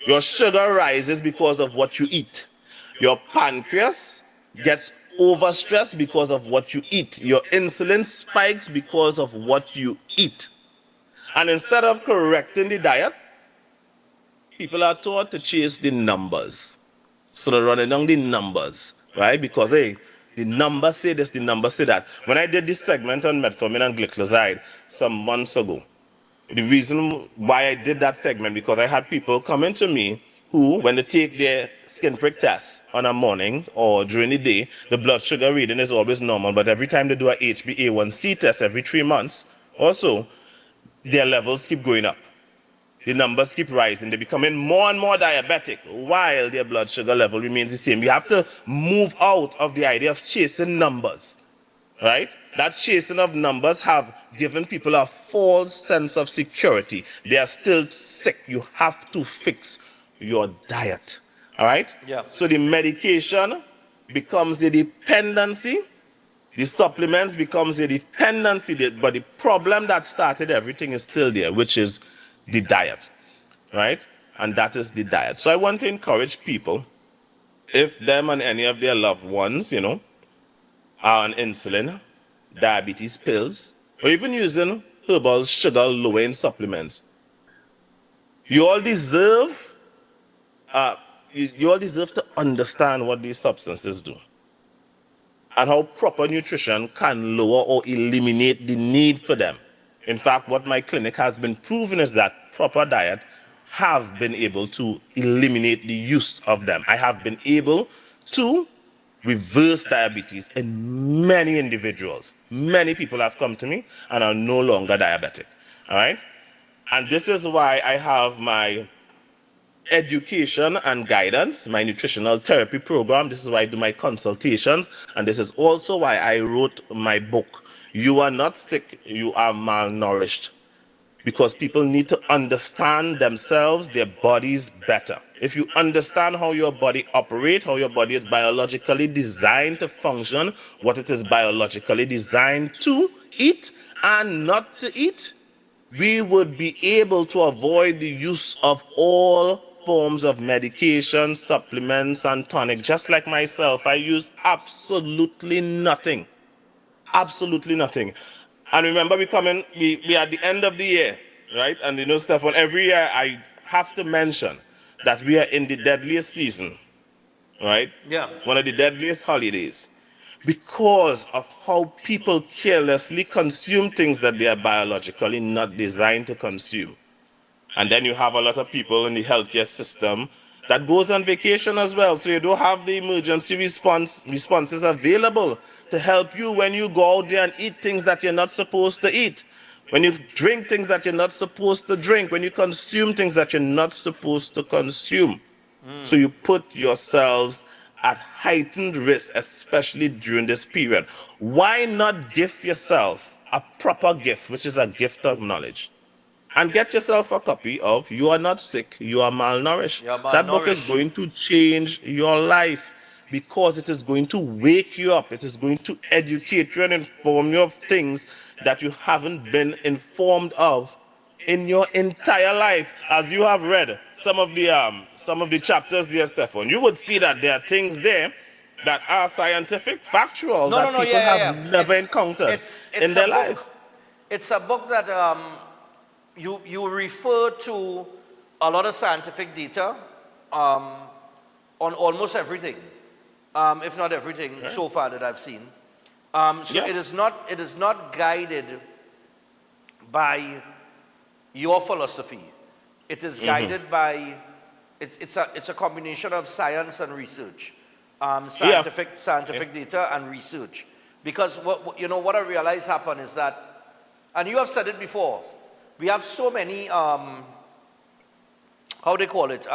Your sugar rises because of what you eat. Your pancreas gets overstressed because of what you eat. Your insulin spikes because of what you eat. And instead of correcting the diet, people are taught to chase the numbers. So they're running down the numbers, right? Because, hey, the numbers say this, the numbers say that. When I did this segment on metformin and glycoside some months ago, the reason why I did that segment, because I had people coming to me who, when they take their skin prick test on a morning or during the day, the blood sugar reading is always normal, but every time they do a HbA1c test every 3 months or so, their levels keep going up. The numbers keep rising. They're becoming more and more diabetic while their blood sugar level remains the same. You have to move out of the idea of chasing numbers, right? That chasing of numbers have given people a false sense of security. They are still sick. You have to fix your diet, all right? Yeah. So the medication becomes a dependency. The supplements becomes a dependency, but the problem that started everything is still there, which is the diet, right? And that is the diet. So I want to encourage people, if them and any of their loved ones, are on insulin, diabetes pills, or even using herbal sugar lowering supplements, you all deserve, you all deserve to understand what these substances do and how proper nutrition can lower or eliminate the need for them. In fact, what my clinic has been proving is that proper diet have been able to eliminate the use of them. I have been able to reverse diabetes in many individuals. Many people have come to me and are no longer diabetic. All right? And this is why I have my education and guidance, my nutritional therapy program. This is why I do my consultations. And this is also why I wrote my book, You Are Not Sick, You Are Malnourished. Because people need to understand themselves, their bodies better. If you understand how your body operates, how your body is biologically designed to function, what it is biologically designed to eat and not to eat, we would be able to avoid the use of all forms of medication, supplements, and tonic. Just like myself, I use absolutely nothing. Absolutely nothing. And remember, we are at the end of the year, right? And you know, Stefan, every year I have to mention that we are in the deadliest season, right? Yeah. One of the deadliest holidays, because of how people carelessly consume things that they are biologically not designed to consume. And then you have a lot of people in the healthcare system that goes on vacation as well. So you don't have the emergency responses available to help you when you go out there and eat things that you're not supposed to eat, when you drink things that you're not supposed to drink, when you consume things that you're not supposed to consume. So you put yourselves at heightened risk, especially during this period. Why not give yourself a proper gift, which is a gift of knowledge? And get yourself a copy of You Are Not Sick, You Are Malnourished. That book is going to change your life because it is going to wake you up. It is going to educate you and inform you of things that you haven't been informed of in your entire life. As you have read some of the chapters there, Stefan, you would see that there are things there that are scientific, factual, that people have never encountered in their life. It's a book that you refer to a lot of scientific data on almost everything, if not everything so far that I've seen. It is not guided by your philosophy. It is guided by it's a combination of science and research, scientific data and research. Because what I realize happen is that, and you have said it before, we have so many how they call it,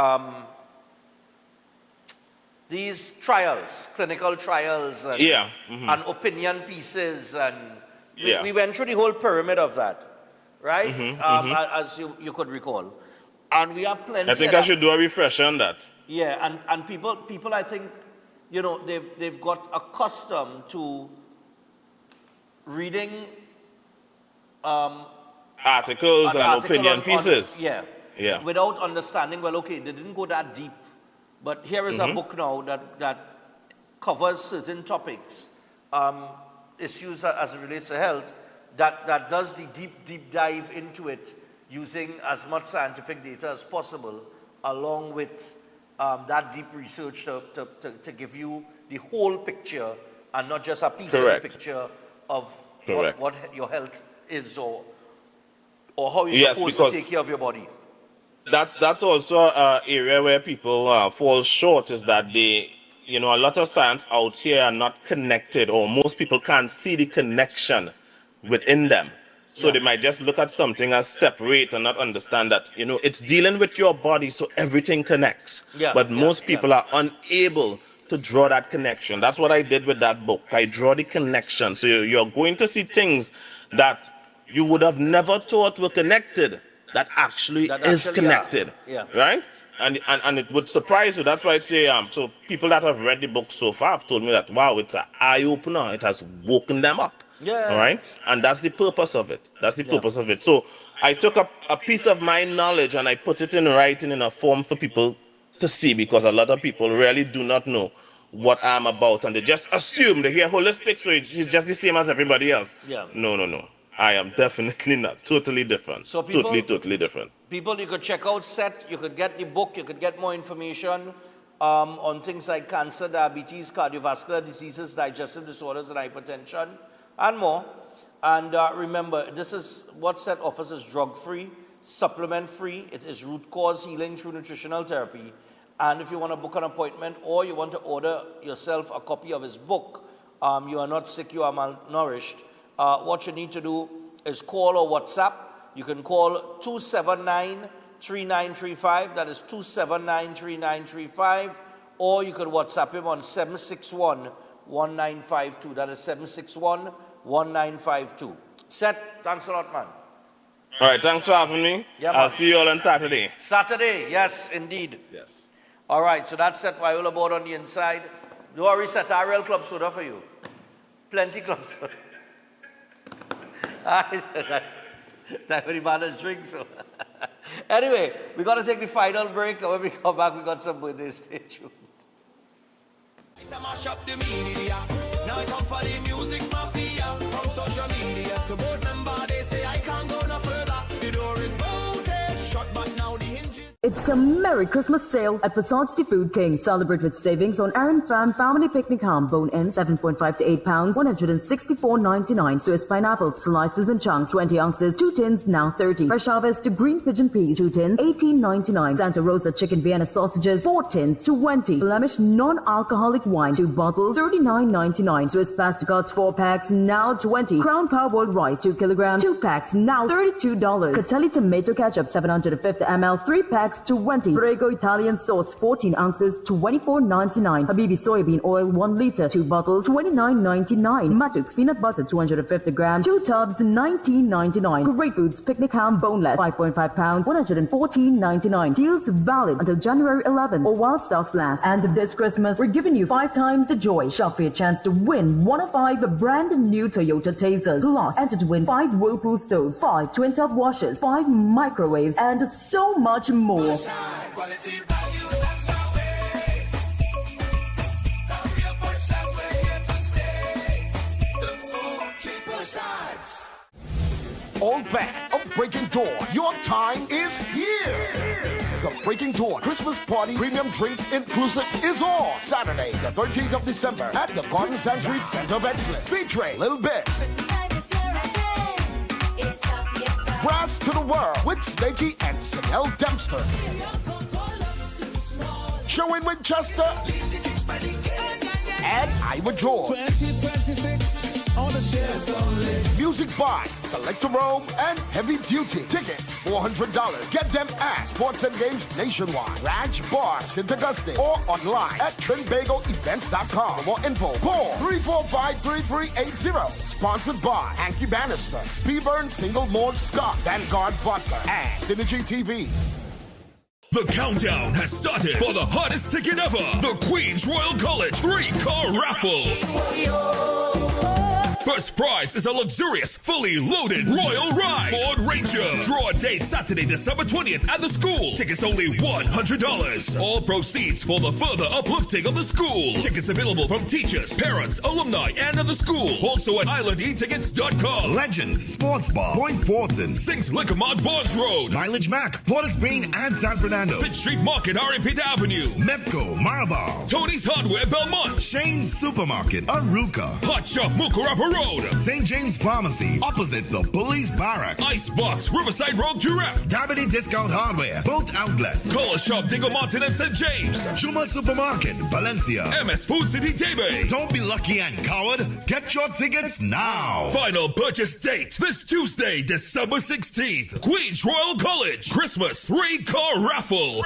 these trials, clinical trials, and, and opinion pieces, and we went through the whole pyramid of that, right? As you could recall. And we have plenty. I think I should do a refresher on that. Yeah, and people I think, they've got accustomed to reading articles and opinion pieces. Without understanding, well, okay, they didn't go that deep. But here is a book now that covers certain topics, issues as it relates to health, that does the deep dive into it using as much scientific data as possible, along with that deep research to give you the whole picture and not just a piece of the picture of what your health is or how you're supposed to take care of your body. That's also an area where people fall short, is that a lot of science out here are not connected, or most people can't see the connection within them. So they might just look at something as separate and not understand that, it's dealing with your body, so everything connects. But most people are unable to draw that connection. That's what I did with that book. I draw the connection. So you're going to see things that you would have never thought were connected that actually is connected. Right? And it would surprise you. That's why I say, so people that have read the book so far have told me that, wow, it's an eye-opener. It has woken them up. All right? And that's the purpose of it. That's the purpose of it. So I took a piece of my knowledge and I put it in writing in a form for people to see, because a lot of people really do not know what I'm about. And they just assume, they hear holistic, so it's just the same as everybody else. No. I am definitely not. Totally different. So people, totally different. People, you could check out SET, you could get the book, you could get more information. on things like cancer, diabetes, cardiovascular diseases, digestive disorders, and hypertension, and more. And remember, this is what Set offers is drug-free, supplement-free. It is root cause healing through nutritional therapy. And if you want to book an appointment or you want to order yourself a copy of his book, You Are Not Sick, You Are Malnourished, what you need to do is call or WhatsApp. You can call 279-3935. That is 279-3935. Or you could WhatsApp him on 761-1952. That is 761-1952. Set, thanks a lot, man. All right, thanks for having me. Yeah, I'll man. see you all on Saturday. Saturday, yes, indeed. Yes. All right, so that's Set Viola board on the inside. Don't worry, Set, our real club soda for you. Plenty club soda. That very man has drink, so. Anyway, we got to take the final break, and when we come back, we got some birthday. Stay tuned. I mash up the media. Now I come for the music mafia. From social media to board member, they say I can't go no further. The door is bolted shut, but now the hinges. It's a Merry Christmas sale at Passage de Food King. Celebrate with savings on Aaron Fan Family Picnic Ham, bone-in, 7.5 to 8 pounds, $164.99. Swiss pineapples, slices and chunks, 20 ounces, 2 tins, now 30. Fresh harvest to green pigeon peas, 2 tins, $18.99. Santa Rosa chicken Vienna sausages, 4 tins, 20. Flemish non-alcoholic wine, 2 bottles, $39.99. Swiss pasta cuts, 4 packs, now 20. Crown Parboiled rice, 2 kilograms, 2 packs, now $32. Catelli tomato ketchup, 750 ml, 3 packs, 20. Prego Italian sauce, 14 ounces, $24.99. Habibi soybean oil, 1 liter, 2 bottles, $29.99. Matux peanut butter, 250 grams, 2 tubs, $19.99. Great Foods picnic ham, boneless, 5.5 pounds, $114.99. Deals valid until January 11 or while stocks last. And this Christmas, we're giving you 5 times the joy. Shop for your chance to win 1 of 5 brand new Toyota Tasers. Plus, enter to win 5 Whirlpool stoves, 5 twin top washers, 5 microwaves, and so much more. All fans of Breaking Dawn, your time is here. The Breaking Dawn Christmas Party Premium Drinks Inclusive is on Saturday, the 13th of December at the Garden Sanctuary Center of Excellence, featuring Lil Bit, Brass to the World with Snakey and Chanel Dempster, Showing Winchester, and Ivor George. 2026 on the shares only. Music by Selector Rome and Heavy Duty. Tickets $400. Get them at Sports and Games Nationwide, Raj Bar, St. Augustine, or online at TrinBagoEvents.com. For more info, call 345-3380. Sponsored by Hanky Bannister, Speedburn Single Malt Scott, Vanguard Vodka, and Synergy TV. The countdown has started for the hottest ticket ever, the Queen's Royal College 3-car raffle. First prize is a luxurious, fully loaded Royal Ride Ford Ranger. Draw date Saturday, December 20th at the school. Tickets only $100. All proceeds for the further uplifting of the school. Tickets available from teachers, parents, alumni, and of the school. Also at islandetickets.com. Legends, Sports Bar, Point Fortin, Sings Liquor Mart, Barnes Road. Mileage Mac, Port of Spain, and San Fernando. Pitt Street Market, Arimpita Avenue. Mepco, Marabal. Tony's Hardware, Belmont. Shane's Supermarket, Aruka. Hot Shop, Mukurapa Road. St. James Pharmacy, opposite the Police Barrack. Icebox, Riverside Road, Giraffe. Dabity Discount Hardware, both outlets. Color Shop, Diggle Martin and St. James. Chuma Supermarket, Valencia. MS Food City, Tebe. Don't be lucky and coward. Get your tickets now. Final purchase date this Tuesday, December 16th. Queen's Royal College Christmas 3-car raffle.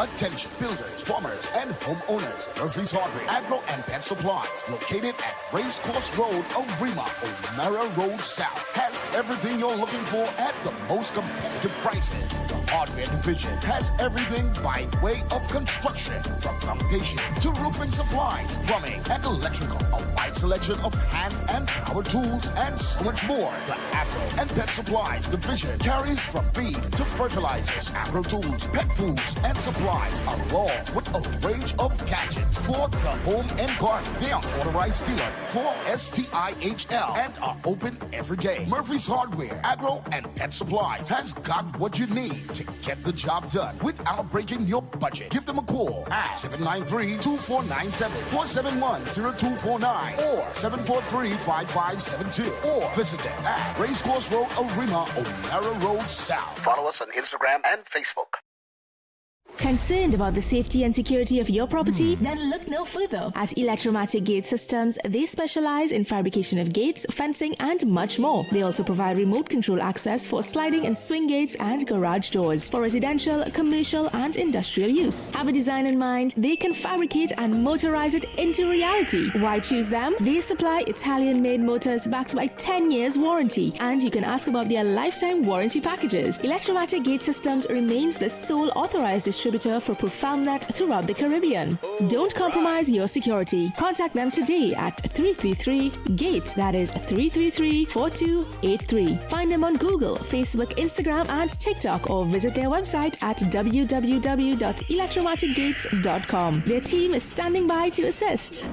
Attention builders, farmers, and homeowners. Murphy's Hardware, Agro and Pet Supplies, located at Racecourse Road, Arima, O'Mara Road South, has everything you're looking for at the most competitive prices. The hardware division has everything by way of construction, from foundation to roofing supplies, plumbing, and electrical. A wide selection of hand and power tools, and so much more. The Agro and Pet Supplies division carries from feed to fertilizers, agro tools, pet foods, and supplies, along with a range of gadgets for the home and garden. They are authorized dealers for STIHL and are open every day. Murphy's Hardware, Agro and Pet Supplies has got what you need to get the job done without breaking your budget. Give them a call at 793-2497, 471-0249, or 743-5572, or visit them at Racecourse Road, Arima, O'Mara Road South. Follow us on Instagram and Facebook. Concerned about the safety and security of your property? Then look no further. At Electromatic Gate Systems, they specialize in fabrication of gates, fencing, and much more. They also provide remote control access for sliding and swing gates and garage doors for residential, commercial, and industrial use. Have a design in mind? They can fabricate and motorize it into reality. Why choose them? They supply Italian-made motors backed by 10 years warranty, and you can ask about their lifetime warranty packages. Electromatic Gate Systems remains the sole authorized distributor for ProfoundNet throughout the Caribbean. Don't compromise your security. Contact them today at 333-GATE. That is 333-4283. Find them on Google, Facebook, Instagram, and TikTok, or visit their website at www.electromaticgates.com. Their team is standing by to assist.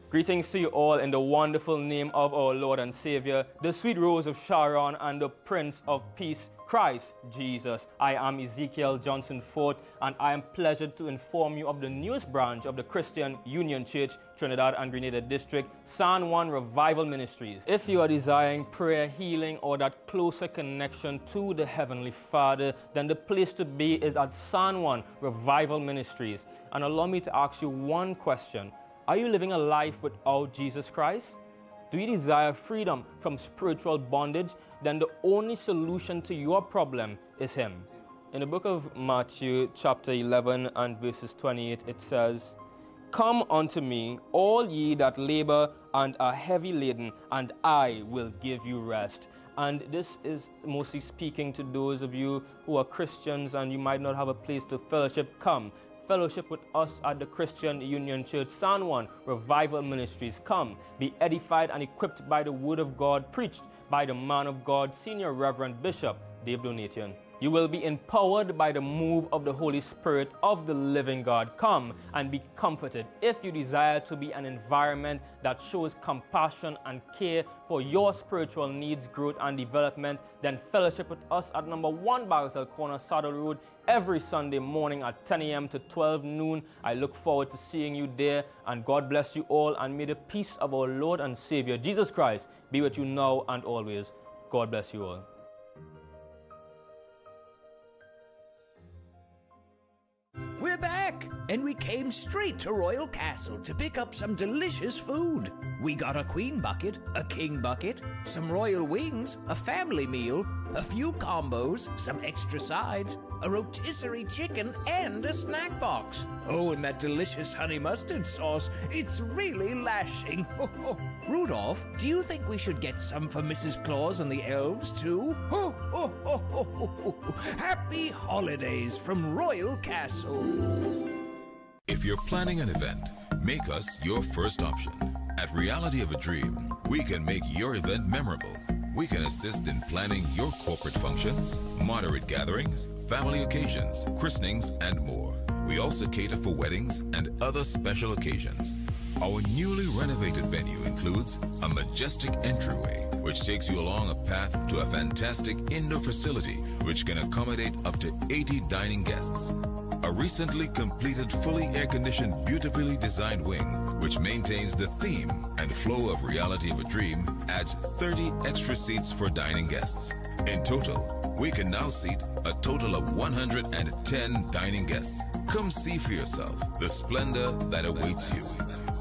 Greetings to you all in the wonderful name of our Lord and Savior, the sweet Rose of Sharon and the Prince of Peace, Christ Jesus. I am Ezekiel Johnson Fort, and I am pleasured to inform you of the newest branch of the Christian Union Church, Trinidad and Grenada District, San Juan Revival Ministries. If you are desiring prayer, healing, or that closer connection to the Heavenly Father, then the place to be is at San Juan Revival Ministries. And allow me to ask you one question. Are you living a life without Jesus Christ? Do you desire freedom from spiritual bondage? Then the only solution to your problem is Him. In the book of Matthew, chapter 11 and verses 28, it says, "Come unto me, all ye that labor and are heavy laden, and I will give you rest." And this is mostly speaking to those of you who are Christians and you might not have a place to fellowship. Come. Fellowship with us at the Christian Union Church, San Juan Revival Ministries. Come, be edified and equipped by the Word of God, preached by the man of God, Senior Reverend Bishop Dave Donation. You will be empowered by the move of the Holy Spirit of the living God. Come and be comforted. If you desire to be an environment that shows compassion and care for your spiritual needs, growth, and development, then fellowship with us at number 1 Bagatelle Corner, Saddle Road, every Sunday morning at 10 a.m. to 12 noon. I look forward to seeing you there, and God bless you all, and may the peace of our Lord and Savior, Jesus Christ, be with you now and always. God bless you all. We're back, and we came straight to Royal Castle to pick up some delicious food. We got a queen bucket, a king bucket, some royal wings, a family meal, a few combos, some extra sides, a rotisserie chicken, and a snack box. Oh, and that delicious honey mustard sauce, it's really lashing. Rudolph, do you think we should get some for Mrs. Claus and the elves, too? Happy holidays from Royal Castle. If you're planning an event, make us your first option. At Reality of a Dream, we can make your event memorable. We can assist in planning your corporate functions, moderate gatherings, family occasions, christenings, and more. We also cater for weddings and other special occasions. Our newly renovated venue includes a majestic entryway, which takes you along a path to a fantastic indoor facility which can accommodate up to 80 dining guests. A recently completed, fully air-conditioned, beautifully designed wing, which maintains the theme and flow of Reality of a Dream, adds 30 extra seats for dining guests. In total, we can now seat a total of 110 dining guests. Come see for yourself the splendor that awaits you.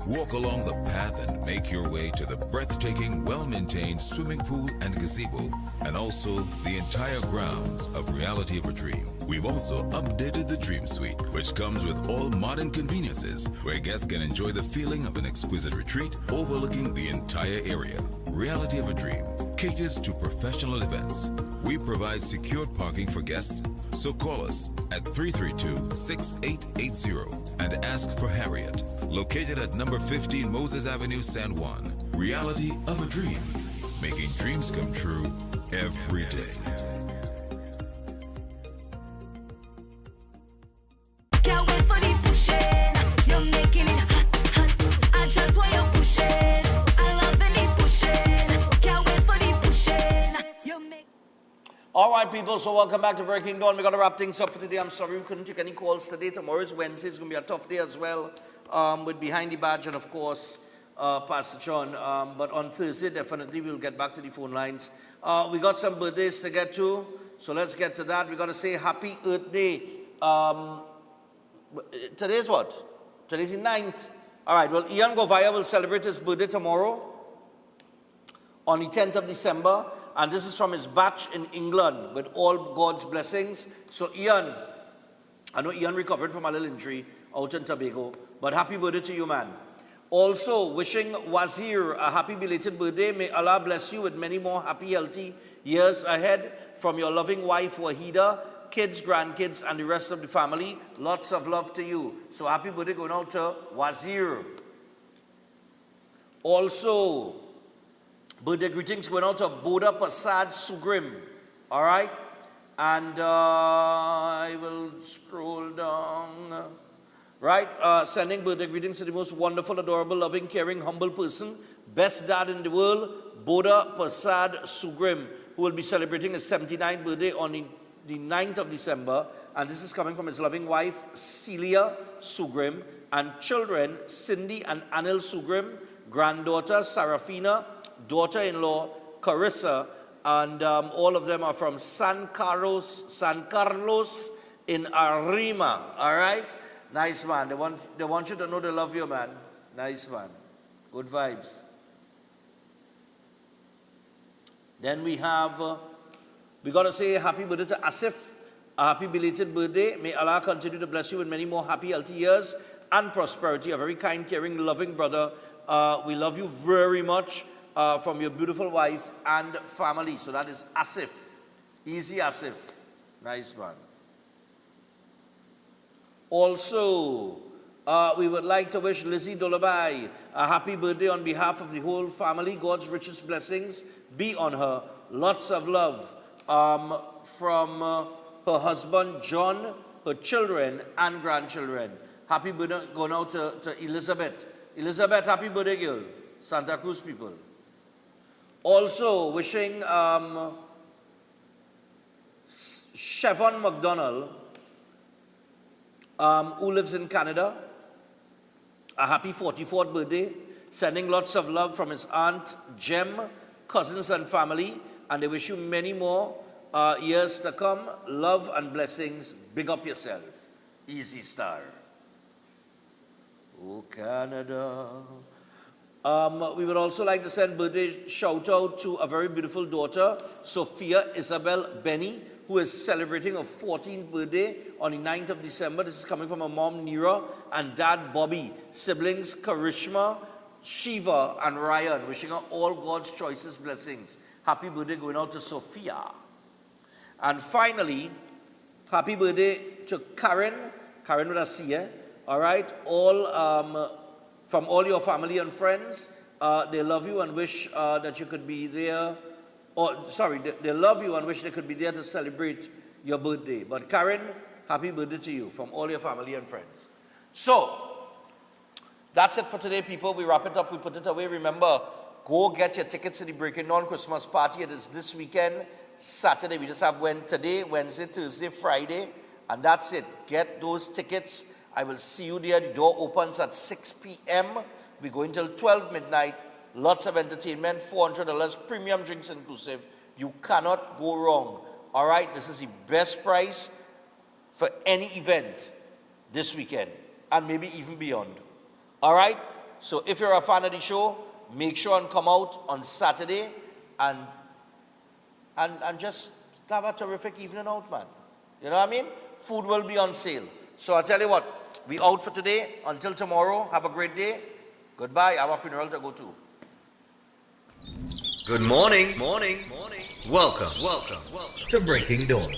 Walk along the path and make your way to the breathtaking, well-maintained swimming pool and gazebo, and also the entire grounds of Reality of a Dream. We've also updated the Dream Suite, which comes with all modern conveniences, where guests can enjoy the feeling of an exquisite retreat overlooking the entire area. Reality of a Dream caters to professional events. We provide secured parking for guests, so call us at 332-6880 and ask for Harriet. Located at number 15 Moses Avenue, San Juan. Reality of a Dream, making dreams come true every day. Can't wait for the pushing. You're making it hot, hot. I just want you pushing. I love any pushing. Can't wait for the pushing. All right, people, so welcome back to Breaking Dawn. We're going to wrap things up for today. I'm sorry we couldn't take any calls today. Tomorrow is Wednesday. It's going to be a tough day as well with Behind the Badge and, of course, Pastor John. But on Thursday, definitely, we'll get back to the phone lines. We got some birthdays to get to, so let's get to that. We got to say Happy Earth Day. Today's what? Today's the 9th. All right, well, Ian Govaya will celebrate his birthday tomorrow on the 10th of December. And this is from his batch in England with all God's blessings. So Ian, I know Ian recovered from a little injury out in Tobago, but happy birthday to you, man. Also, wishing Wazir a happy belated birthday. May Allah bless you with many more happy, healthy years ahead from your loving wife, Wahida, kids, grandkids, and the rest of the family. Lots of love to you. So happy birthday going out to Wazir. Also, birthday greetings going out to Boda Pasad Sugrim. All right? And I will scroll down. Right? Sending birthday greetings to the most wonderful, adorable, loving, caring, humble person. Best dad in the world, Boda Pasad Sugrim, who will be celebrating his 79th birthday on the 9th of December. And this is coming from his loving wife, Celia Sugrim, and children, Cindy and Anil Sugrim, granddaughter, Sarafina, daughter-in-law, Carissa, and all of them are from San Carlos in Arima, all right? Nice, man. They want you to know they love you, man. Nice, man. Good vibes. Then we have, we got to say happy birthday to Asif. A happy belated birthday. May Allah continue to bless you with many more happy, healthy years and prosperity. A very kind, caring, loving brother. We love you very much. From your beautiful wife and family. So that is Asif. Easy Asif. Nice one. Also, we would like to wish Lizzie Dolabai a happy birthday on behalf of the whole family. God's richest blessings be on her. Lots of love from her husband John, her children and grandchildren. Happy birthday going out to Elizabeth. Elizabeth, happy birthday, girl. Santa Cruz people. Also, wishing Chevon McDonald, who lives in Canada, a happy 44th birthday, sending lots of love from his aunt Jem, cousins and family, and they wish you many more years to come. Love and blessings. Big up yourself. Easy Star. Oh, Canada. We would also like to send birthday shout out to a very beautiful daughter, Sophia Isabel Benny, who is celebrating her 14th birthday on the 9th of December. This is coming from her mom, Nira, and dad, Bobby. Siblings, Karishma, Shiva, and Ryan. Wishing her all God's choicest blessings. Happy birthday going out to Sophia. And finally, happy birthday to Karen. Karen with a C, eh? All right? All, from all your family and friends, they love you and wish that you could be there. They love you and wish they could be there to celebrate your birthday. But Karen, happy birthday to you from all your family and friends. So, that's it for today, people. We wrap it up. We put it away. Remember, go get your tickets to the Breaking Dawn Christmas party. It is this weekend, Saturday. We just have today, Wednesday, Thursday, Friday, and that's it. Get those tickets. I will see you there. The door opens at 6 p.m. We go until 12 midnight. Lots of entertainment, $400, premium drinks inclusive. You cannot go wrong. All right, this is the best price for any event this weekend and maybe even beyond. All right, so if you're a fan of the show, make sure and come out on Saturday and just have a terrific evening out, man. You know what I mean? Food will be on sale. So I'll tell you what. We out for today. Until tomorrow, have a great day. Goodbye. I have a funeral to go to. Good morning. Welcome to Breaking Dawn.